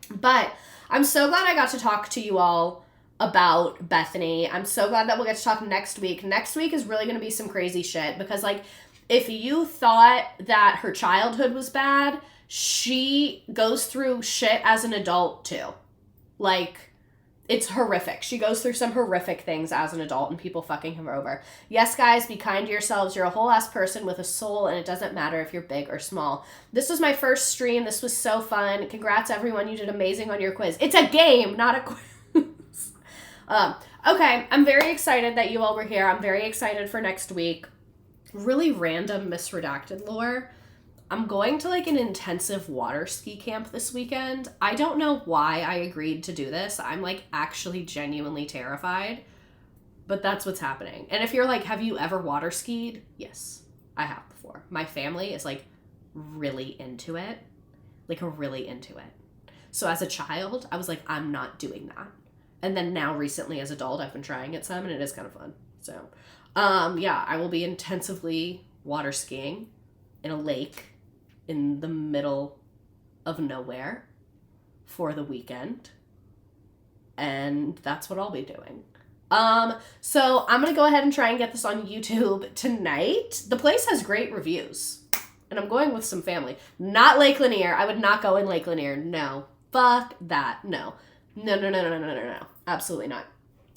But I'm so glad I got to talk to you all about Bethenny. I'm so glad that we'll get to talk next week. Next week is really going to be some crazy shit because, like, if you thought that her childhood was bad, she goes through shit as an adult too. Like, it's horrific. She goes through some horrific things as an adult and people fucking her over. Yes, guys, be kind to yourselves. You're a whole ass person with a soul and it doesn't matter if you're big or small. This was my first stream. This was so fun. Congrats, everyone. You did amazing on your quiz. It's a game, not a quiz. Okay, I'm very excited that you all were here. I'm very excited for next week. Really random misredacted lore. I'm going to, like, an intensive water ski camp this weekend. I don't know why I agreed to do this. I'm, like, actually genuinely terrified, but that's what's happening. And if you're like, have you ever water skied? Yes, I have before. My family is, like, really into it. Like, really into it. So as a child, I was like, I'm not doing that. And then now recently as an adult, I've been trying it some and it is kind of fun. So, yeah, I will be intensively water skiing in a lake in the middle of nowhere for the weekend. And that's what I'll be doing. So I'm going to go ahead and try and get this on YouTube tonight. The place has great reviews. And I'm going with some family. Not Lake Lanier. I would not go in Lake Lanier. No. Fuck that. No. No. Absolutely not.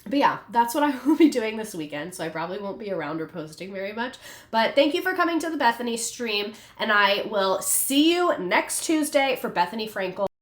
But yeah, that's what I will be doing this weekend, so I probably won't be around or posting very much. But thank you for coming to the Bethenny stream, and I will see you next Tuesday for Bethenny Frankel.